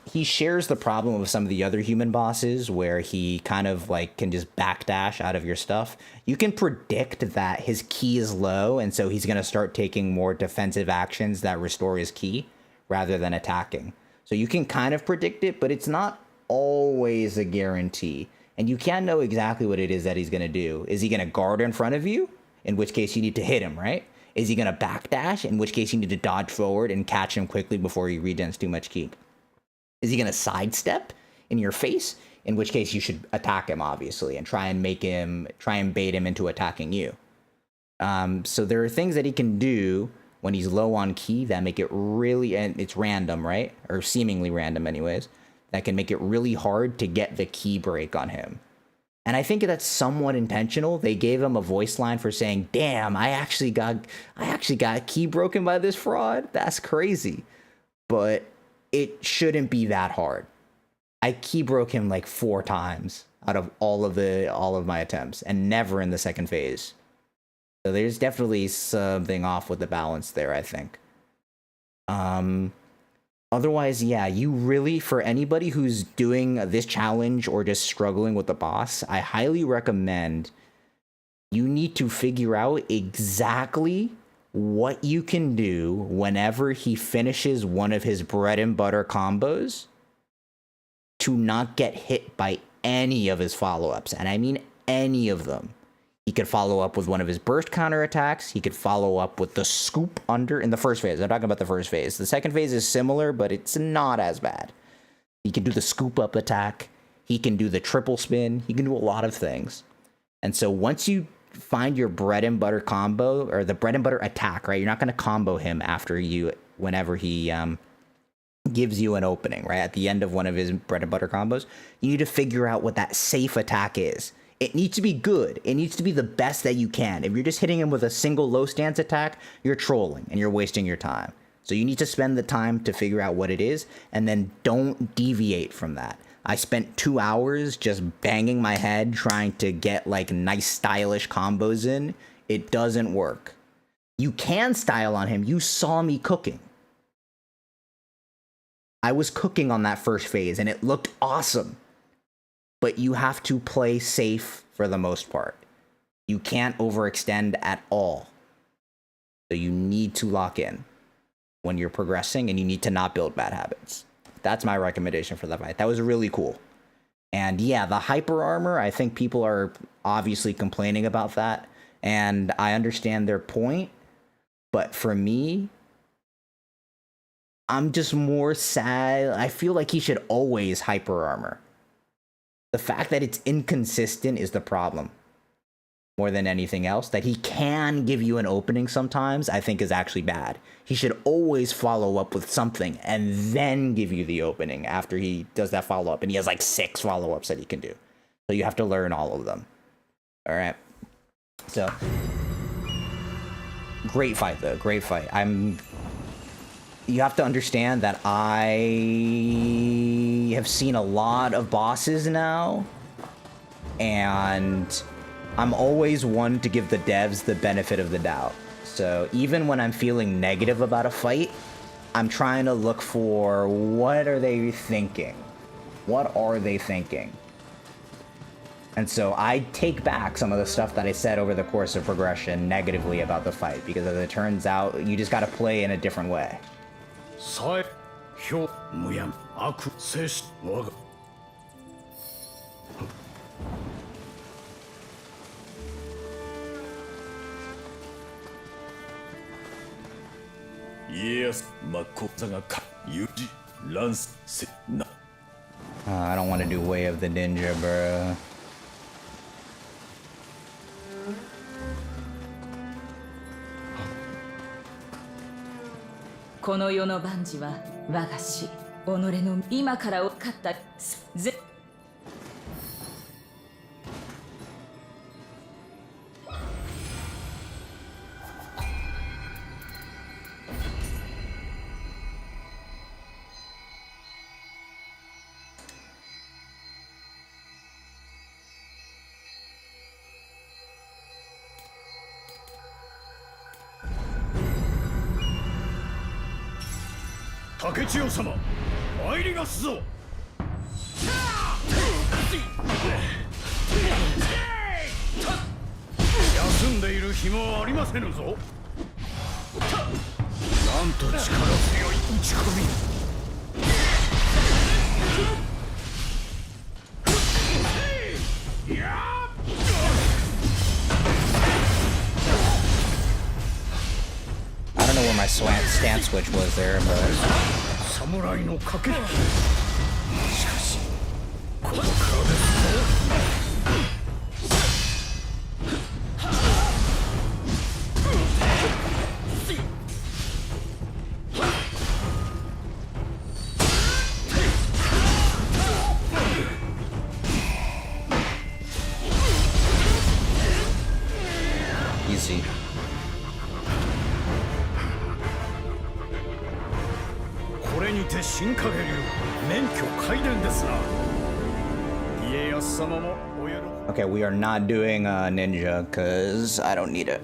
He shares the problem of some of the other human bosses where he kind of like can just backdash out of your stuff. You can predict that his ki is low, and so he's going to start taking more defensive actions that restore his ki rather than attacking. So you can kind of predict it, but it's not always a guarantee. And you can't know exactly what it is that he's going to do. Is he going to guard in front of you? In which case you need to hit him, right? Is he going to backdash? In which case you need to dodge forward and catch him quickly before he regens too much ki. Is he going to sidestep in your face? In which case you should attack him, obviously, and try and bait him into attacking you. So there are things that he can do when he's low on ki that make it really, and it's random, right? Or seemingly random anyways, that can make it really hard to get the ki break on him. And I think that's somewhat intentional. They gave him a voice line for saying, damn, I actually got ki broken by this fraud. That's crazy. But it shouldn't be that hard. I ki broke him like 4 times out of all of my attempts, and never in the second phase. So there's definitely something off with the balance there, I think. Otherwise, yeah, you really, for anybody who's doing this challenge or just struggling with the boss, I highly recommend you need to figure out exactly what you can do whenever he finishes one of his bread and butter combos to not get hit by any of his follow-ups. And I mean any of them. He could follow up with one of his burst counterattacks. He could follow up with the scoop under in the first phase. I'm talking about the first phase. The second phase is similar, but it's not as bad. He can do the scoop up attack. He can do the triple spin. He can do a lot of things. And so once you find your bread and butter combo, or the bread and butter attack, right? You're not going to combo him whenever he gives you an opening, right? At the end of one of his bread and butter combos, you need to figure out what that safe attack is. It needs to be good. It needs to be the best that you can. If you're just hitting him with a single low stance attack, you're trolling and you're wasting your time. So you need to spend the time to figure out what it is, and then don't deviate from that. I spent 2 hours just banging my head trying to get like nice stylish combos in. It doesn't work. You can style on him. You saw me cooking. I was cooking on that first phase and it looked awesome. But you have to play safe for the most part. You can't overextend at all. So you need to lock in when you're progressing, and you need to not build bad habits. That's my recommendation for the fight. That was really cool. And yeah, the hyper armor, I think people are obviously complaining about that, and I understand their point. But for me, I'm just more sad. I feel like he should always hyper armor. The fact that it's inconsistent is the problem. More than anything else, that he can give you an opening sometimes, I think is actually bad. He should always follow up with something and then give you the opening after he does that follow-up. And he has like 6 follow-ups that he can do. So you have to learn all of them. All right. So, great fight though, great fight. You have to understand that I have seen a lot of bosses now, and I'm always one to give the devs the benefit of the doubt. So even when I'm feeling negative about a fight, I'm trying to look for what are they thinking? What are they thinking? And so I take back some of the stuff that I said over the course of progression negatively about the fight, because as it turns out, you just got to play in a different way. 無や悪せし我が家康真っ向座がか有事乱世せな I don't want to do Way of the Ninja, bro. This worldの万事は我が師己の今からを勝ったぜ竹千代様参りますぞ休んでいる暇はありませぬぞなんと力強い打ち込みI don't know where my stance switch was there, but 侍の駆け引きしかしここからですぞにて新影流免許皆伝ですな。家康様もお喜び。 Okay, we are not doing ninja because I don't need it.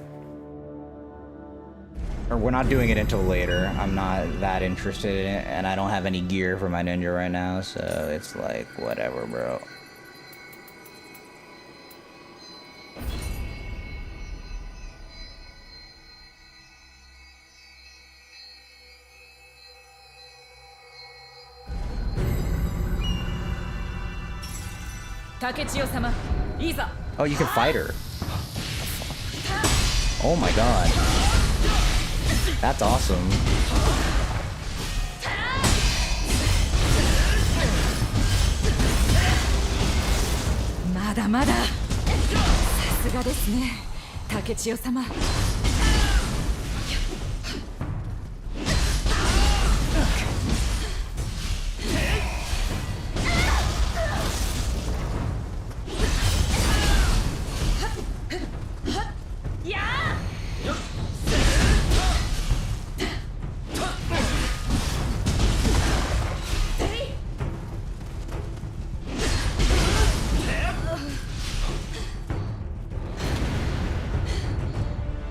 Or we're not doing it until later. I'm not that interested in it, and I don't have any gear for my ninja right now, so it's like, whatever, bro. Oh, you can fight her. Oh my god. That's awesome.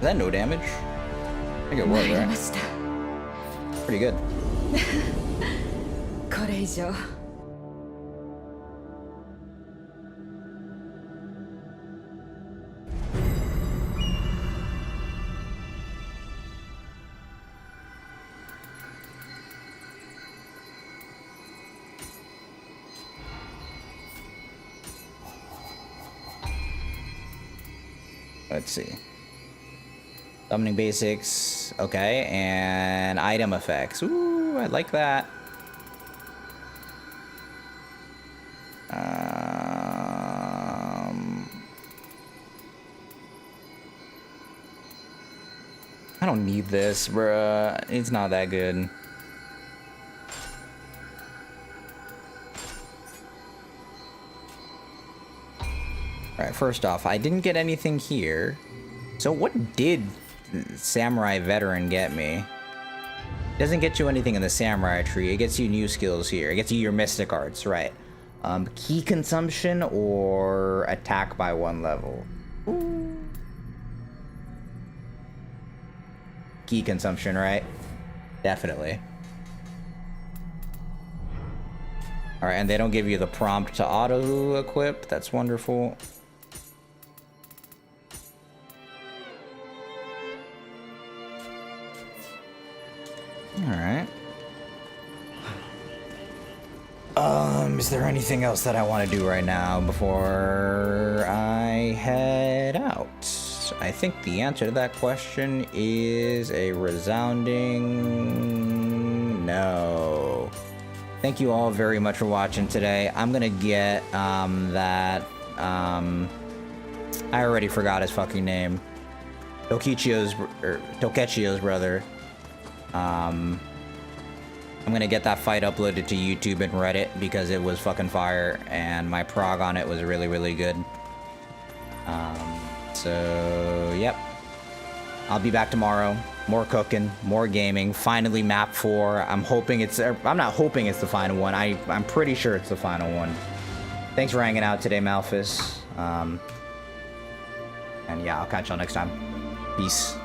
Is that no damage? I think it was, right? Pretty good. これ以上 Let's see. Summoning basics, okay, and item effects. Ooh, I like that. I don't need this, bruh. It's not that good. Alright, first off, I didn't get anything here. So what did Samurai Veteran get me? It doesn't get you anything in the Samurai tree. It gets you new skills here. It gets you your Mystic Arts, right? Key consumption or attack by 1 level. Ooh. Key consumption, right? Definitely. Alright, and they don't give you the prompt to auto-equip. That's wonderful. Alright. Is there anything else that I want to do right now before I head out? I think the answer to that question is a resounding no. Thank you all very much for watching today. I'm gonna get I already forgot his fucking name. Tokechio's brother. I'm gonna get that fight uploaded to YouTube and Reddit because it was fucking fire and my prog on it was really, really good. So, yep. I'll be back tomorrow. More cooking, more gaming. Finally, map 4. I'm hoping it's... I'm not hoping it's the final one. I'm pretty sure it's the final one. Thanks for hanging out today, Malphus. And yeah, I'll catch y'all next time. Peace.